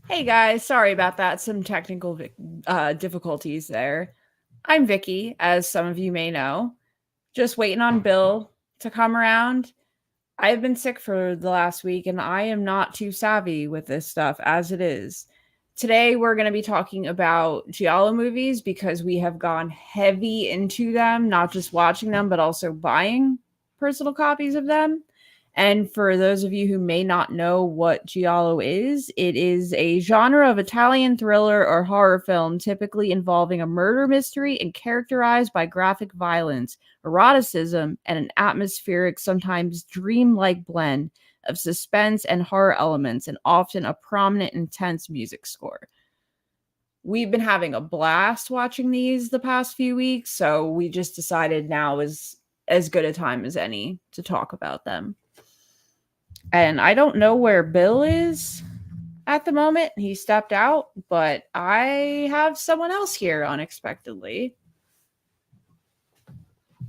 Hey guys, sorry about that. Some technical difficulties there. I'm Vicky, as some of you may know. Just waiting on Bill to come around. I've been sick for the last week and I am not too savvy with this stuff as it is. Today we're going to be talking about Giallo movies because we have gone heavy into them, not just watching them, but also buying personal copies of them. And for those of you who may not know what Giallo is, it is a genre of Italian thriller or horror film typically involving a murder mystery and characterized by graphic violence, eroticism, and an atmospheric, sometimes dreamlike blend of suspense and horror elements, and often a prominent, intense music score. We've been having a blast watching these the past few weeks, so we just decided now is as good a time as any to talk about them. And I don't know where Bill is at the moment. He stepped out, but I have someone else here unexpectedly.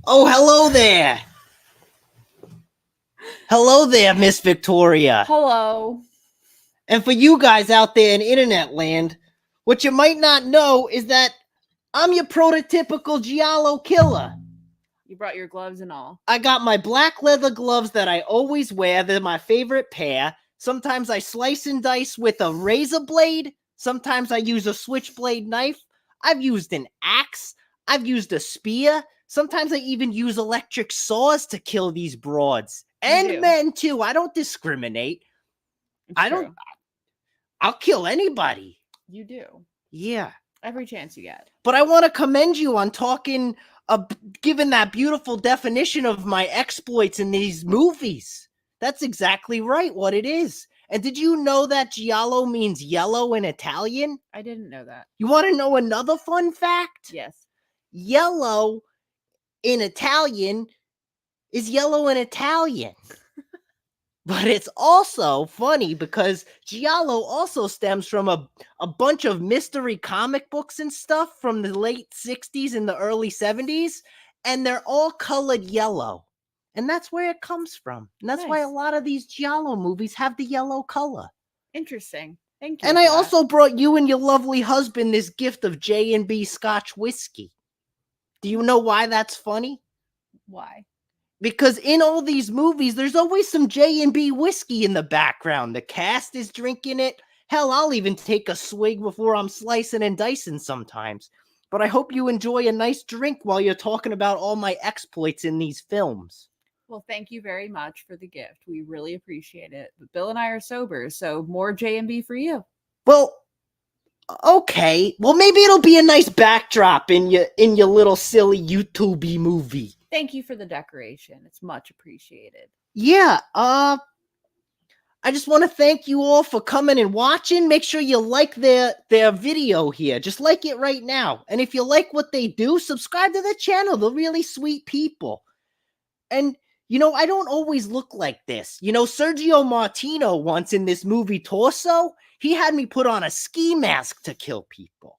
Oh, hello there. Hello there, Miss Victoria. Hello. And for you guys out there in internet land, what you might not know is that I'm your prototypical Giallo killer. You brought your gloves and all. I got my black leather gloves that I always wear. They're my favorite pair. Sometimes I slice and dice with a razor blade. Sometimes I use a switchblade knife. I've used an axe. I've used a spear. Sometimes I even use electric saws to kill these broads. And men too. I don't discriminate. I'll kill anybody. You do. Yeah. Every chance you get. But I want to commend you on given that beautiful definition of my exploits in these movies. That's exactly right, what it is. And did you know that Giallo means yellow in Italian? I didn't know that. You want to know another fun fact? Yes. Yellow in Italian is yellow in Italian. But it's also funny because Giallo also stems from a bunch of mystery comic books and stuff from the late 60s and the early 70s, and they're all colored yellow. And that's where it comes from. And that's why a lot of these Giallo movies have the yellow color. Interesting. Thank you. And I also brought you and your lovely husband this gift of J&B Scotch whiskey. Do you know why that's funny? Why? Because in all these movies, there's always some J&B whiskey in the background. The cast is drinking it. Hell, I'll even take a swig before I'm slicing and dicing sometimes. But I hope you enjoy a nice drink while you're talking about all my exploits in these films. Well, thank you very much for the gift. We really appreciate it. But Bill and I are sober, so more J&B for you. Well, okay. Well, maybe it'll be a nice backdrop in your little silly YouTube movie. Thank you for the decoration. It's much appreciated. Yeah, I just want to thank you all for coming and watching. Make sure you like their video here. Just like it right now. And if you like what they do, subscribe to the channel. They're really sweet people. And, you know, I don't always look like this. You know, Sergio Martino once in this movie Torso, he had me put on a ski mask to kill people.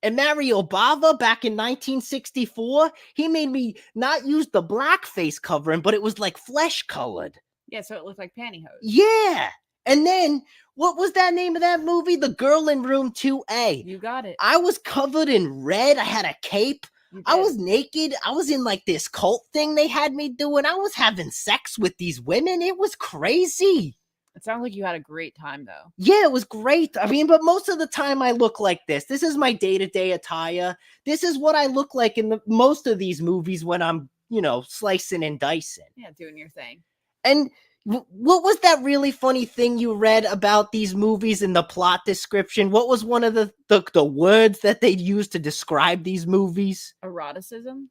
And Mario Bava, back in 1964, he made me not use the blackface covering, but it was like flesh-colored. Yeah, so it looked like pantyhose. Yeah. And then, what was that name of that movie? The Girl in Room 2A. You got it. I was covered in red. I had a cape. I was naked. I was in like this cult thing they had me doing. I was having sex with these women. It was crazy. It sounds like you had a great time, though. Yeah, it was great. I mean, but most of the time I look like this. This is my day-to-day attire. This is what I look like in most of these movies when I'm, you know, slicing and dicing. Yeah, doing your thing. And what was that really funny thing you read about these movies in the plot description? What was one of the words that they used to describe these movies? Eroticism?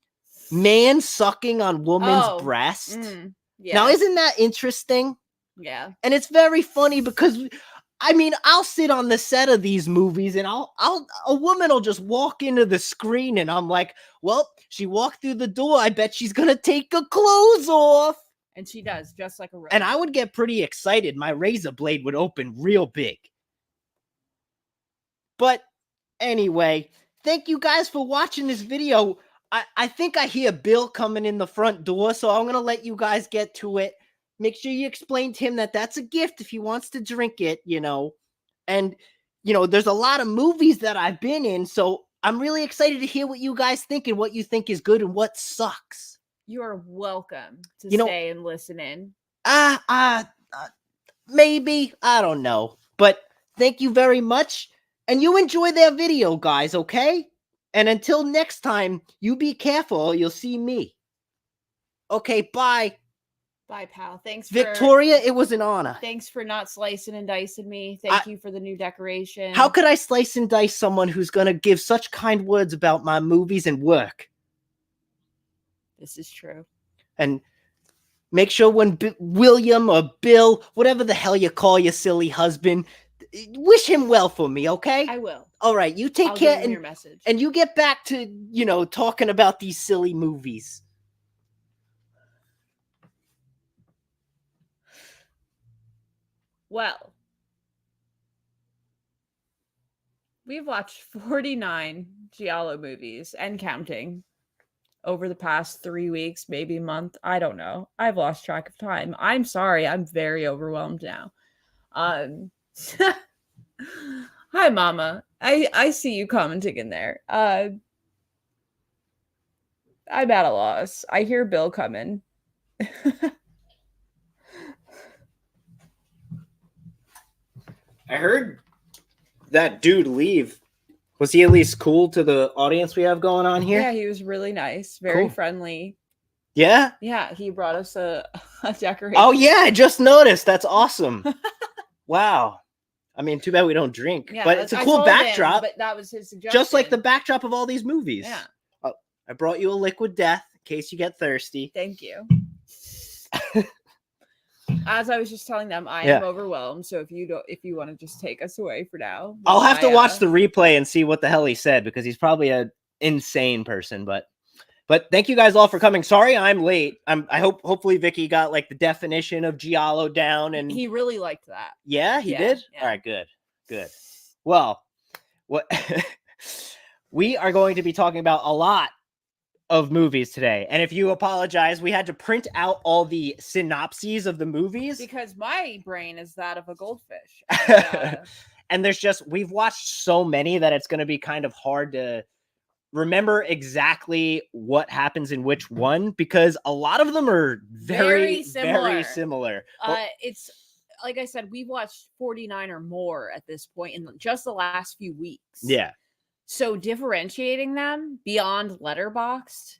Man sucking on woman's breast. Yeah. Now, isn't that interesting? Yeah. And it's very funny because, I mean, I'll sit on the set of these movies and a woman will just walk into the screen and I'm like, well, she walked through the door. I bet she's going to take her clothes off. And she does, just like a rose. And I would get pretty excited. My razor blade would open real big. But anyway, thank you guys for watching this video. I think I hear Bill coming in the front door, so I'm going to let you guys get to it. Make sure you explain to him that that's a gift if he wants to drink it, you know. And there's a lot of movies that I've been in, so I'm really excited to hear what you guys think and what you think is good and what sucks. You are welcome to You know- stay and listen in. Maybe, I don't know. But thank you very much. And you enjoy their video, guys, okay? And until next time, you be careful or you'll see me. Okay, bye. Bye, pal. Thanks, Victoria, it was an honor. Thanks for not slicing and dicing me. Thank you for the new decoration. How could I slice and dice someone who's going to give such kind words about my movies and work? This is true. And make sure when William or Bill, whatever the hell you call your silly husband, wish him well for me, okay? I will. All right, you take care and your message. And you get back to, talking about these silly movies. Well, we've watched 49 Giallo movies and counting over the past 3 weeks, maybe a month. I don't know. I've lost track of time. I'm sorry. I'm very overwhelmed now. Hi, Mama. I see you commenting in there. I'm at a loss. I hear Bill coming. I heard that dude leave. Was he at least cool to the audience we have going on here? Yeah, he was really nice, very Cool. friendly. Yeah? Yeah, he brought us a decoration. Oh, yeah, I just noticed. That's awesome. Wow. I mean, too bad we don't drink. Yeah, but it's a cool backdrop. But that was his suggestion. Just like the backdrop of all these movies. Yeah. Oh, I brought you a liquid death in case you get thirsty. Thank you. As I was just telling them, I am overwhelmed. So if you want to just take us away for now, I'll have to watch the replay and see what the hell he said because he's probably an insane person. But thank you guys all for coming. Sorry I'm late. Hopefully Vicky got like the definition of Giallo down, and he really liked that. Yeah, he did. Yeah. All right, good. Well, what we are going to be talking about a lot of movies today. And if you apologize, we had to print out all the synopses of the movies because my brain is that of a goldfish. And we've watched so many that it's going to be kind of hard to remember exactly what happens in which one because a lot of them are very similar. It's like I said, we've watched 49 or more at this point in just the last few weeks. Yeah. So differentiating them beyond Letterboxd,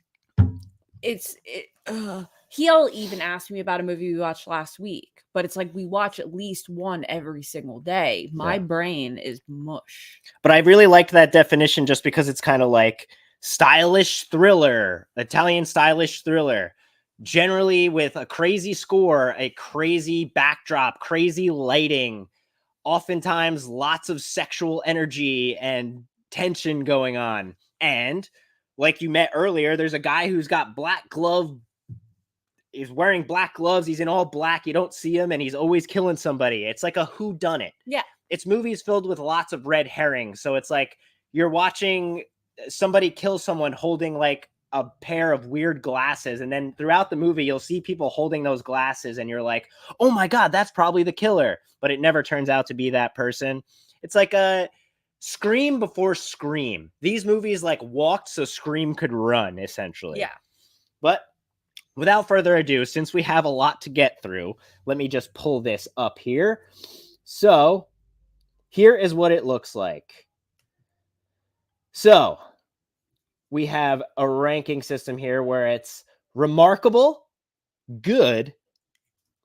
he'll even ask me about a movie we watched last week, but it's like we watch at least one every single day. My brain is mush. But I really liked that definition just because it's kind of like stylish thriller, Italian stylish thriller, generally with a crazy score, a crazy backdrop, crazy lighting, oftentimes lots of sexual energy and tension going on. And like you met earlier, there's a guy who's got he's wearing black gloves, he's in all black, you don't see him, and he's always killing somebody. It's like a whodunit. Yeah. It's movies filled with lots of red herrings. So it's like you're watching somebody kill someone holding like a pair of weird glasses, and then throughout the movie you'll see people holding those glasses and you're like, oh my god, that's probably the killer, but it never turns out to be that person. It's like a Scream before Scream. These movies like walked so Scream could run, essentially. Yeah. But without further ado, since we have a lot to get through, let me just pull this up here. So here is what it looks like. So we have a ranking system here where it's remarkable, good,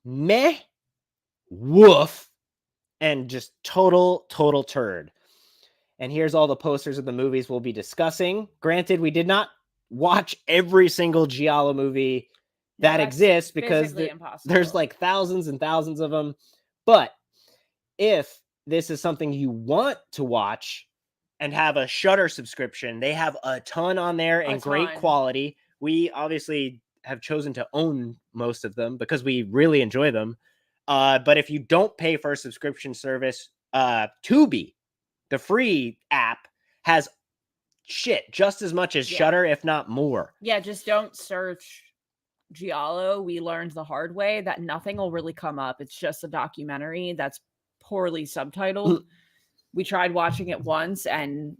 meh, woof, and just total turd. And here's all the posters of the movies we'll be discussing. Granted, we did not watch every single Giallo movie that exists because there's like thousands and thousands of them. But if this is something you want to watch and have a Shudder subscription, they have a ton on there and great quality. We obviously have chosen to own most of them because we really enjoy them. But if you don't pay for a subscription service, Tubi, the free app, has shit just as much as Shudder, if not more. Yeah, just don't search Giallo. We learned the hard way that nothing will really come up. It's just a documentary that's poorly subtitled. we tried watching it once, and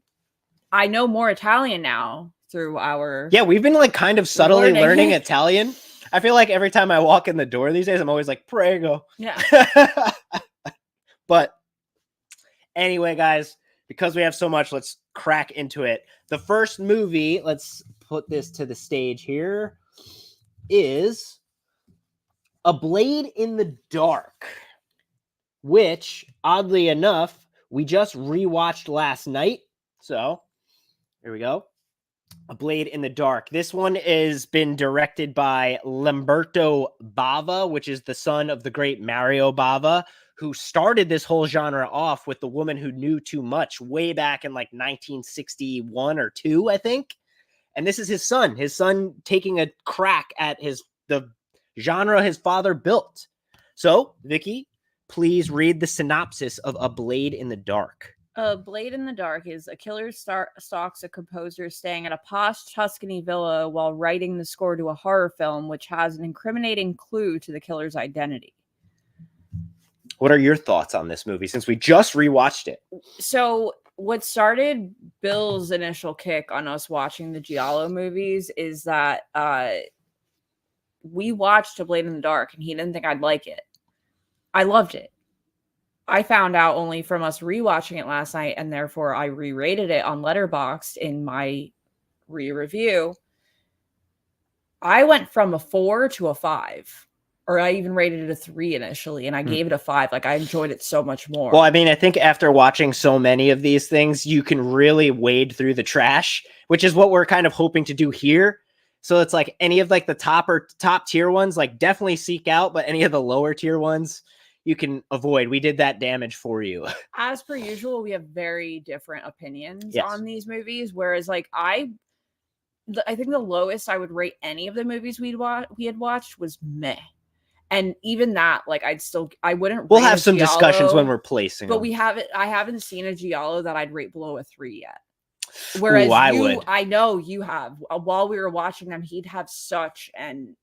I know more Italian now through our Yeah, we've been like kind of subtly Learning. learning Italian. I feel like every time I walk in the door these days, I'm always like, prego. Yeah. But anyway, guys, because we have so much, let's crack into it. The first movie, let's put this to the stage here, is A Blade in the Dark, which, oddly enough, we just rewatched last night. So, here we go. A Blade in the Dark. This one has been directed by Lamberto Bava, which is the son of the great Mario Bava, who started this whole genre off with The Woman Who Knew Too Much way back in like 1961 or 2, I think. And this is his son taking a crack at the genre his father built. So, Vicky, please read the synopsis of A Blade in the Dark. A Blade in the Dark is a killer stalks a composer staying at a posh Tuscany villa while writing the score to a horror film, which has an incriminating clue to the killer's identity. What are your thoughts on this movie since we just rewatched it? So what started Bill's initial kick on us watching the Giallo movies is that we watched A Blade in the Dark and he didn't think I'd like it. I loved it. I found out only from us rewatching it last night, and therefore I re-rated it on Letterboxd in my re-review. I went from a 4 to a 5, or I even rated it a 3 initially, and I gave it a 5. Like, I enjoyed it so much more. Well, I mean, I think after watching so many of these things, you can really wade through the trash, which is what we're kind of hoping to do here. So it's like any of like the top tier ones, like definitely seek out, but any of the lower tier ones, you can avoid. We did that damage for you. As per usual, we have very different opinions Yes. on these movies. Whereas, like, I think the lowest I would rate any of the movies we had watched was meh. And even that, like, I wouldn't. We'll have some discussions when we're placing. But them. I haven't seen a Giallo that I'd rate below a 3 yet. Whereas I know you have. While we were watching them, he'd have such an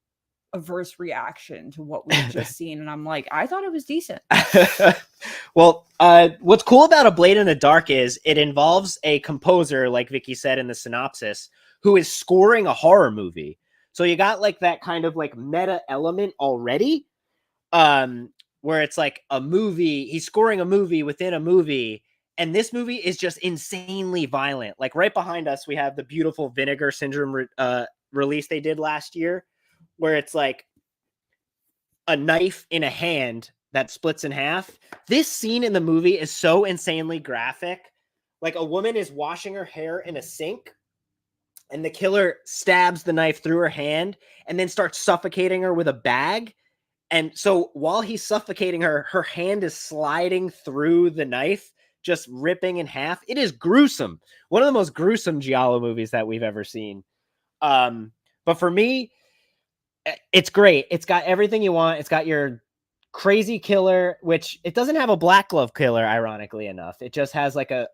averse reaction to what we've just seen, and I'm like, I thought it was decent. Well, what's cool about A Blade in the Dark is it involves a composer, like Vicky said in the synopsis, who is scoring a horror movie. So you got like that kind of like meta element already, where it's like a movie, he's scoring a movie within a movie, and this movie is just insanely violent. Like right behind us, we have the beautiful Vinegar Syndrome release they did last year, where it's like a knife in a hand that splits in half. This scene in the movie is so insanely graphic. Like a woman is washing her hair in a sink, and the killer stabs the knife through her hand and then starts suffocating her with a bag. And so while he's suffocating her, her hand is sliding through the knife, just ripping in half. It is gruesome. One of the most gruesome Giallo movies that we've ever seen. But for me, it's great. It's got everything you want. It's got your crazy killer, which it doesn't have a black glove killer, ironically enough. It just has like a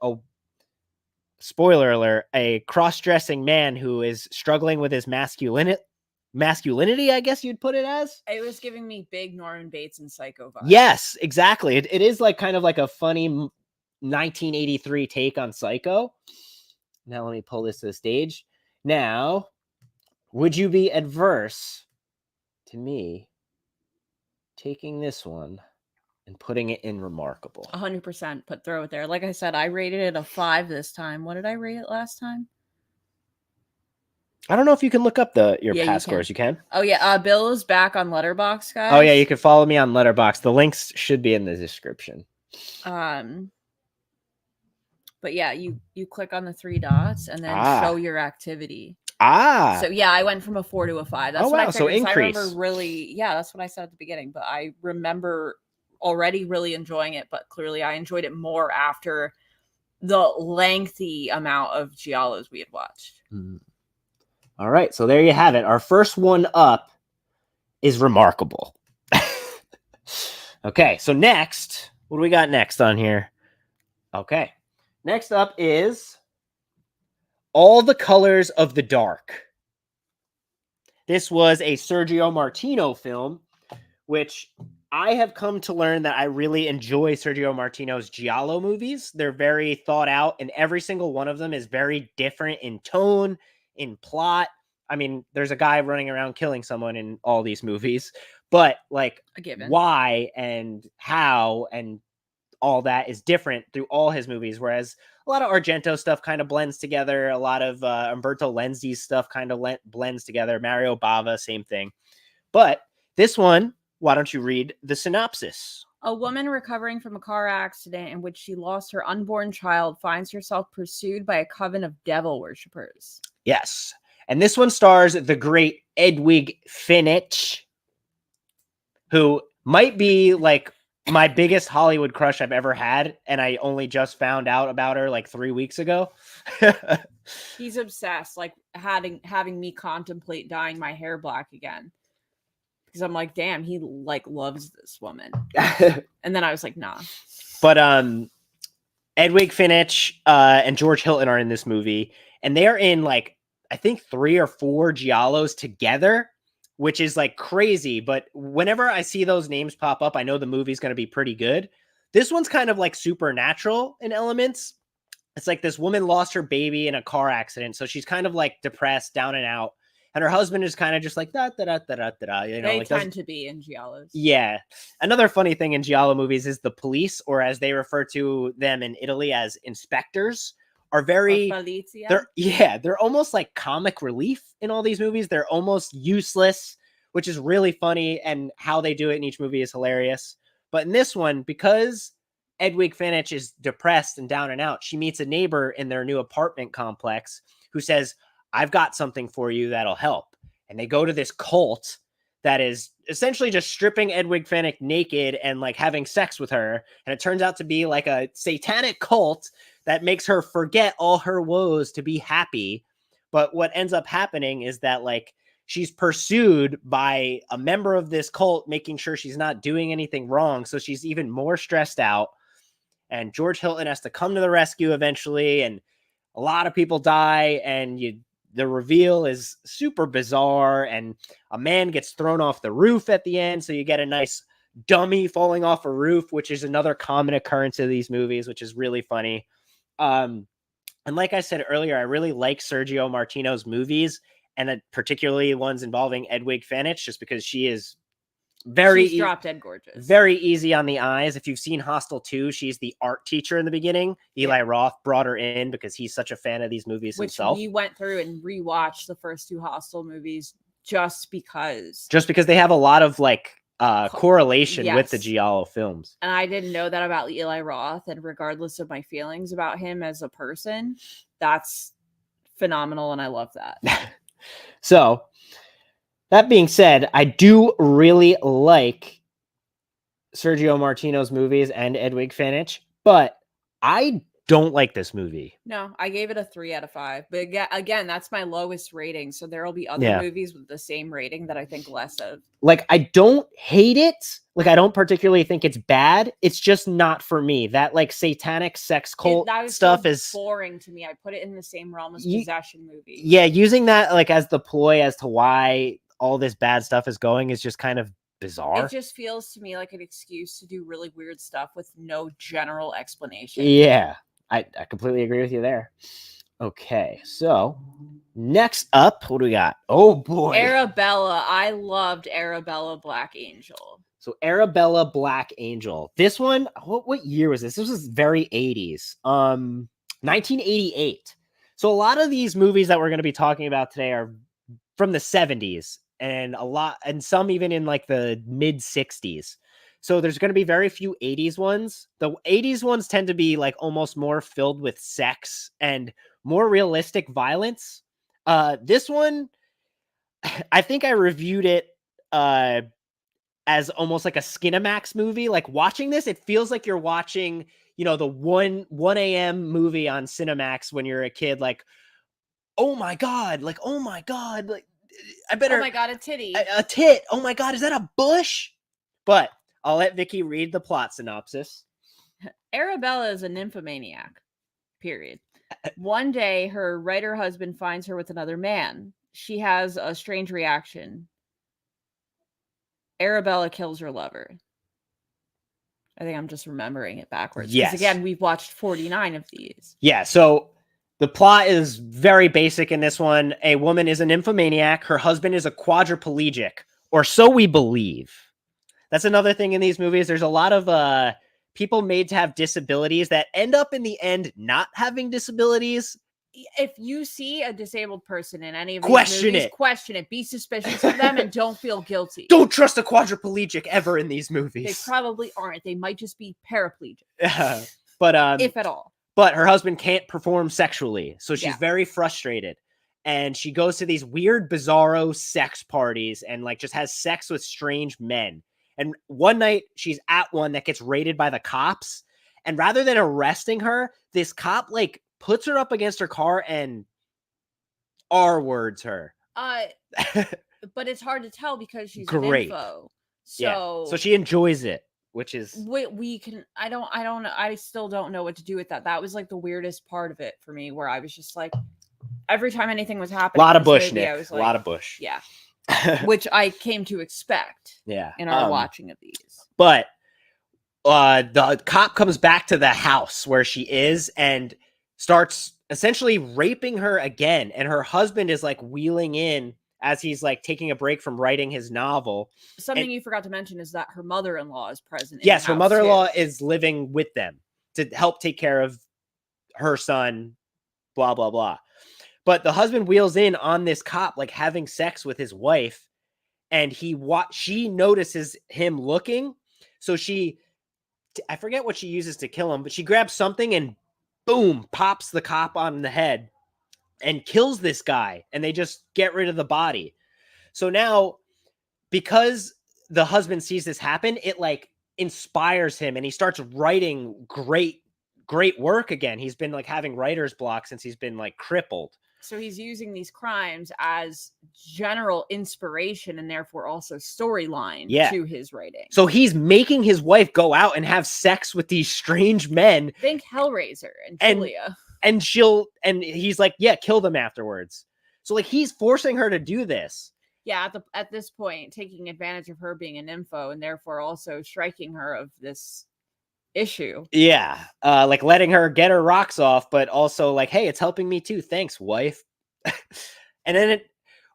spoiler alert, a cross-dressing man who is struggling with his masculinity, I guess you'd put it as. It was giving me big Norman Bates and Psycho vibes. Yes, exactly. It is like kind of like a funny 1983 take on Psycho. Now let me pull this to the stage. Now, would you be adverse to me taking this one and putting it in Remarkable? 100%. Throw it there. Like I said, I rated it a 5 this time. What did I rate it last time? I don't know if you can look up your past scores. You can? Oh, yeah. Bill is back on Letterboxd, guys. Oh, yeah. You can follow me on Letterboxd. The links should be in the description. But yeah, you click on the 3 dots and then show your activity. So yeah, I went from a 4 to a 5. That's what I figured. So increase. I remember that's what I said at the beginning. But I remember already really enjoying it. But clearly, I enjoyed it more after the lengthy amount of Giallos we had watched. All right, so there you have it. Our first one up is Remarkable. Okay, so next, what do we got next on here? Okay, next up is All the Colors of the Dark. This was a Sergio Martino film, which I have come to learn that I really enjoy Sergio Martino's Giallo movies. They're very thought out, and every single one of them is very different in tone, in plot. I mean, there's a guy running around killing someone in all these movies, but like A given. why and how and all that is different through all his movies. Whereas a lot of Argento stuff kind of blends together. A lot of Umberto Lenzi's stuff kind of blends together. Mario Bava, same thing. But this one, why don't you read the synopsis? A woman recovering from a car accident in which she lost her unborn child finds herself pursued by a coven of devil worshippers. Yes. And this one stars the great Edwig Finch, who might be like my biggest Hollywood crush I've ever had. And I only just found out about her like 3 weeks ago. He's obsessed, like having me contemplate dyeing my hair black again. Because I'm like, damn, he like loves this woman. And then I was like, nah. But Edwig Finch and George Hilton are in this movie, and they are in like I think 3 or 4 Giallos together, which is like crazy. But whenever I see those names pop up, I know the movie's going to be pretty good. This one's kind of like supernatural in elements. It's like this woman lost her baby in a car accident, so she's kind of like depressed, down and out. And her husband is kind of just like da da da da da da. You know, they like tend to be in Giallos. Yeah. Another funny thing in Giallo movies is the police, or as they refer to them in Italy as inspectors, are very. They're almost like comic relief in all these movies. They're almost useless, which is really funny, and how they do it in each movie is hilarious. But in this one, because Edwig Finch is depressed and down and out, she meets a neighbor in their new apartment complex who says, I've got something for you that'll help. And they go to this cult that is essentially just stripping Edwig Finch naked and like having sex with her. And it turns out to be like a satanic cult that makes her forget all her woes to be happy. But what ends up happening is that like she's pursued by a member of this cult, making sure she's not doing anything wrong. So she's even more stressed out. And George Hilton has to come to the rescue eventually. And a lot of people die, and the reveal is super bizarre, and a man gets thrown off the roof at the end. So you get a nice dummy falling off a roof, which is another common occurrence of these movies, which is really funny. And like I said earlier, I really like Sergio Martino's movies, and particularly ones involving Edwig Finch, just because she is she's drop dead gorgeous, very easy on the eyes. If you've seen Hostel 2, she's the art teacher in the beginning. Eli Roth brought her in because he's such a fan of these movies himself. We went through and rewatched the first 2 Hostel movies just because they have a lot of like correlation with the Giallo films. And I didn't know that about Eli Roth, and regardless of my feelings about him as a person, that's phenomenal, and I love that. So that being said, I do really like Sergio Martino's movies and Edwig Finch, but I don't like this movie. No, I gave it a 3 out of 5. But again, that's my lowest rating. So there will be other movies with the same rating that I think less of. Like, I don't hate it. Like, I don't particularly think it's bad. It's just not for me. That like satanic sex cult stuff is boring to me. I put it in the same realm as possession movies. Yeah, using that like as the ploy as to why all this bad stuff is going is just kind of bizarre. It just feels to me like an excuse to do really weird stuff with no general explanation. Yeah, I completely agree with you there. Okay, so next up, what do we got? Oh boy, Arabella. I loved Arabella Black Angel. So Arabella Black Angel. This one, what year was this? This was very 80s. 1988. So a lot of these movies that we're going to be talking about today are from the 70s, and some even in like the mid 60s. So there's going to be very few 80s ones. The 80s ones tend to be like almost more filled with sex and more realistic violence. This one, I think I reviewed it as almost like a Skinamax movie. Like watching this, it feels like you're watching, the 1 a.m. movie on Cinemax when you're a kid. Like, oh my God, like I better. Oh my God, a titty. A tit. Oh my God, is that a bush? But I'll let Vicky read the plot synopsis. Arabella is a nymphomaniac. Period. One day, her writer husband finds her with another man. She has a strange reaction. Arabella kills her lover. I think I'm just remembering it backwards. Yes. Because again, we've watched 49 of these. Yeah, so the plot is very basic in this one. A woman is a nymphomaniac. Her husband is a quadriplegic, or so we believe. That's another thing in these movies. There's a lot of people made to have disabilities that end up in the end not having disabilities. If you see a disabled person in any of these Question movies, it. question it. Be suspicious of them and don't feel guilty. Don't trust a quadriplegic ever in these They movies. probably aren't. They might just be paraplegic, But if at all. But her husband can't perform sexually, so she's Yeah. very frustrated. And she goes to these weird, bizarro sex parties and like just has sex with strange men. And one night she's at one that gets raided by the cops. And rather than arresting her, this cop like puts her up against her car and R-words her. But it's hard to tell because she's Great. an info. So she enjoys it, which is we can. I still don't know what to do with that. That was like the weirdest part of it for me, where I was just like, every time anything was happening, a lot of in this bush, movie, Nick. I was A like, lot of bush. yeah, which I came to expect. Yeah, in our watching of these. But the cop comes back to the house where she is and starts essentially raping her again. And her husband is like wheeling in as he's like taking a break from writing his novel. Something you forgot to mention is that her mother-in-law is present. Yes, her mother-in-law too. is living with them to help take care of her son, blah, blah, blah. But the husband wheels in on this cop, like having sex with his wife. And she notices him looking. So I forget what she uses to kill him, but she grabs something and boom, pops the cop on the head and kills this guy. And they just get rid of the body. So now, because the husband sees this happen, it like inspires him and he starts writing great work again. He's been like having writer's block since he's been like crippled. So he's using these crimes as general inspiration and therefore also storyline to his writing. So he's making his wife go out and have sex with these strange men. Think Hellraiser and Julia. And he's like, yeah, kill them afterwards. So like he's forcing her to do this. Yeah, at this point, taking advantage of her being an info and therefore also striking her of this issue. Yeah, like letting her get her rocks off, but also like, hey, it's helping me too. Thanks, wife. And then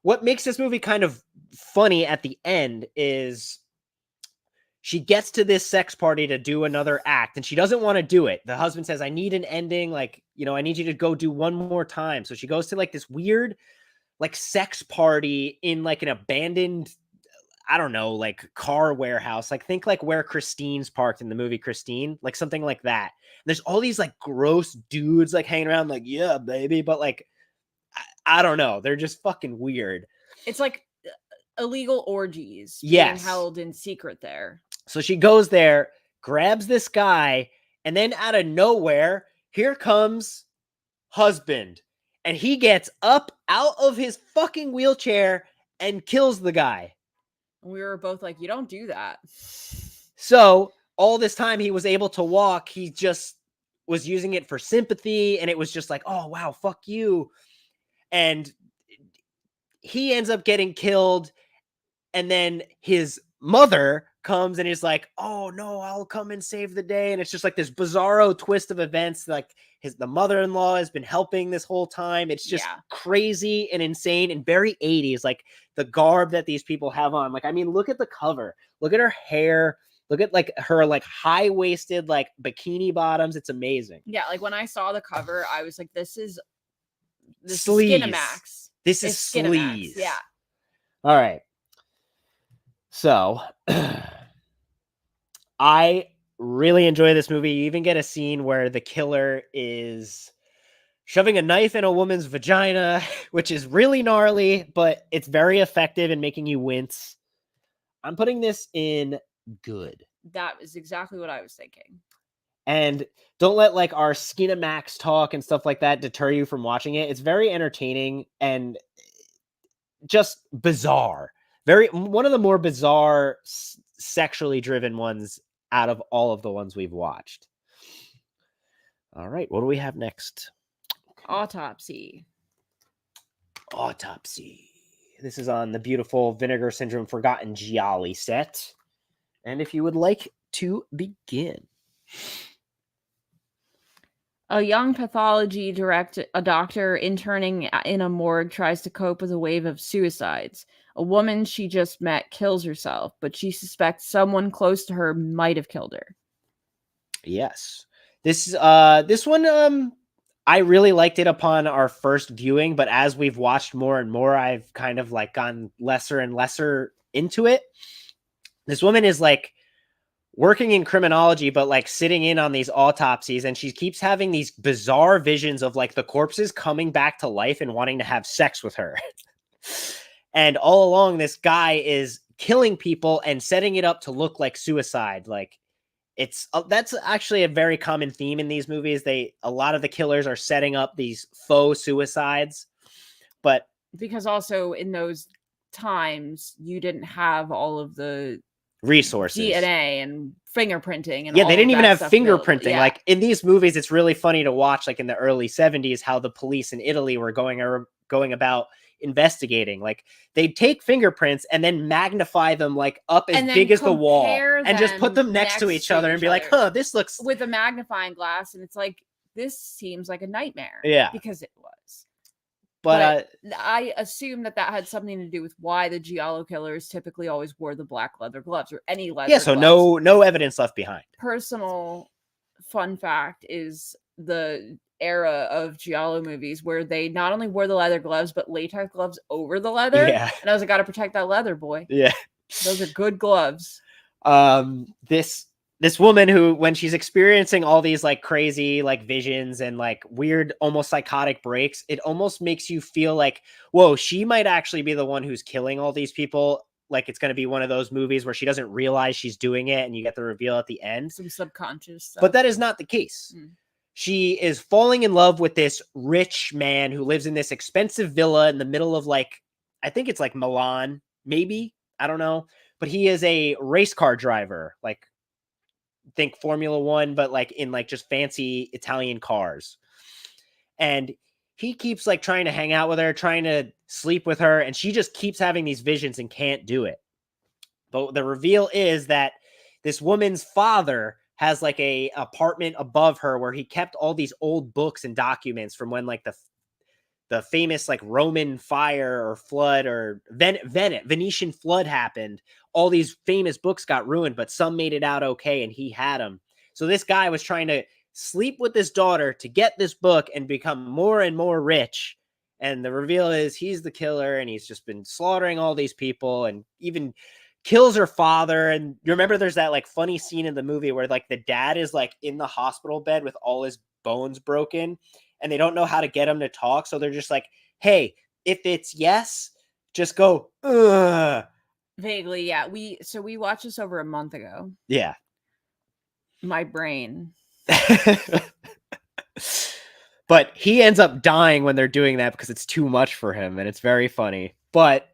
what makes this movie kind of funny at the end is she gets to this sex party to do another act and she doesn't want to do it. The husband says, I need an ending. Like, I need you to go do one more time. So she goes to like this weird, like sex party in like an abandoned, I don't know, like car warehouse. Like think like where Christine's parked in the movie Christine, like something like that. And there's all these like gross dudes like hanging around like, yeah, baby. But like, I don't know. They're just fucking weird. It's like illegal orgies being held in secret there. So she goes there, grabs this guy, and then out of nowhere, here comes husband. And he gets up out of his fucking wheelchair and kills the guy. We were both like, you don't do that. So all this time he was able to walk. He just was using it for sympathy. And it was just like, oh, wow, fuck you. And he ends up getting killed. And then his mother comes and is like, oh no, I'll come and save the day. And it's just like this bizarro twist of events. Like the mother-in-law has been helping this whole time. It's just crazy and insane and very 80s. Like the garb that these people have on. Like, I mean, look at the cover. Look at her hair. Look at like her like high-waisted like bikini bottoms. It's amazing. Yeah, like when I saw the cover, I was like, this is sleaze. Skinamax. This is sleaze. Yeah. All right. So, I really enjoy this movie. You even get a scene where the killer is shoving a knife in a woman's vagina, which is really gnarly, but it's very effective in making you wince. I'm putting this in good. That is exactly what I was thinking. And don't let like our Skinamax talk and stuff like that deter you from watching it. It's very entertaining and just bizarre. One of the more bizarre sexually driven ones out of all of the ones we've watched. All right, what do we have next? Autopsy. This is on the beautiful Vinegar Syndrome Forgotten Giallo set. And if you would like to begin. A young pathology a doctor interning in a morgue tries to cope with a wave of suicides. A woman she just met kills herself, but she suspects someone close to her might have killed her. Yes. This one I really liked it upon our first viewing, but as we've watched more and more, I've kind of like gotten lesser and lesser into it. This woman is like working in criminology, but like sitting in on these autopsies, and she keeps having these bizarre visions of like the corpses coming back to life and wanting to have sex with her. And all along, this guy is killing people and setting it up to look like suicide. Like that's actually a very common theme in these movies. A lot of the killers are setting up these faux suicides, but because also in those times you didn't have all of the resources, DNA and fingerprinting, and yeah, they didn't even have fingerprinting. Yeah. Like in these movies, it's really funny to watch. Like in the early 70s, how the police in Italy were going about investigating. Like they'd take fingerprints and then magnify them like up as big as the wall and just put them next to each other and be like, huh, this looks, with a magnifying glass, and it's like, this seems like a nightmare. Yeah, because it was. But I assume that had something to do with why the Giallo killers typically always wore the black leather gloves or any leather so gloves. no evidence left behind. Personal fun fact is the era of Giallo movies where they not only wore the leather gloves but latex gloves over the leather. Yeah. And I was like, gotta protect that leather, boy. Yeah. Those are good gloves. This woman who, when she's experiencing all these like crazy like visions and like weird, almost psychotic breaks, it almost makes you feel like, whoa, she might actually be the one who's killing all these people. Like it's going to be one of those movies where she doesn't realize she's doing it and you get the reveal at the end. Some subconscious stuff. But that is not the case. She is falling in love with this rich man who lives in this expensive villa in the middle of like, I think it's like Milan, maybe, I don't know. But he is a race car driver, like think Formula One, but like in like just fancy Italian cars. And he keeps like trying to hang out with her, trying to sleep with her, and she just keeps having these visions and can't do it. But the reveal is that this woman's father has like a apartment above her where he kept all these old books and documents from when like the famous like Roman fire or flood or Venetian flood happened. All these famous books got ruined, but some made it out okay, and he had them. So this guy was trying to sleep with his daughter to get this book and become more and more rich. And the reveal is he's the killer, and he's just been slaughtering all these people and even kills her father. And you remember there's that like funny scene in the movie where like the dad is like in the hospital bed with all his bones broken, and they don't know how to get him to talk. So they're just like, hey, if it's yes, just go, ugh. Vaguely, yeah. We watched this over a month ago. Yeah. My brain. But he ends up dying when they're doing that because it's too much for him, and it's very funny. But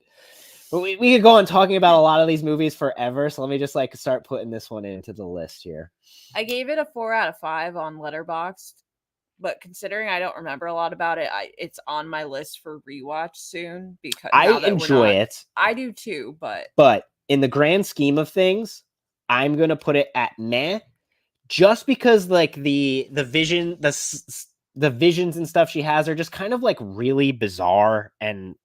we could go on talking about a lot of these movies forever, so let me just like start putting this one into the list here. I gave it a 4 out of 5 on Letterboxd, but considering I don't remember a lot about it, it's on my list for rewatch soon because I enjoy it. I do too, but in the grand scheme of things, I'm gonna put it at meh, just because like the visions and stuff she has are just kind of like really bizarre, and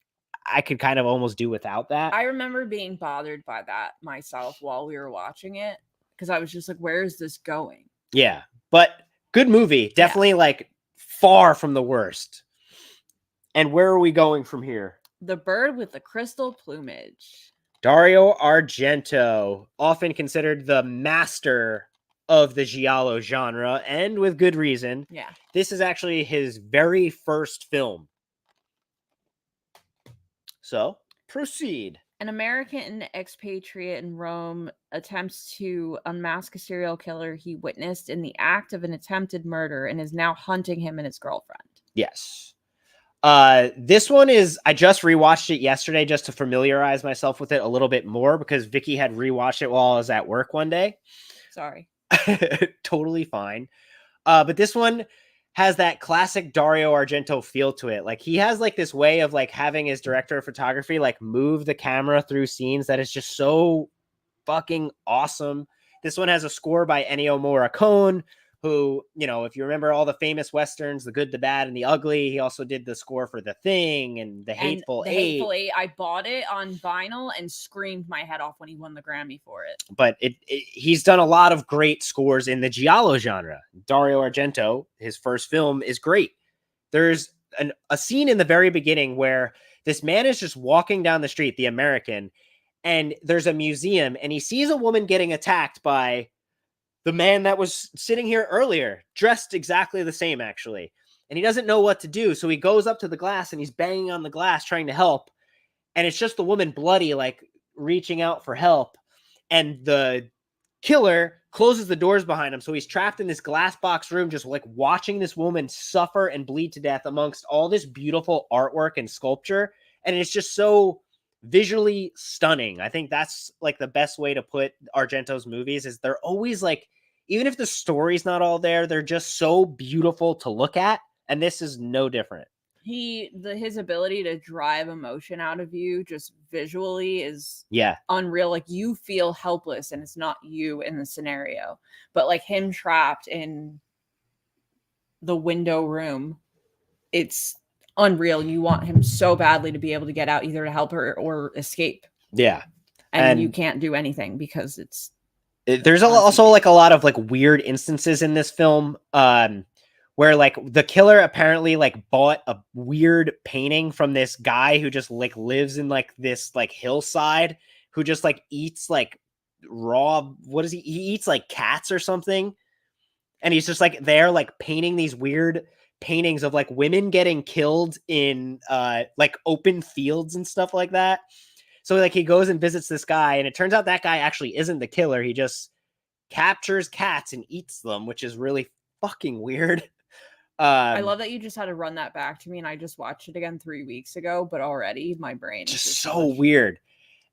I could kind of almost do without that. I remember being bothered by that myself while we were watching it because I was just like, where is this going? Yeah, but good movie. Definitely like far from the worst. And where are we going from here? The Bird with the Crystal Plumage. Dario Argento, often considered the master of the Giallo genre, and with good reason. Yeah. This is actually his very first film. So, proceed. An American expatriate in Rome attempts to unmask a serial killer he witnessed in the act of an attempted murder and is now hunting him and his girlfriend. Yes. This one is, I just rewatched it yesterday just to familiarize myself with it a little bit more because Vicky had rewatched it while I was at work one day. Sorry. Totally fine. But this one has that classic Dario Argento feel to it. Like he has like this way of like having his director of photography like move the camera through scenes that is just so fucking awesome. This one has a score by Ennio Morricone, who, you know, if you remember all the famous Westerns, The Good, the Bad, and the Ugly, he also did the score for The Thing and The Hateful Eight. Hateful Eight, I bought it on vinyl and screamed my head off when he won the Grammy for it. But he's done a lot of great scores in the Giallo genre. Dario Argento, his first film, is great. There's a scene in the very beginning where this man is just walking down the street, the American, and there's a museum, and he sees a woman getting attacked by the man that was sitting here earlier, dressed exactly the same, actually. And he doesn't know what to do. So he goes up to the glass and he's banging on the glass trying to help. And it's just the woman bloody, like reaching out for help. And the killer closes the doors behind him. So he's trapped in this glass box room, just like watching this woman suffer and bleed to death amongst all this beautiful artwork and sculpture. And it's just so visually stunning. I think that's like the best way to put Argento's movies is they're always like, even if the story's not all there, they're just so beautiful to look at. And this is no different. His ability to drive emotion out of you just visually is Yeah, unreal. Like you feel helpless and it's not you in the scenario, but like him trapped in the window room, it's unreal. You want him so badly to be able to get out, either to help her or escape. Yeah. And you can't do anything because there's also like a lot of like weird instances in this film where like the killer apparently like bought a weird painting from this guy who just like lives in like this like hillside, who just like eats like raw, what is he eats like cats or something, and he's just like there like painting these weird paintings of like women getting killed in like open fields and stuff like that. So like he goes and visits this guy, and it turns out that guy actually isn't the killer. He just captures cats and eats them, which is really fucking weird. I love that you just had to run that back to me, and I just watched it again 3 weeks ago, but already my brain is just so weird.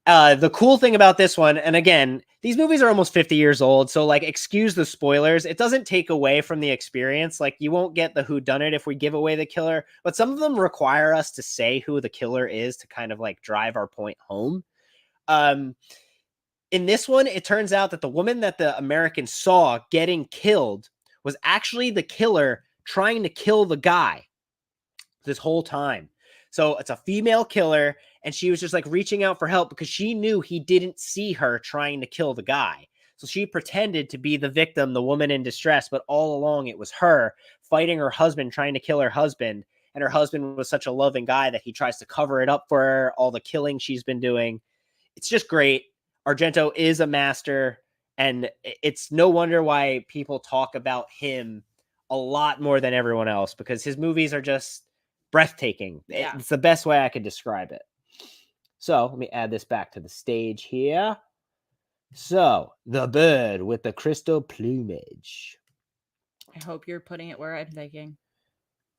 The cool thing about this one, and again, these movies are almost 50 years old, so like excuse the spoilers. It doesn't take away from the experience. Like you won't get the whodunit if we give away the killer, but some of them require us to say who the killer is to kind of like drive our point home. In this one, it turns out that the woman that the American saw getting killed was actually the killer trying to kill the guy this whole time. So it's a female killer, and she was just like reaching out for help because she knew he didn't see her trying to kill the guy. So she pretended to be the victim, the woman in distress, but all along it was her fighting her husband, trying to kill her husband. And her husband was such a loving guy that he tries to cover it up for her, all the killing she's been doing. It's just great. Argento is a master, and it's no wonder why people talk about him a lot more than everyone else, because his movies are just breathtaking. Yeah. It's the best way I could describe it. So let me add this back to the stage here. So the bird with the crystal plumage. I hope you're putting it where I'm thinking.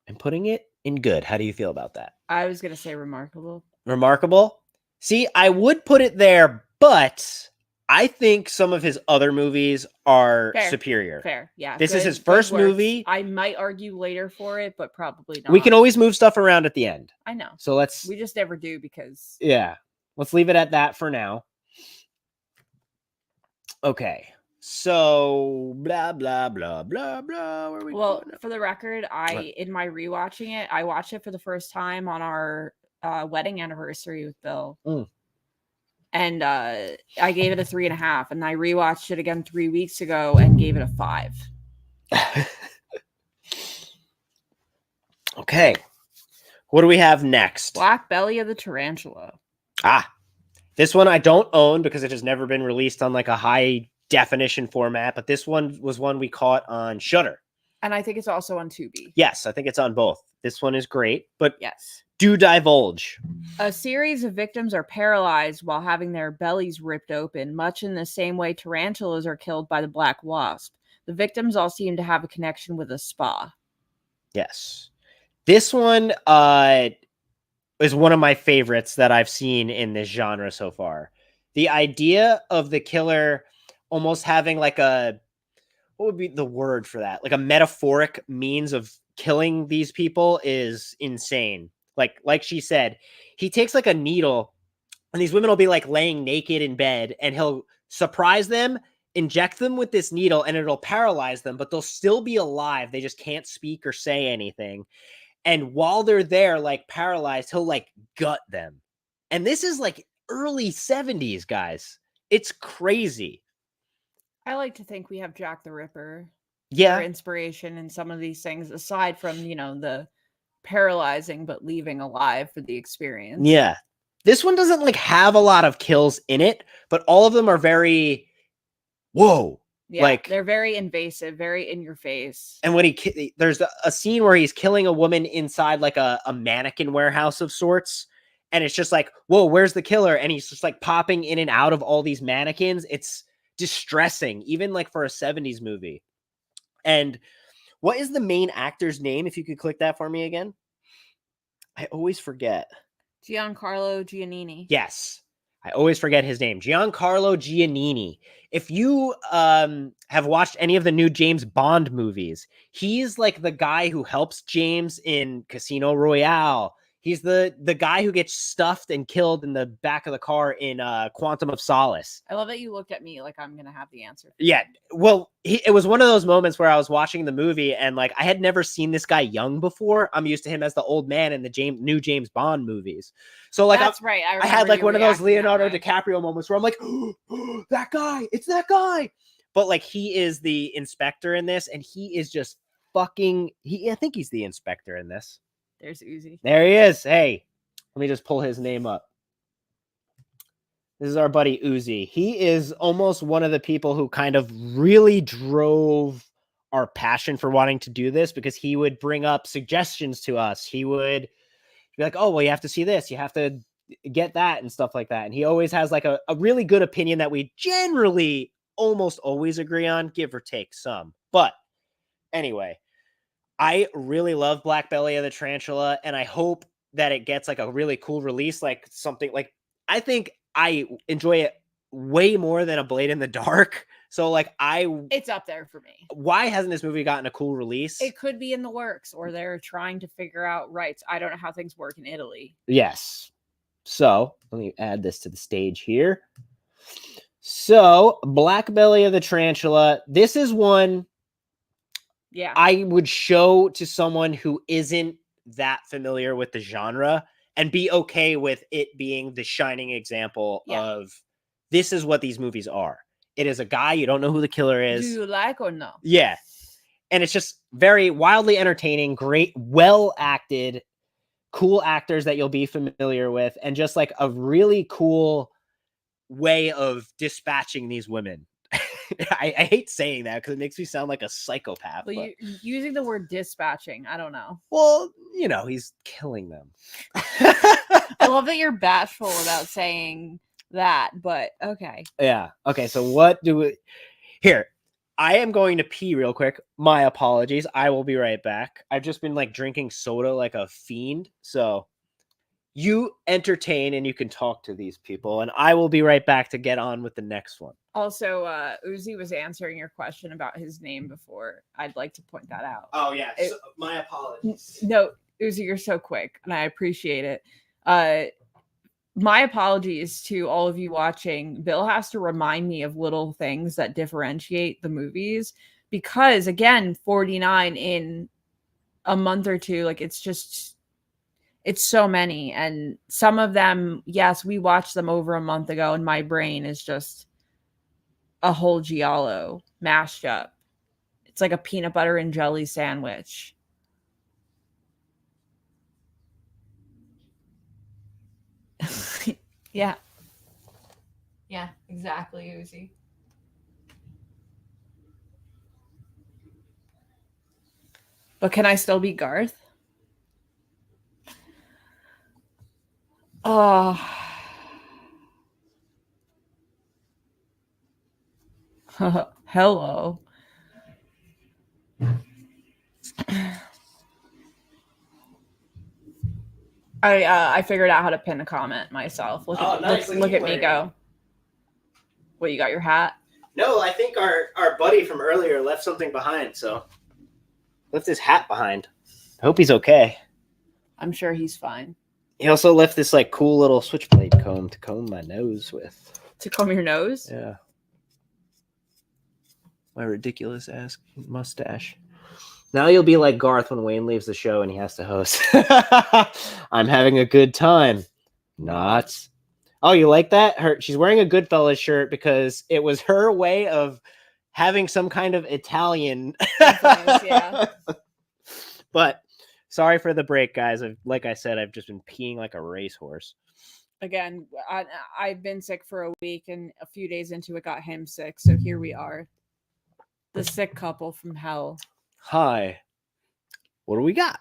I'm putting it in good. How do you feel about that? I was going to say remarkable. Remarkable? See, I would put it there, but I think some of his other movies are superior. Fair, yeah. This is his first movie. I might argue later for it, but probably not. We can always move stuff around at the end. I know. So we just never do because... Yeah. Let's leave it at that for now. Okay. So, blah, blah, blah, blah, blah. Where are we going now? For the record, in my rewatching it, I watched it for the first time on our wedding anniversary with Bill. And I gave it a 3.5, and I rewatched it again 3 weeks ago and gave it a 5. Okay. What do we have next? Black Belly of the Tarantula. This one I don't own because it has never been released on like a high definition format, but this one was one we caught on Shudder. And I think it's also on Tubi. Yes, I think it's on both. This one is great, but yes. Do divulge. A series of victims are paralyzed while having their bellies ripped open, much in the same way tarantulas are killed by the black wasp. The victims all seem to have a connection with a spa. Yes. This one is one of my favorites that I've seen in this genre so far. The idea of the killer almost having like what would be the word for that? Like a metaphoric means of killing these people is insane. Like she said, he takes like a needle, and these women will be like laying naked in bed, and he'll surprise them, inject them with this needle and it'll paralyze them, but they'll still be alive. They just can't speak or say anything. And while they're there, like paralyzed, he'll like gut them. And this is like early 70s, guys. It's crazy. I like to think we have Jack the Ripper Yeah. for inspiration in some of these things, aside from, you know, the paralyzing but leaving alive for the experience. Yeah. This one doesn't like have a lot of kills in it, but all of them are very, whoa. Yeah, like they're very invasive, very in your face. And when there's a scene where he's killing a woman inside like a mannequin warehouse of sorts. And it's just like, whoa, where's the killer? And he's just like popping in and out of all these mannequins. It's distressing, even like for a 70s movie. And what is the main actor's name? If you could click that for me again. I always forget. Giancarlo Giannini. Yes. I always forget his name. Giancarlo Giannini. If you have watched any of the new James Bond movies, he's like the guy who helps James in Casino Royale. He's the guy who gets stuffed and killed in the back of the car in Quantum of Solace. I love that you looked at me like I'm going to have the answer. Yeah. Well, it was one of those moments where I was watching the movie and like I had never seen this guy young before. I'm used to him as the old man in the new James Bond movies. So like that's right. I had like one of those Leonardo DiCaprio moments where I'm like, oh, that guy, it's that guy. But like he is the inspector in this, and he is just fucking. I think he's the inspector in this. There's Uzi. There he is. Hey, let me just pull his name up. This is our buddy Uzi. He is almost one of the people who kind of really drove our passion for wanting to do this, because he would bring up suggestions to us. He would be like, oh, well, you have to see this. You have to get that and stuff like that. And he always has like a really good opinion that we generally almost always agree on, give or take some. But anyway, I really love Black Belly of the Tarantula, and I hope that it gets like a really cool release, like something like, I think I enjoy it way more than A Blade in the Dark. So like it's up there for me. Why hasn't this movie gotten a cool release? It could be in the works, or they're trying to figure out rights. I don't know how things work in Italy. Yes. So let me add this to the stage here. So Black Belly of the Tarantula. This is one I would show to someone who isn't that familiar with the genre and be okay with it being the shining example of this is what these movies are. It is a guy, you don't know who the killer is. Do you like or no? Yeah. And it's just very wildly entertaining, great, well acted, cool actors that you'll be familiar with, and just like a really cool way of dispatching these women. I hate saying that because it makes me sound like a psychopath. But using the word dispatching, I don't know. Well, you know, he's killing them. I love that you're bashful about saying that, but okay. Yeah. Okay. So what do we here? I am going to pee real quick. My apologies. I will be right back. I've just been like drinking soda like a fiend. So you entertain and you can talk to these people, and I will be right back to get on with the next one. Also, Uzi was answering your question about his name before. I'd like to point that out. Oh yeah. So, my apologies. No, Uzi, you're so quick, and I appreciate it. My apologies to all of you watching. Bill has to remind me of little things that differentiate the movies, because again, 49 in a month or two, like it's so many. And some of them, yes, we watched them over a month ago, and my brain is just a whole giallo mashed up. It's like a peanut butter and jelly sandwich. Yeah. Yeah, exactly, Uzi. But can I still be Garth? Oh. Hello. I figured out how to pin a comment myself. Look at me go. What, you got your hat? No, I think our buddy from earlier left something behind, so left his hat behind. I hope he's okay. I'm sure he's fine. He also left this like cool little switchblade comb to comb my nose with. To comb your nose? Yeah. My ridiculous ass mustache. Now you'll be like Garth when Wayne leaves the show and he has to host. I'm having a good time. Not. Oh, you like that? She's wearing a Goodfellas shirt because it was her way of having some kind of Italian. Yeah. But sorry for the break, guys. Like I said, I've just been peeing like a racehorse. Again, I've been sick for a week, and a few days into it got him sick. So here we are. The sick couple from hell. Hi. What do we got?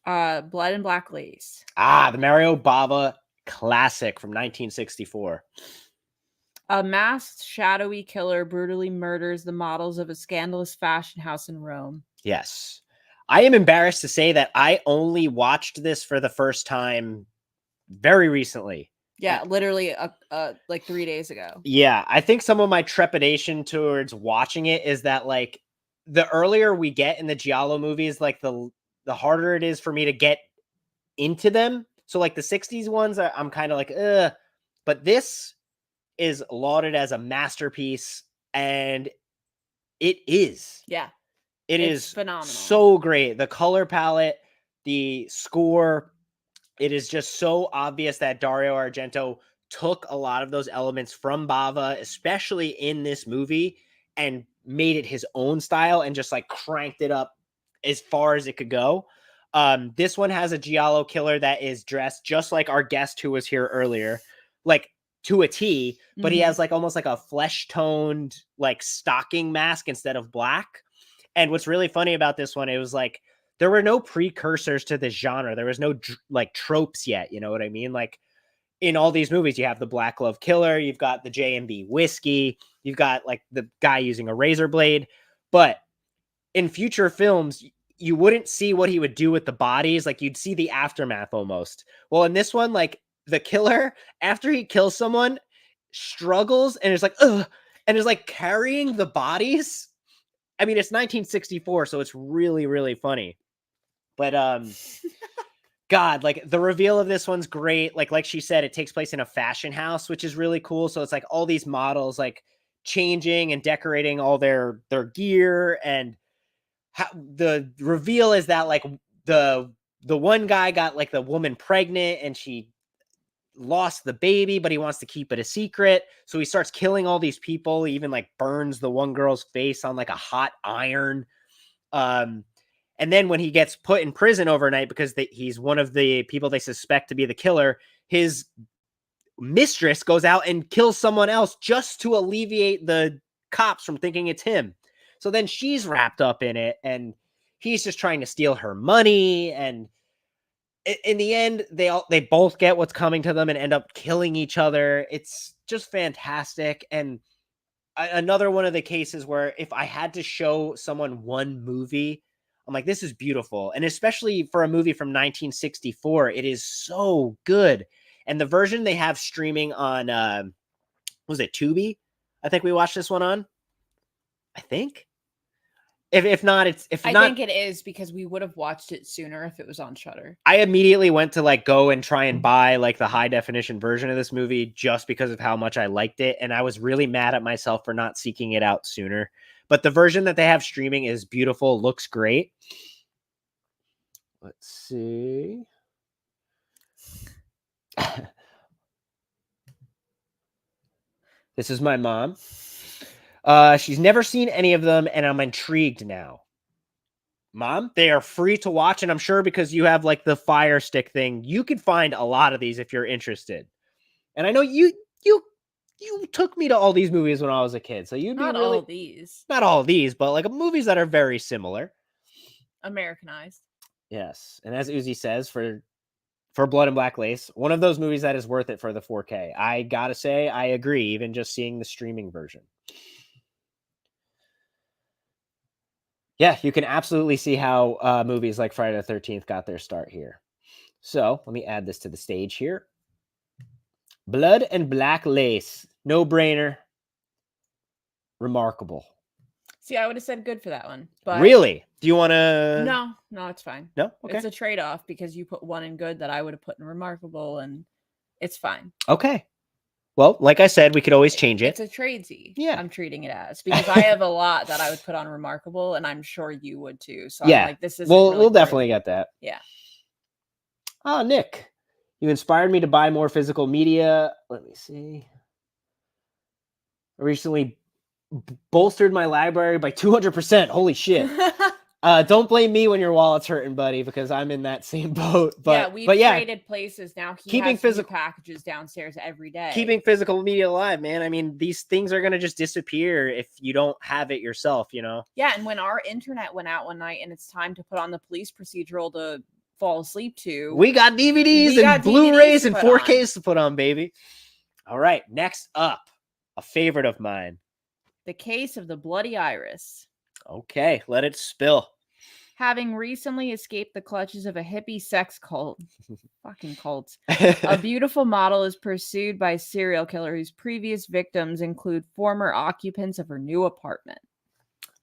Blood and Black Lace. The Mario Bava classic from 1964. A masked, shadowy killer brutally murders the models of a scandalous fashion house in Rome. Yes. I am embarrassed to say that I only watched this for the first time very recently. Yeah, literally like 3 days ago. Yeah, I think some of my trepidation towards watching it is that like the earlier we get in the Giallo movies, like the harder it is for me to get into them. So like the 60s ones, I'm kind of like, ugh. But this is lauded as a masterpiece, and it is. Yeah. It is phenomenal. So great. The color palette, the score, it is just so obvious that Dario Argento took a lot of those elements from Bava, especially in this movie, and made it his own style and just like cranked it up as far as it could go. This one has a Giallo killer that is dressed just like our guest who was here earlier, like to a T, but he has like almost like a flesh toned like stocking mask instead of black. And what's really funny about this one, it was like there were no precursors to this genre. There was no like tropes yet. You know what I mean? Like in all these movies, you have the black glove killer, you've got the J&B whiskey, you've got like the guy using a razor blade. But in future films, you wouldn't see what he would do with the bodies. Like you'd see the aftermath almost. Well, in this one, like the killer, after he kills someone, struggles and is like, ugh, and is like carrying the bodies. I mean, it's 1964, so it's really, really funny. But God, like the reveal of this one's great. Like she said, it takes place in a fashion house, which is really cool. So it's like all these models like changing and decorating all their gear, and the reveal is that like the one guy got like the woman pregnant and she lost the baby, but he wants to keep it a secret. So he starts killing all these people. He even like burns the one girl's face on like a hot iron. And then when he gets put in prison overnight because he's one of the people they suspect to be the killer, his mistress goes out and kills someone else just to alleviate the cops from thinking it's him. So then she's wrapped up in it, and he's just trying to steal her money. And in the end, they both get what's coming to them and end up killing each other. It's just fantastic. And another one of the cases where if I had to show someone one movie, I'm like, this is beautiful. And especially for a movie from 1964, it is so good. And the version they have streaming on, was it Tubi? I think we watched this one on. I think. If not, I think it is, because we would have watched it sooner if it was on Shudder. I immediately went to like go and try and buy like the high definition version of this movie just because of how much I liked it. And I was really mad at myself for not seeking it out sooner. But the version that they have streaming is beautiful, looks great. Let's see. This is my mom. She's never seen any of them, and I'm intrigued now. Mom, they are free to watch, and I'm sure because you have like the Fire Stick thing, you could find a lot of these if you're interested. And I know you took me to all these movies when I was a kid, so you'd not be really, all these, not all these, but like movies that are very similar, Americanized. Yes, and as Uzi says, for Blood and Black Lace, one of those movies that is worth it for the 4K. I gotta say, I agree. Even just seeing the streaming version. Yeah, you can absolutely see how movies like Friday the 13th got their start here. So let me add this to the stage here. Blood and Black Lace. No brainer. Remarkable. See, I would have said good for that one. But really? Do you want to? No, it's fine. No? Okay. It's a trade-off because you put one in good that I would have put in remarkable, and it's fine. Okay. Well, like I said, we could always change it. It's a tradesy. Yeah. I'm treating it as, because I have a lot that I would put on remarkable, and I'm sure you would too. So Yeah. I'm like, this is We'll definitely get that. Yeah. Oh, Nick, you inspired me to buy more physical media. Let me see. I recently bolstered my library by 200%. Holy shit. Don't blame me when your wallet's hurting, buddy, because I'm in that same boat. But we've yeah, traded places now. He keeping has physical new packages downstairs every day. keeping physical media alive, man. I mean, these things are gonna just disappear if you don't have it yourself, you know? Yeah, and when our internet went out one night and it's time to put on the police procedural to fall asleep to, We got DVDs and Blu-rays and 4Ks to put on, baby. All right, next up, a favorite of mine. The Case of the Bloody Iris. Okay, let it spill. Having recently escaped the clutches of a hippie sex cult, fucking cults, a beautiful model is pursued by a serial killer whose previous victims include former occupants of her new apartment.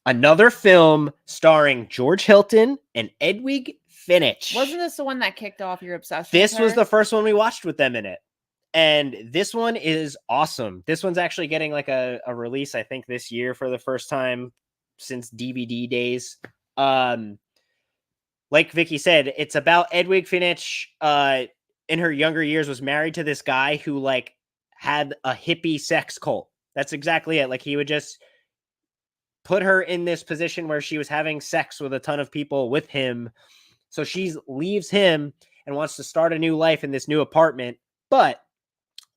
Another film starring George Hilton and Edwig Finch. Wasn't this the one that kicked off your obsession? This was the first one we watched with them in it. And this one is awesome. This one's actually getting like a release, I think, this year for the first time since DVD days. Like Vicky said, it's about Edwig Finch in her younger years was married to this guy who like had a hippie sex cult. That's exactly it. Like he would just put her in this position where she was having sex with a ton of people with him. So she leaves him and wants to start a new life in this new apartment. But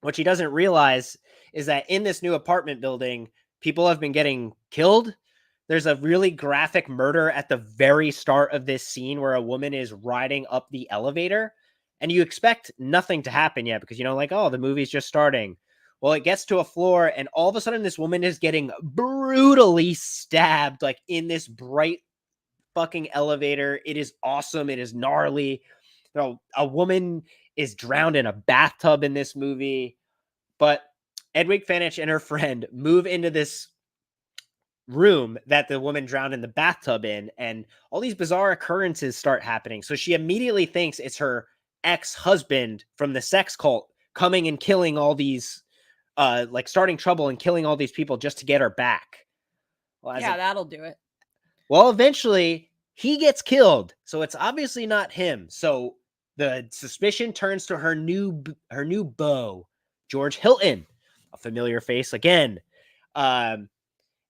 what she doesn't realize is that in this new apartment building, people have been getting killed. There's a really graphic murder at the very start of this scene where a woman is riding up the elevator, and you expect nothing to happen yet because, you know, like, oh, the movie's just starting. Well, it gets to a floor, and all of a sudden this woman is getting brutally stabbed, like in this bright fucking elevator. It is awesome. It is gnarly. You know, a woman is drowned in a bathtub in this movie, but Edwig Finch and her friend move into this room that the woman drowned in the bathtub in, and all these bizarre occurrences start happening. So she immediately thinks it's her ex-husband from the sex cult coming and killing all these, like starting trouble and killing all these people just to get her back. Well, yeah, that'll do it. Well, eventually he gets killed, so it's obviously not him. So the suspicion turns to her new beau, George Hilton, a familiar face again.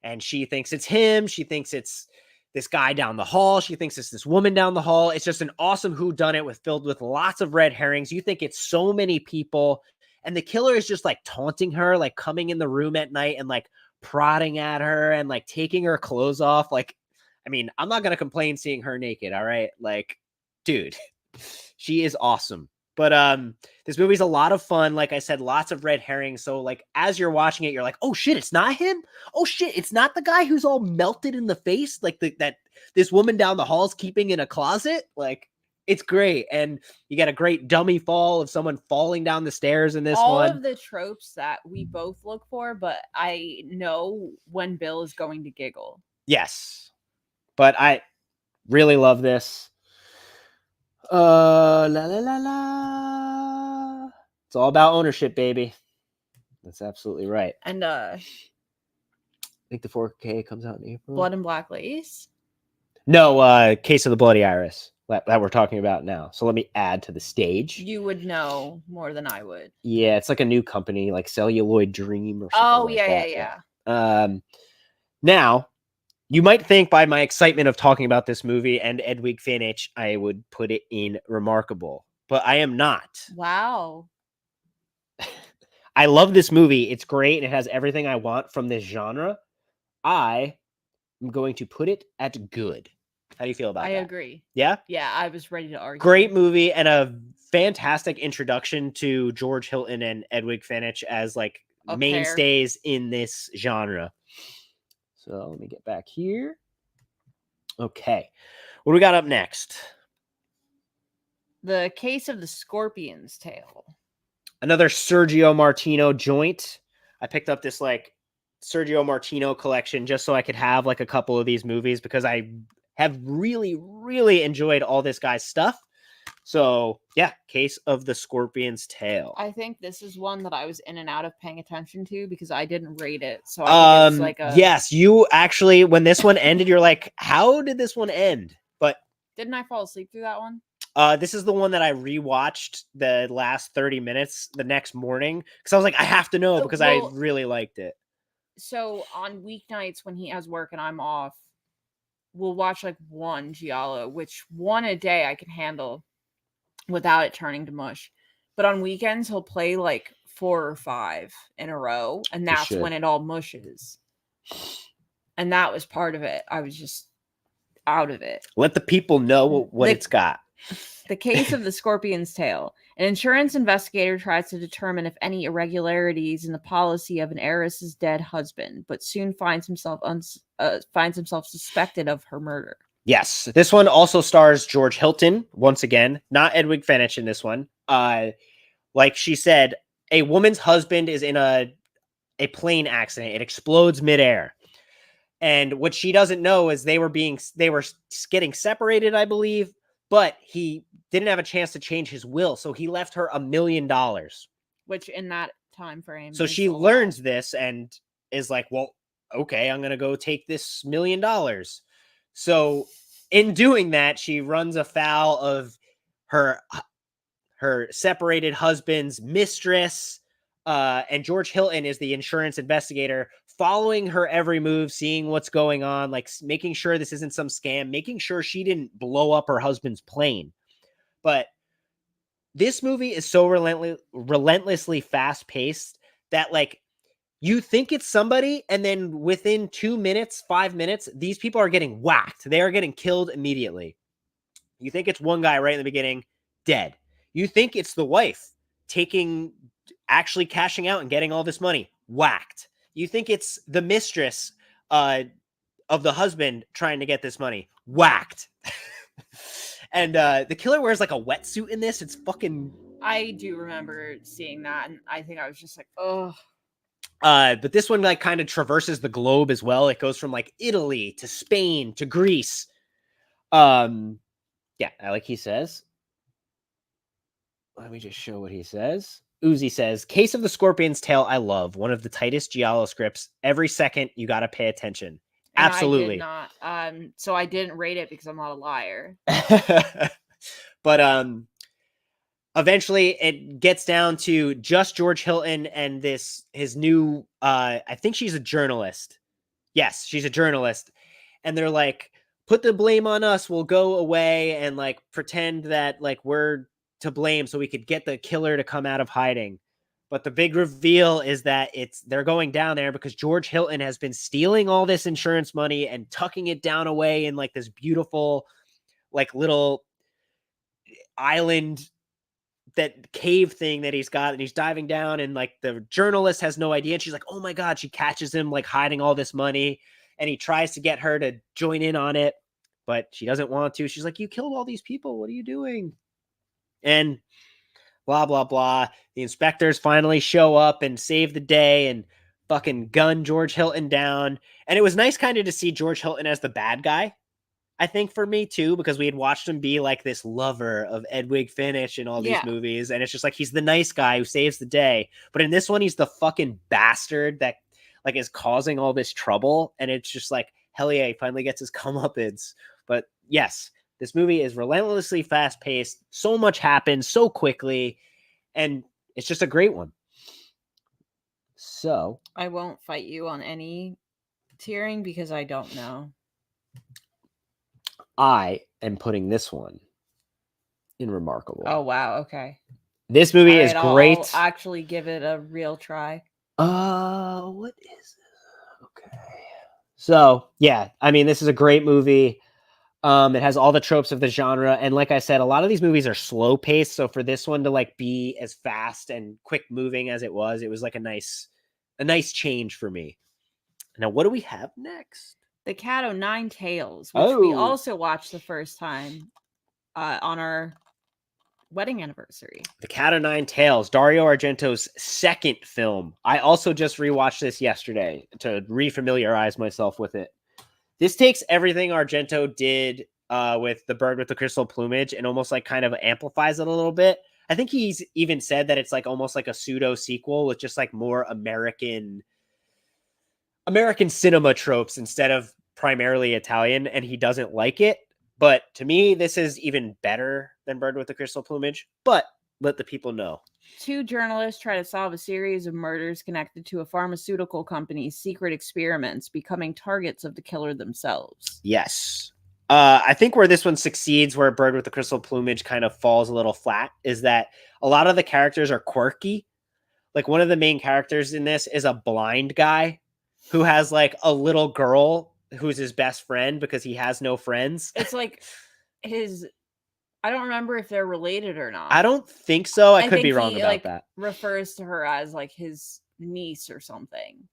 And she thinks it's him. She thinks it's this guy down the hall. She thinks it's this woman down the hall. It's just an awesome whodunit filled with lots of red herrings. You think it's so many people. And the killer is just like taunting her, like coming in the room at night and like prodding at her and like taking her clothes off. Like, I mean, I'm not going to complain seeing her naked. All right. Like, dude, she is awesome. But this movie's a lot of fun. Like I said, lots of red herrings. So like as you're watching it, you're like, oh shit, it's not him. Oh shit, it's not the guy who's all melted in the face, like that this woman down the hall's keeping in a closet. Like it's great, and you get a great dummy fall of someone falling down the stairs in this one. All of the tropes that we both look for, but I know when Bill is going to giggle. Yes, but I really love this. La la la la. It's all about ownership, baby. That's absolutely right. And I think the 4K comes out in April. Blood and Black Lace? No, Case of the Bloody Iris that we're talking about now. So let me add to the stage. You would know more than I would. Yeah, it's like a new company, like Celluloid Dream or something. Oh, yeah. Now, you might think by my excitement of talking about this movie and Edwig Finch, I would put it in remarkable, but I am not. Wow. I love this movie. It's great. It has everything I want from this genre. I am going to put it at good. How do you feel about that? I agree. Yeah? Yeah, I was ready to argue. Great movie and a fantastic introduction to George Hilton and Edwig Finch as like mainstays in this genre. So let me get back here. Okay. What do we got up next? The Case of the Scorpion's Tail. Another Sergio Martino joint. I picked up this like Sergio Martino collection just so I could have like a couple of these movies because I have really, really enjoyed all this guy's stuff. So yeah, Case of the Scorpion's Tail. I think this is one that I was in and out of paying attention to because I didn't rate it. So I think it was like a... Yes, you actually, when this one ended, you're like, how did this one end? But didn't I fall asleep through that one? This is the one that I rewatched the last 30 minutes the next morning because I was like, I have to know because I really liked it. So on weeknights when he has work and I'm off, we'll watch like one Giallo, which one a day I can handle without it turning to mush. But on weekends, he'll play like 4 or 5 in a row, and that's when it all mushes. And that was part of it. I was just out of it. Let the people know what it's got. The Case of the Scorpion's Tail. An insurance investigator tries to determine if any irregularities in the policy of an heiress's dead husband, but soon finds himself suspected of her murder. Yes, this one also stars George Hilton once again, not Edwig Fenech in this one. Like she said, a woman's husband is in a plane accident. It explodes midair. And what she doesn't know is they were getting separated, I believe, but he didn't have a chance to change his will, so he left her $1 million. Which in that time frame. So she learns this and is like, well, okay, I'm going to go take this $1 million. So in doing that, she runs afoul of her separated husband's mistress. And George Hilton is the insurance investigator, following her every move, seeing what's going on, like making sure this isn't some scam, making sure she didn't blow up her husband's plane. But this movie is so relentlessly fast paced that like you think it's somebody, and then within 2 minutes, 5 minutes, these people are getting whacked. They are getting killed immediately. You think it's one guy right in the beginning, dead. You think it's the wife actually cashing out and getting all this money, whacked. You think it's the mistress of the husband trying to get this money, whacked. And the killer wears like a wetsuit in this. It's fucking... I do remember seeing that, and I think I was just like, oh. But this one like kind of traverses the globe as well. It goes from like Italy to Spain to Greece. Yeah, like he says. Let me just show what he says. Uzi says, Case of the Scorpion's Tail, I love. One of the tightest Giallo scripts. Every second, you got to pay attention. And absolutely. I did not. So I didn't rate it because I'm not a liar. But eventually it gets down to just George Hilton and his new, I think she's a journalist. Yes, she's a journalist. And they're like, put the blame on us. We'll go away and like pretend that like we're to blame so we could get the killer to come out of hiding. But the big reveal is that they're going down there because George Hilton has been stealing all this insurance money and tucking it down away in like this beautiful, like little island, that cave thing that he's got, and he's diving down, and like the journalist has no idea. And she's like, oh my God, she catches him like hiding all this money, and he tries to get her to join in on it, but she doesn't want to. She's like, you killed all these people. What are you doing? And blah, blah, blah. The inspectors finally show up and save the day and fucking gun George Hilton down. And it was nice kind of to see George Hilton as the bad guy, I think, for me too, because we had watched him be like this lover of Edwig Fenech in all these movies. And it's just like, he's the nice guy who saves the day. But in this one, he's the fucking bastard that like is causing all this trouble. And it's just like, hell yeah, he finally gets his comeuppance. But yes, this movie is relentlessly fast paced. So much happens so quickly. And it's just a great one. So I won't fight you on any tiering because I don't know. I am putting this one in remarkable. Oh, wow. Okay. This movie is great. I'll actually give it a real try. What is this? Okay. So, yeah, I mean, this is a great movie. It has all the tropes of the genre. And like I said, a lot of these movies are slow paced. So for this one to like be as fast and quick moving as it was like a nice change for me. Now, what do we have next? The Cat O' Nine Tails, which we also watched the first time on our wedding anniversary. The Cat O' Nine Tails, Dario Argento's second film. I also just rewatched this yesterday to refamiliarize myself with it. This takes everything Argento did with the bird with the crystal plumage and almost like kind of amplifies it a little bit. I think he's even said that it's like almost like a pseudo sequel with just like more American cinema tropes instead of primarily Italian, and he doesn't like it. But to me, this is even better than Bird with the Crystal Plumage. But let the people know. 2 journalists try to solve a series of murders connected to a pharmaceutical company's secret experiments, becoming targets of the killer themselves. Yes. I think where this one succeeds, where Bird with the Crystal Plumage kind of falls a little flat, is that a lot of the characters are quirky. Like one of the main characters in this is a blind guy who has like a little girl who's his best friend because he has no friends. It's like I don't remember if they're related or not. I don't think so. I could think be wrong he, about like, that. refers to her as like his niece or something.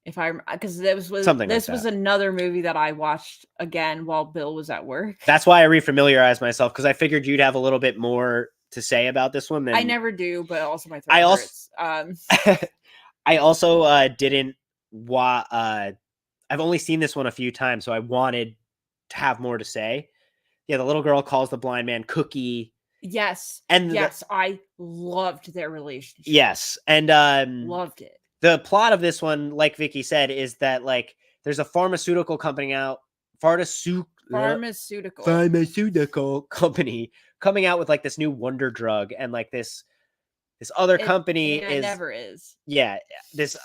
Because this was another movie that I watched again while Bill was at work. That's why I refamiliarized myself, because I figured you'd have a little bit more to say about this one. I never do, but also my throat hurts. I also didn't I've only seen this one a few times, so I wanted to have more to say. Yeah, the little girl calls the blind man Cookie. Yes. And I loved their relationship. Yes. And loved it. The plot of this one, like Vicky said, is that like there's a pharmaceutical company pharmaceutical company coming out with like this new wonder drug, and like this other company never is. Yeah, this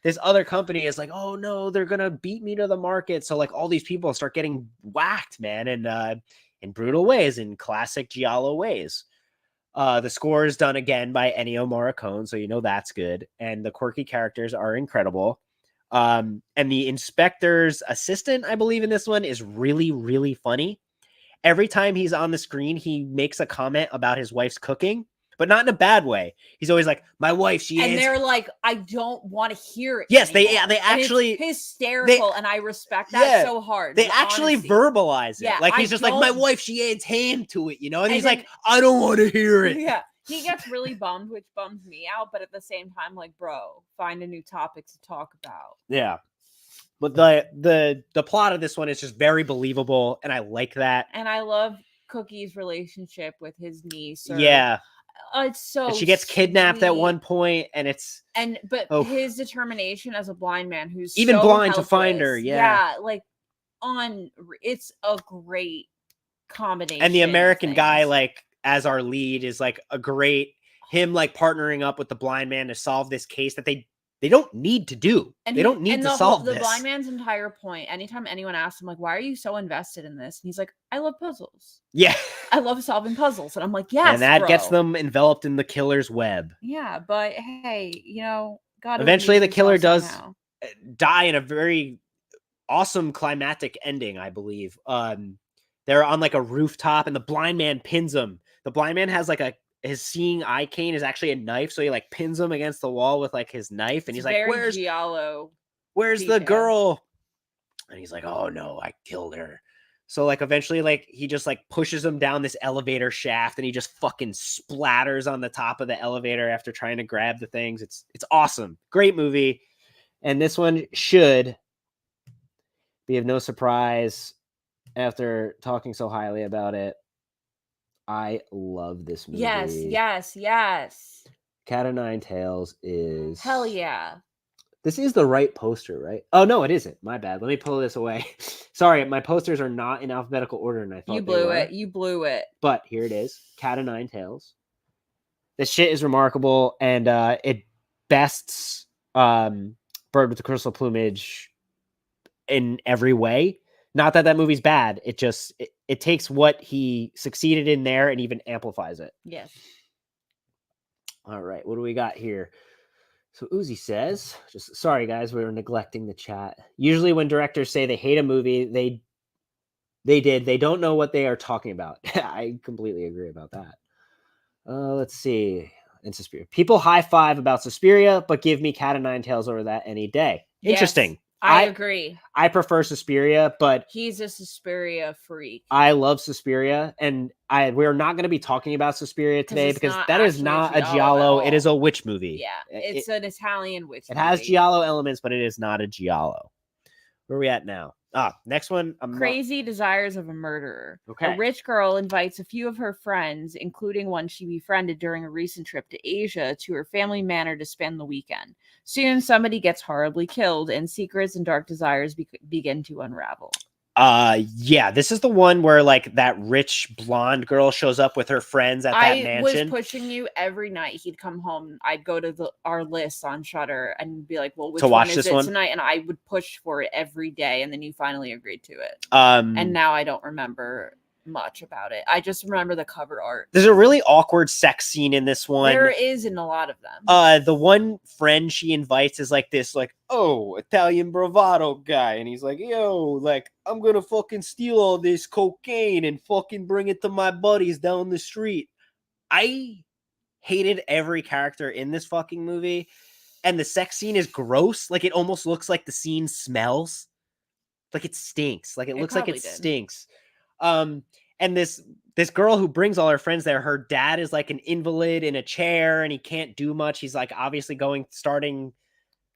this other company is like, oh no, they're gonna beat me to the market. So like all these people start getting whacked, man, and in brutal ways, in classic Giallo ways. The score is done again by Ennio Morricone, so you know that's good. And the quirky characters are incredible. And the inspector's assistant, I believe, in this one is really, really funny. Every time he's on the screen, he makes a comment about his wife's cooking, but not in a bad way. He's always like, my wife, they're like, I don't want to hear it. Yes, anymore. they actually, it's hysterical, and I respect that so hard. They actually verbalize it. Yeah, like he's just like, my wife, she adds ham to it, you know? And he's like, I don't want to hear it. Yeah. He gets really bummed, which bums me out, but at the same time, like, bro, find a new topic to talk about. Yeah. But the plot of this one is just very believable, and I like that. And I love Cookie's relationship with his niece. Yeah. It's so and she gets kidnapped at one point, and his determination as a blind man who's even so blind helpless, to find her. It's a great combination. And the American guy, like as our lead, is like a great him like partnering up with the blind man to solve this case that they don't need to do. They don't need to solve this. The blind man's entire point, anytime anyone asks him, like, why are you so invested in this? And he's like, I love puzzles. Yeah. I love solving puzzles. And I'm like, yes, and that gets them enveloped in the killer's web. Yeah, but hey, God. Eventually the killer does die in a very awesome climactic ending, I believe. They're on like a rooftop, and the blind man pins him. The blind man has like his seeing eye cane is actually a knife, so he like pins him against the wall with like his knife, and he's like, "Where's Giallo? Where's the girl?" And he's like, "Oh no, I killed her." So like eventually, like he just like pushes him down this elevator shaft, and he just fucking splatters on the top of the elevator after trying to grab the things. It's awesome, great movie, and this one should be of no surprise after talking so highly about it. I love this movie. Yes. Cat o' Nine Tails is... Hell yeah. This is the right poster, right? Oh, no, it isn't. My bad. Let me pull this away. Sorry, my posters are not in alphabetical order, and I thought You blew it. But here it is. Cat o' Nine Tails. This shit is remarkable, and it bests Bird with the Crystal Plumage in every way. Not that movie's bad. It just it takes what he succeeded in there and even amplifies it. Yes. All right, what do we got here? So Uzi says, sorry guys, we were neglecting the chat. Usually when directors say they hate a movie, they don't know what they are talking about. I completely agree about that. Let's see. In Suspiria, people high five about Suspiria, but give me Cat o' Nine Tails over that any day. Interesting. Yes. I agree. I prefer Suspiria, but he's a Suspiria freak. I love Suspiria, and we're not going to be talking about Suspiria today because that is not a Giallo. It is a witch movie. Yeah, it's an Italian witch movie. It has Giallo elements, but it is not a Giallo. Where are we at now? Next one. Crazy Desires of a Murderer. Okay. A rich girl invites a few of her friends, including one she befriended during a recent trip to Asia, to her family manor to spend the weekend. Soon, somebody gets horribly killed, and secrets and dark desires begin to unravel. Yeah, this is the one where like that rich blonde girl shows up with her friends at that mansion. I was pushing you every night. He'd come home. I'd go to our list on Shudder and be like, "Well, which one is it tonight?" And I would push for it every day, and then you finally agreed to it. And now I don't remember much about it. I just remember the cover art. There's a really awkward sex scene in this one. There is in a lot of them. The one friend she invites is like this, like, oh, Italian bravado guy, and he's like, yo, like, I'm gonna fucking steal all this cocaine and fucking bring it to my buddies down the street. I hated every character in this fucking movie, and the sex scene is gross. Like, it almost looks like the scene smells. Like it stinks. Like it looks like it stinks. And this girl who brings all her friends there, her dad is like an invalid in a chair and he can't do much. He's like obviously starting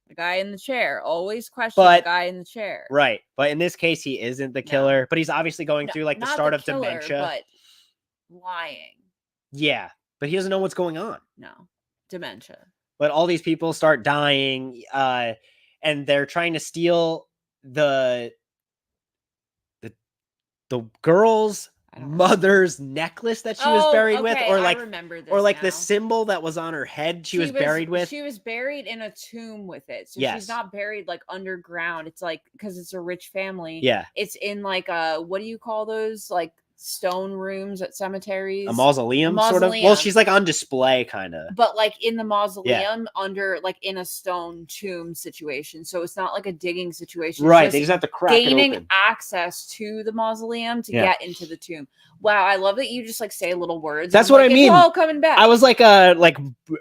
the guy in the chair. Always question the guy in the chair. Right. But in this case, he isn't the killer, but he's obviously going through like the start of dementia. But lying. Yeah. But he doesn't know what's going on. No. Dementia. But all these people start dying, and they're trying to steal the girl's mother's necklace that she was buried with, or like the symbol that was on her head she was buried with. She was buried in a tomb with it. So she's not buried like underground. It's like, because it's a rich family. Yeah. It's in like what do you call those? Like stone rooms at cemeteries. A mausoleum, sort of. Well, she's like on display kind of. But like in the mausoleum under like in a stone tomb situation. So it's not like a digging situation. Right. They just have to crack it open. Gaining access to the mausoleum to get into the tomb. Wow, I love that you just like say little words. That's what I mean. It's all coming back. I was like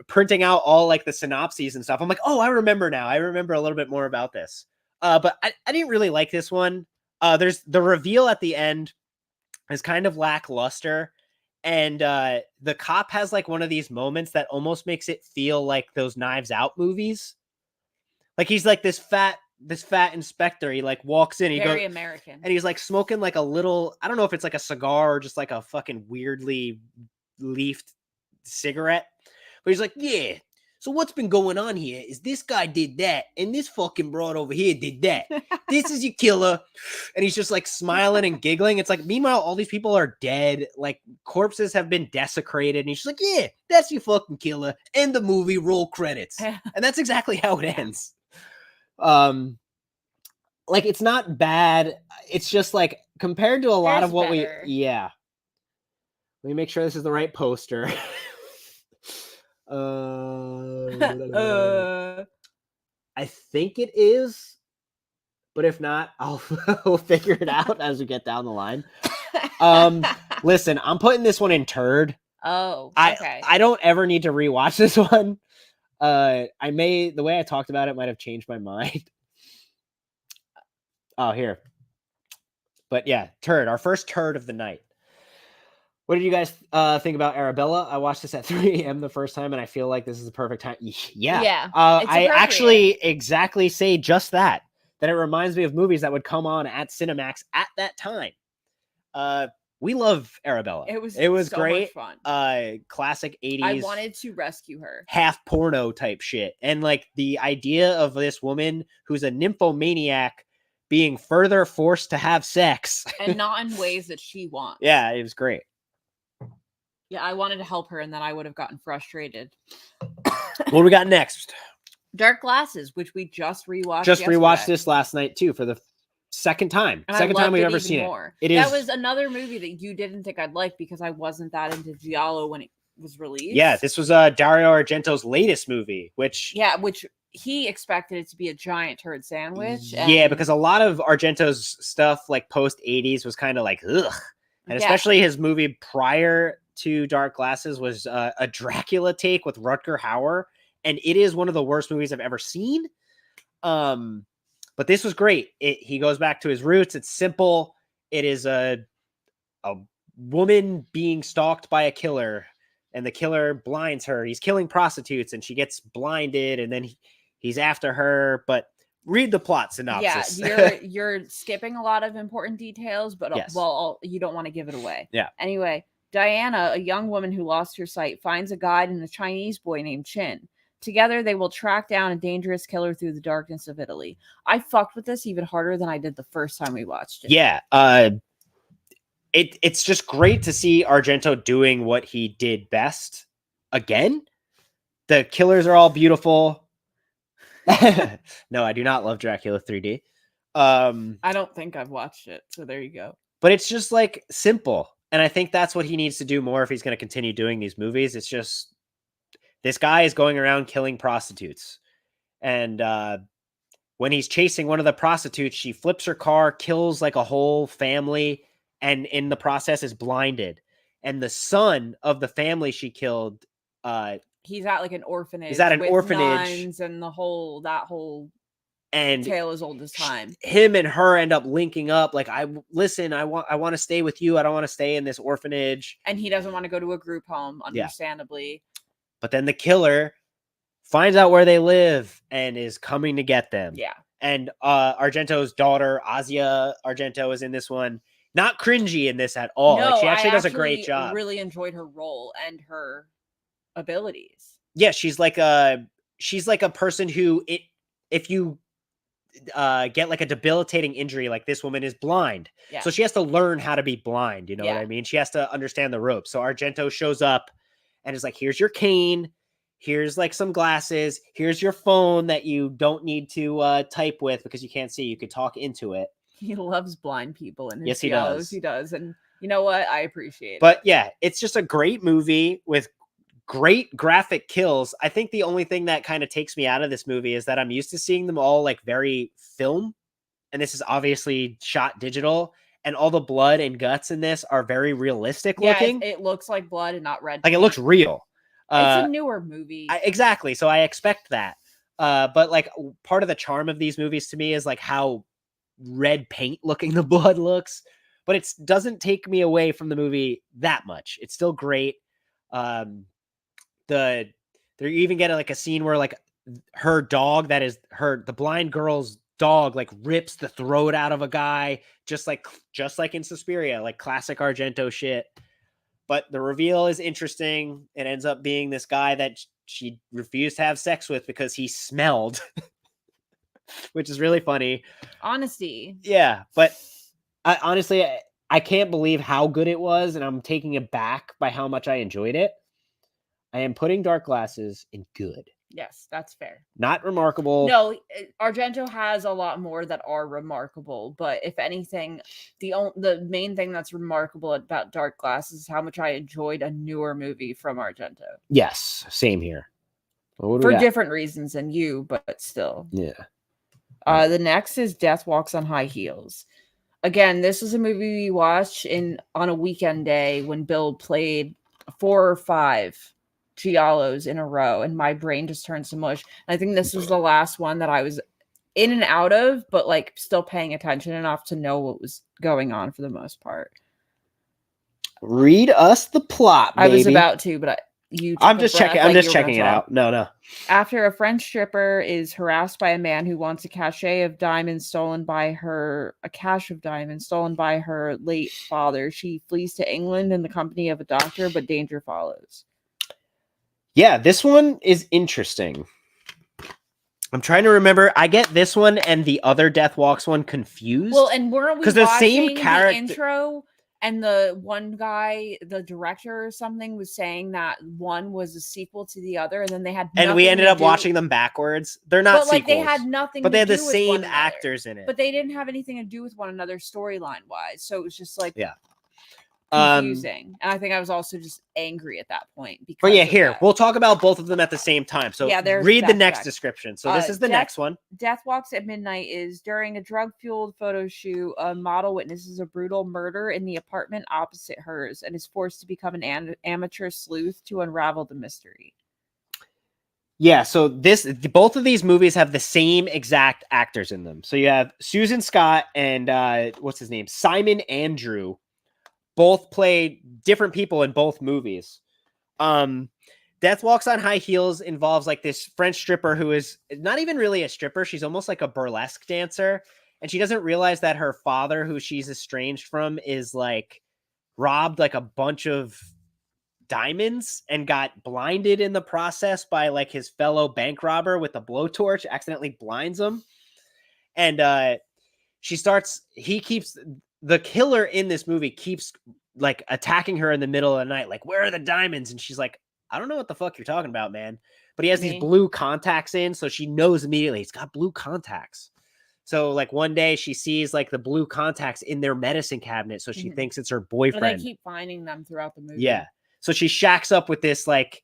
printing out all like the synopses and stuff. I'm like, oh, I remember now. I remember a little bit more about this. But I didn't really like this one. There's the reveal at the end is kind of lackluster, and the cop has like one of these moments that almost makes it feel like those Knives Out movies. Like he's like this fat inspector. He like walks in, very American, and he's like smoking like a little, I don't know if it's like a cigar or just like a fucking weirdly leafed cigarette, but he's like, yeah, so what's been going on here is this guy did that, and this fucking broad over here did that. This is your killer. And he's just like smiling and giggling. It's like, meanwhile, all these people are dead. Like corpses have been desecrated. And he's just like, yeah, that's your fucking killer. End the movie, roll credits. And that's exactly how it ends. Like it's not bad. It's just like compared to a lot of what better. Let me make sure this is the right poster. I think it is, but if not, we'll figure it out as we get down the line. Listen, I'm putting this one in turd. Oh, okay. I don't ever need to rewatch this one. The way I talked about it might have changed my mind. Oh, here. But yeah, turd. Our first turd of the night. What did you guys think about Arabella? I watched this at 3 a.m. the first time, and I feel like this is the perfect time. Yeah. Yeah. I actually exactly say just that it reminds me of movies that would come on at Cinemax at that time. We love Arabella. It was so great. Much fun. Classic 80s. I wanted to rescue her. Half porno type shit. And like the idea of this woman who's a nymphomaniac being further forced to have sex. And not in ways that she wants. Yeah, it was great. Yeah, I wanted to help her, and then I would have gotten frustrated. What do we got next? Dark Glasses, which we just rewatched. Rewatched this last night too for the second time. And second time we've ever seen it. That was another movie that you didn't think I'd like because I wasn't that into Giallo when it was released. Yeah, this was Dario Argento's latest movie, which he expected it to be a giant turd sandwich. Yeah, because a lot of Argento's stuff like post 80s was kind of like ugh. And especially his movie prior to Dark Glasses was a Dracula take with Rutger Hauer, and it is one of the worst movies I've ever seen. But this was great. He goes back to his roots. It's simple. It is a woman being stalked by a killer, and the killer blinds her. He's killing prostitutes, and she gets blinded, and then he's after her. But read the plot Yeah, synopsis. you're skipping a lot of important details, but Yes. you don't want to give it away. Yeah. Anyway, Diana, a young woman who lost her sight, finds a guide and a Chinese boy named Chin. Together, they will track down a dangerous killer through the darkness of Italy. I fucked with this even harder than I did the first time we watched it. Yeah. It's just great to see Argento doing what he did best again. The killers are all beautiful. No, I do not love Dracula 3D. I don't think I've watched it, so there you go. But it's just like simple. And I think that's what he needs to do more if he's going to continue doing these movies. It's just this guy is going around killing prostitutes. And when he's chasing one of the prostitutes, she flips her car, kills like a whole family, and in the process is blinded. And the son of the family she killed, he's at like an orphanage. He's at an with orphanage. nuns and that whole and tale as old as time. Him and her end up linking up. Like, I want to stay with you. I don't want to stay in this orphanage. And he doesn't want to go to a group home, understandably. Yeah. But then the killer finds out where they live and is coming to get them. Yeah. And Argento's daughter, Asia Argento, is in this one. Not cringy in this at all. No, like, she actually does a I great job. Really enjoyed her role and her abilities. Yeah, she's like a person who, if you get like a debilitating injury, like this woman is blind. Yeah. So she has to learn how to be blind. You know what I mean? She has to understand the ropes. So Argento shows up and is like, here's your cane. Here's like some glasses. Here's your phone that you don't need to type with because you can't see. You could talk into it. He loves blind people in his Yes, he Giallos. does. He does. And you know what? I appreciate it. But yeah, it's just a great movie with great graphic kills. I think the only thing that kind of takes me out of this movie is that I'm used to seeing them all like very film. And this is obviously shot digital. And all the blood and guts in this are very realistic looking. It looks like blood and not red. Like, it looks real. It's a newer movie. Exactly. So I expect that. But like, part of the charm of these movies to me is like how red paint looking the blood looks. But it doesn't take me away from the movie that much. It's still great. They're even getting like a scene where like her dog, the blind girl's dog, like rips the throat out of a guy, just like in Suspiria, like classic Argento shit. But the reveal is interesting. It ends up being this guy that she refused to have sex with because he smelled, which is really funny. Honesty. Yeah, but honestly, I can't believe how good it was, and I'm taking it back by how much I enjoyed it. I am putting Dark Glasses in good. Yes, that's fair. Not remarkable. No, Argento has a lot more that are remarkable, but if anything, the main thing that's remarkable about Dark Glasses is how much I enjoyed a newer movie from Argento. Yes, same here. For different reasons than you, but still. Yeah. The next is Death Walks on High Heels. Again, this was a movie we watched on a weekend day when Bill played 4 or 5 Giallos in a row, and my brain just turned to mush. And I think this was the last one that I was in and out of, but like still paying attention enough to know what was going on for the most part. Read us the plot, baby. I was about to, but I'm just checking it out. No. After a French stripper is harassed by a man who wants a cache of diamonds stolen by her late father, she flees to England in the company of a doctor, but danger follows. Yeah, this one is interesting. I'm trying to remember. I get this one and the other Death Walks one confused. Well, and weren't we watching the same character intro? And the one guy, the director or something, was saying that one was a sequel to the other, and then they had and we ended up watching them backwards. They're not sequels. They had nothing. But they had the do with same actors in it. But they didn't have anything to do with one another storyline wise. So it was just like confusing. And I think I was also just angry at that point. But yeah, here we'll talk about both of them at the same time. So read the next description. So this is the next one. Death Walks at Midnight is during a drug-fueled photo shoot. A model witnesses a brutal murder in the apartment opposite hers and is forced to become an amateur sleuth to unravel the mystery. Yeah, so both of these movies have the same exact actors in them. So you have Susan Scott and what's his name? Simon Andrew. Both play different people in both movies. Death Walks on High Heels involves like this French stripper who is not even really a stripper. She's almost like a burlesque dancer. And she doesn't realize that her father, who she's estranged from, is like robbed like a bunch of diamonds and got blinded in the process by like his fellow bank robber with a blowtorch, accidentally blinds him. And the killer in this movie keeps like attacking her in the middle of the night, like, where are the diamonds? And she's like, I don't know what the fuck you're talking about, man. But he has these blue contacts in, so she knows immediately he's got blue contacts. So like one day she sees like the blue contacts in their medicine cabinet, so she thinks it's her boyfriend. And they keep finding them throughout the movie. Yeah. So she shacks up with this like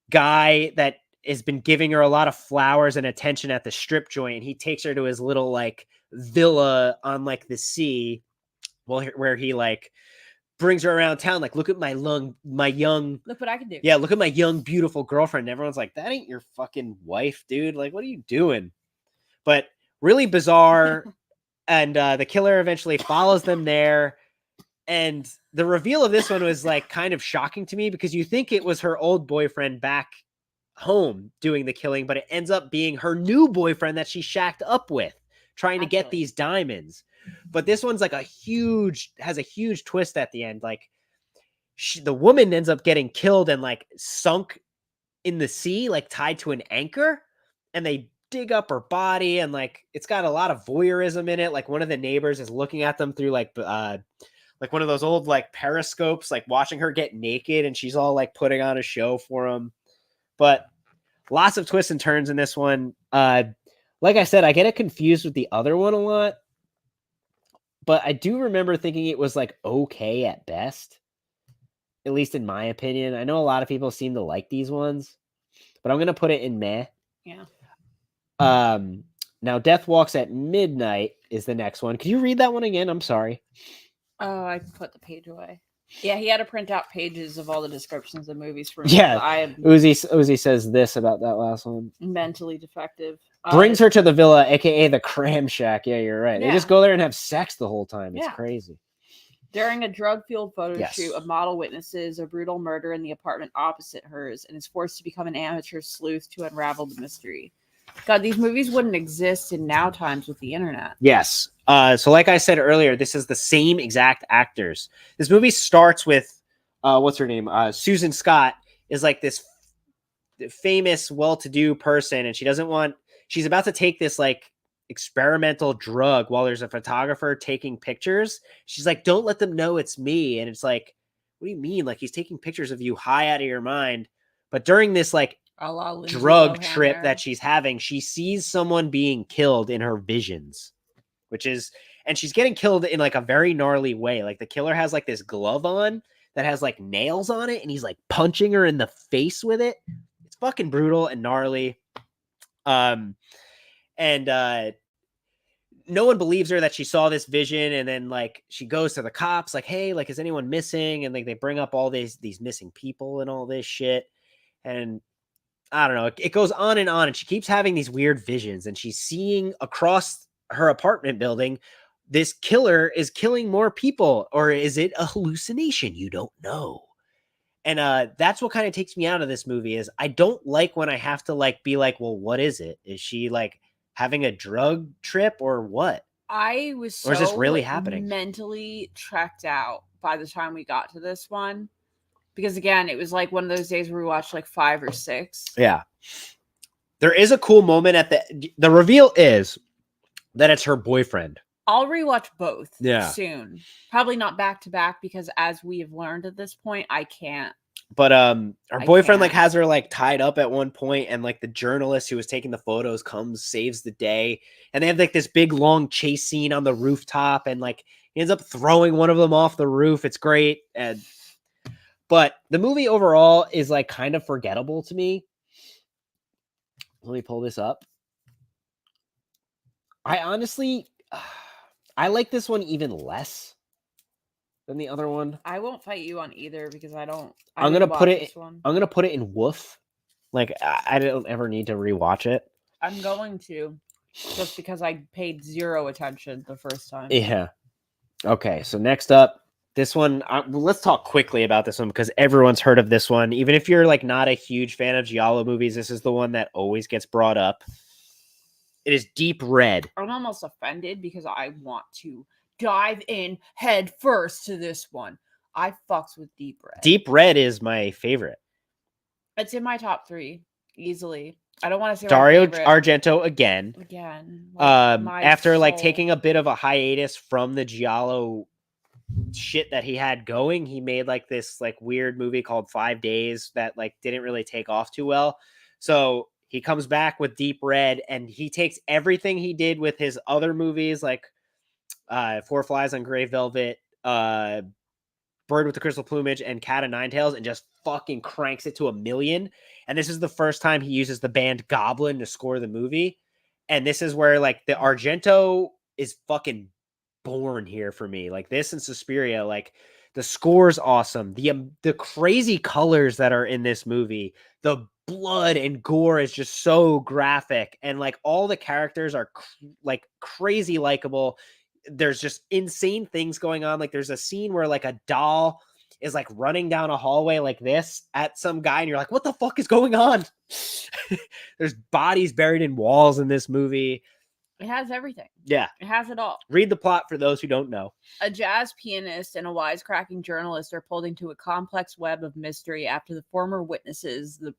guy that has been giving her a lot of flowers and attention at the strip joint. And he takes her to his little like villa on like the sea, where he like brings her around town. Like, look at my young, look what I can do. Yeah. Look at my young, beautiful girlfriend. And everyone's like, that ain't your fucking wife, dude. Like, what are you doing? But really bizarre. And the killer eventually follows them there. And the reveal of this one was like kind of shocking to me because you think it was her old boyfriend back home doing the killing, but it ends up being her new boyfriend that she shacked up with trying to get these diamonds. But this one's like has a huge twist at the end. Like the woman ends up getting killed and like sunk in the sea, like tied to an anchor, and they dig up her body. And like, it's got a lot of voyeurism in it. Like one of the neighbors is looking at them through like one of those old like periscopes, like watching her get naked, and she's all like putting on a show for them. But lots of twists and turns in this one. Like I said, I get it confused with the other one a lot, but I do remember thinking it was like okay at best, at least in my opinion. I know a lot of people seem to like these ones, but I'm gonna put it in meh. Yeah. Now Death Walks at Midnight is the next one. Can you read that one again? I'm sorry. Oh, I put the page away. Yeah, he had to print out pages of all the descriptions of movies for me. Yeah, I am Uzi says this about that last one. mentally defective. Brings her to the villa, aka the Cram Shack. Yeah, you're right. Yeah. They just go there and have sex the whole time. It's Yeah. crazy. During a drug-fueled photo Yes. shoot, a model witnesses a brutal murder in the apartment opposite hers and is forced to become an amateur sleuth to unravel the mystery. God, these movies wouldn't exist in now times with the internet. Yes. So like I said earlier, this is the same exact actors. This movie starts with what's her name? Susan Scott is like this famous, well-to-do person, and she's about to take this like experimental drug while there's a photographer taking pictures. She's like, don't let them know it's me. And it's like, what do you mean? Like, he's taking pictures of you high out of your mind. But during this like drug trip that she's having, she sees someone being killed in her visions, and she's getting killed in like a very gnarly way. Like the killer has like this glove on that has like nails on it, and he's like punching her in the face with it. It's fucking brutal and gnarly. No one believes her that she saw this vision, and then like she goes to the cops like, hey, like, is anyone missing? And like they bring up all these missing people and all this shit. And I don't know, it goes on, and she keeps having these weird visions, and she's seeing across her apartment building this killer is killing more people, or is it a hallucination? You don't know. And that's what kind of takes me out of this movie. Is I don't like when I have to like be like, well, what is it? Is she like having a drug trip or what? I was or is this really happening? Mentally checked out by the time we got to this one. Because again, it was like one of those days where we watched like 5 or 6. Yeah. There is a cool moment at the reveal is that it's her boyfriend. I'll rewatch both soon. Probably not back to back because as we have learned at this point, I can't. But her boyfriend like has her like tied up at one point, and like the journalist who was taking the photos comes, saves the day, and they have like this big long chase scene on the rooftop, and like he ends up throwing one of them off the roof. It's great. But the movie overall is like kind of forgettable to me. Let me pull this up. I honestly, I like this one even less than the other one. I won't fight you on either because I'm gonna put it in woof. Like I don't ever need to rewatch it. I'm going to, just because I paid 0 attention the first time. Yeah. Okay. So next up, This one, well, let's talk quickly about this one because everyone's heard of this one. Even if you're like not a huge fan of Giallo movies, this is the one that always gets brought up. It is Deep Red. I'm almost offended because I want to dive in head first to this one. I fucks with Deep Red. Deep Red is my favorite. It's in my top 3 easily. I don't want to say Dario my favorite. Argento again. Like, after like taking a bit of a hiatus from the Giallo shit that he had going, he made like this like weird movie called 5 Days that like didn't really take off too well. So he comes back with Deep Red and he takes everything he did with his other movies like Four Flies on Grey Velvet, Bird with the Crystal Plumage, and Cat of Nine Tails, and just fucking cranks it to 1,000,000. And this is the first time he uses the band Goblin to score the movie. And this is where like the Argento is fucking born here for me. Like this and Suspiria, like the score's awesome. The crazy colors that are in this movie, the blood and gore is just so graphic, and like all the characters are like crazy likable. There's just insane things going on. Like there's a scene where like a doll is like running down a hallway like this at some guy, and you're like, what the fuck is going on? There's bodies buried in walls in this movie. It has everything. Yeah. It has it all. Read the plot for those who don't know. A jazz pianist and a wisecracking journalist are pulled into a complex web of mystery after the former witnesses the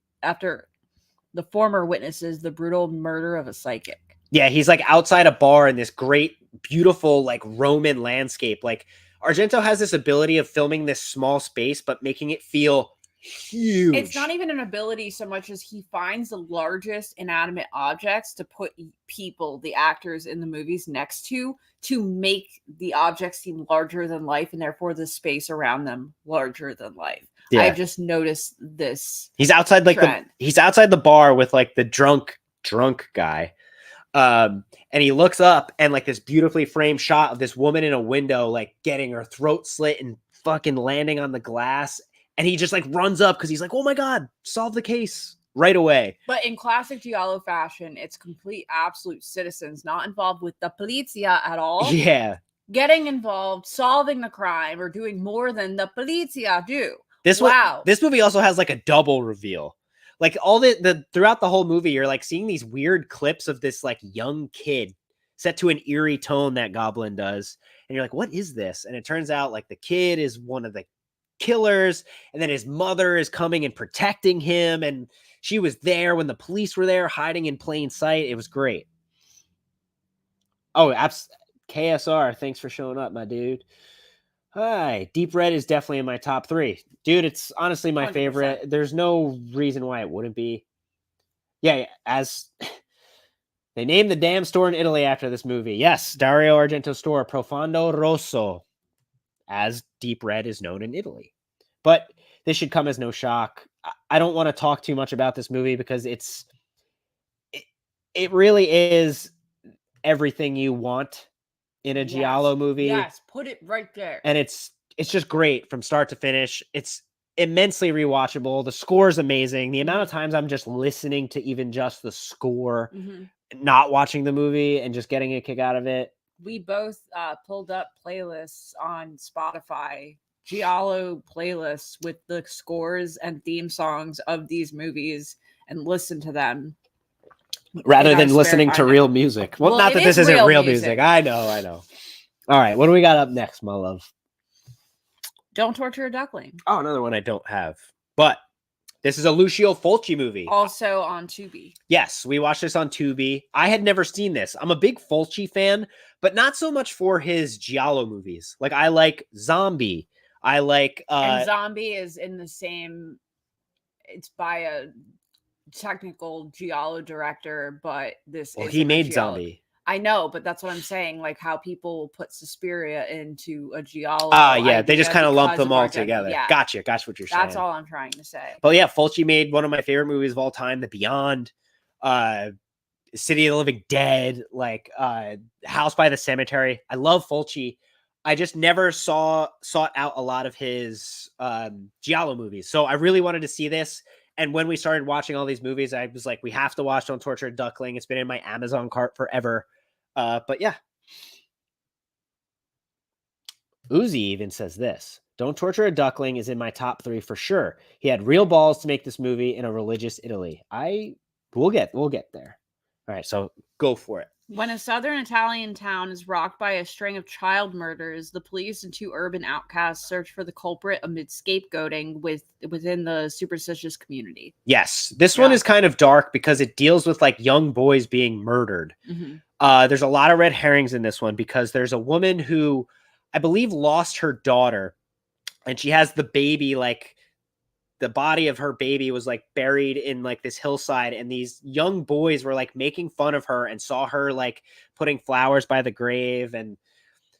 brutal murder of a psychic. Yeah, he's like outside a bar in this great, beautiful, like Roman landscape. Like Argento has this ability of filming this small space, but making it feel huge. It's not even an ability so much as he finds the largest inanimate objects to put people, the actors in the movies next to make the objects seem larger than life, and therefore the space around them larger than life. Yeah. I've just noticed this. He's outside like he's outside the bar with like the drunk guy. And he looks up and like this beautifully framed shot of this woman in a window, like getting her throat slit and fucking landing on the glass. And he just like runs up because he's like, oh my God, solve the case right away. But in classic Giallo fashion, it's complete absolute citizens not involved with the polizia at all. Yeah. Getting involved, solving the crime, or doing more than the polizia do. This movie also has like a double reveal. Like all the throughout the whole movie, you're like seeing these weird clips of this like young kid set to an eerie tone that Goblin does. And you're like, what is this? And it turns out like the kid is one of the killers, and then his mother is coming and protecting him, and she was there when the police were there hiding in plain sight. It was great. Oh, KSR, thanks for showing up, my dude. Hi. Deep Red is definitely in my top 3. Dude, it's honestly my 100%. Favorite. There's no reason why it wouldn't be. Yeah, as they named the damn store in Italy after this movie. Yes, Dario Argento store, Profondo Rosso, as Deep Red is known in Italy. But this should come as no shock. I don't want to talk too much about this movie because it really is everything you want in a Giallo movie. Yes, put it right there. And it's just great from start to finish. It's immensely rewatchable. The score is amazing. The amount of times I'm just listening to even just the score, not watching the movie and just getting a kick out of it. We both pulled up playlists on Spotify, Giallo playlists with the scores and theme songs of these movies, and listened to them. Rather than listening to real music. Well, not that this isn't real music. I know. All right, what do we got up next, my love? Don't Torture a Duckling. Oh, another one I don't have. But this is a Lucio Fulci movie. Also on Tubi. Yes, we watched this on Tubi. I had never seen this. I'm a big Fulci fan, but not so much for his Giallo movies. Like, I like Zombie. I like... and Zombie is in the same... It's by a technical Giallo director, but this is... he made Zombie. I know, but that's what I'm saying. Like how people put Suspiria into a Giallo. Yeah, they just kind of lump them all together. Yeah. Gotcha what you're saying. That's all I'm trying to say. But yeah, Fulci made one of my favorite movies of all time, The Beyond, City of the Living Dead, like House by the Cemetery. I love Fulci. I just never sought out a lot of his Giallo movies. So I really wanted to see this. And when we started watching all these movies, I was like, we have to watch Don't Torture a Duckling. It's been in my Amazon cart forever. But yeah. Uzi even says this: "Don't Torture a Duckling is in my top 3 for sure. He had real balls to make this movie in a religious Italy." We'll get there. All right, so go for it. When a southern Italian town is rocked by a string of child murders, the police and 2 urban outcasts search for the culprit amid scapegoating within the superstitious community. Yes, this one Yeah. is kind of dark because it deals with like young boys being murdered. There's a lot of red herrings in this one because there's a woman who I believe lost her daughter, and she has the baby, like the body of her baby was like buried in like this hillside, and these young boys were like making fun of her and saw her like putting flowers by the grave. And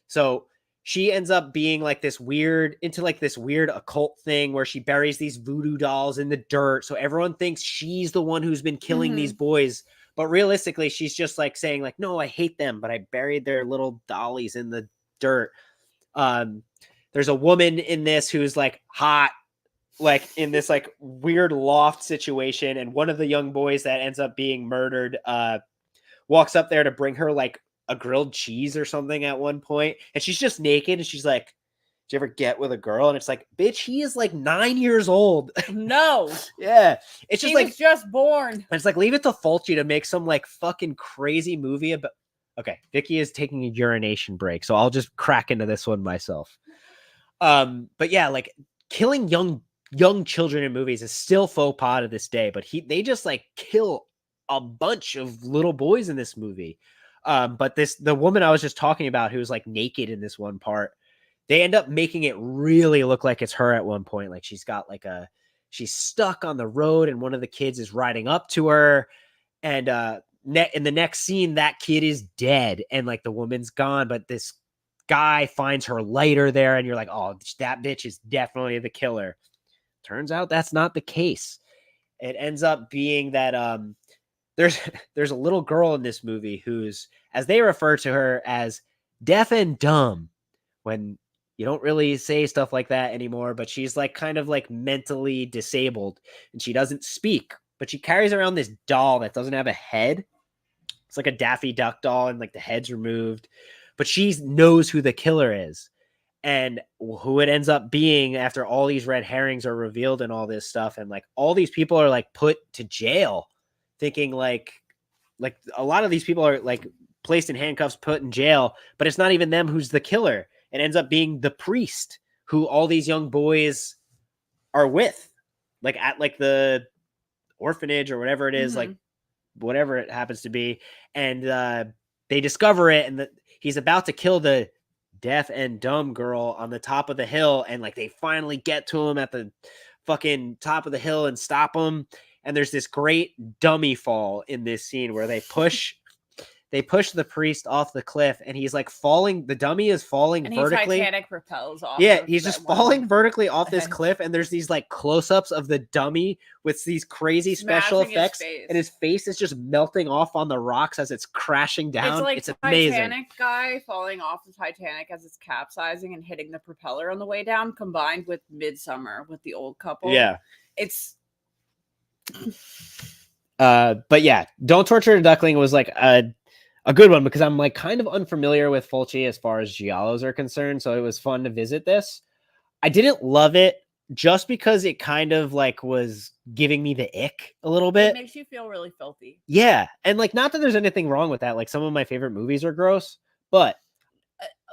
so she ends up being like this weird occult thing where she buries these voodoo dolls in the dirt. So everyone thinks she's the one who's been killing these boys. But realistically, she's just like saying like, no, I hate them, but I buried their little dollies in the dirt. There's a woman in this who's like hot, like in this like weird loft situation. And one of the young boys that ends up being murdered walks up there to bring her like a grilled cheese or something at one point, and she's just naked and she's like, "Did you ever get with a girl?" And it's like, bitch, he is like 9 years old. No. Yeah, it's just He like was just born. it's like, leave it to Fulci to make some like fucking crazy movie about. Okay, Vicky is taking a urination break, so I'll just crack into this one myself. But yeah, like killing young children in movies is still faux pas to this day, but they just like kill a bunch of little boys in this movie. But the woman I was just talking about, who was like naked in this one part, they end up making it really look like it's her at one point. Like she's she's stuck on the road and one of the kids is riding up to her, and in the next scene, that kid is dead and like the woman's gone, but this guy finds her lighter there, and you're like, oh, that bitch is definitely the killer. Turns out that's not the case. It ends up being that there's a little girl in this movie who's, as they refer to her, as deaf and dumb, when you don't really say stuff like that anymore, but she's like kind of like mentally disabled and she doesn't speak, but she carries around this doll that doesn't have a head. It's like a Daffy Duck doll and like the head's removed, but she knows who the killer is. And who it ends up being after all these red herrings are revealed and all this stuff. And like all these people are like put to jail, thinking like a lot of these people are like placed in handcuffs, put in jail, but it's not even them who's the killer. It ends up being the priest who all these young boys are with, like at like the orphanage or whatever it is, like whatever it happens to be. And they discover it, and he's about to kill the deaf and dumb girl on the top of the hill, and like they finally get to him at the fucking top of the hill and stop him. And there's this great dummy fall in this scene where they push the priest off the cliff, and he's like falling. The dummy is falling and vertically. Titanic propels off. Yeah, he's just falling vertically off this cliff, and there's these like close-ups of the dummy with these crazy special effects, and his face is just melting off on the rocks as it's crashing down. It's like it's amazing. Titanic guy falling off the Titanic as it's capsizing and hitting the propeller on the way down, combined with Midsummer with the old couple. Yeah, it's. But yeah, Don't Torture a Duckling was like a good one because I'm like kind of unfamiliar with Fulci as far as giallos are concerned, so it was fun to visit this. I didn't love it just because it kind of like was giving me the ick a little bit. It makes you feel really filthy. Yeah, and like not that there's anything wrong with that. Like some of my favorite movies are gross, but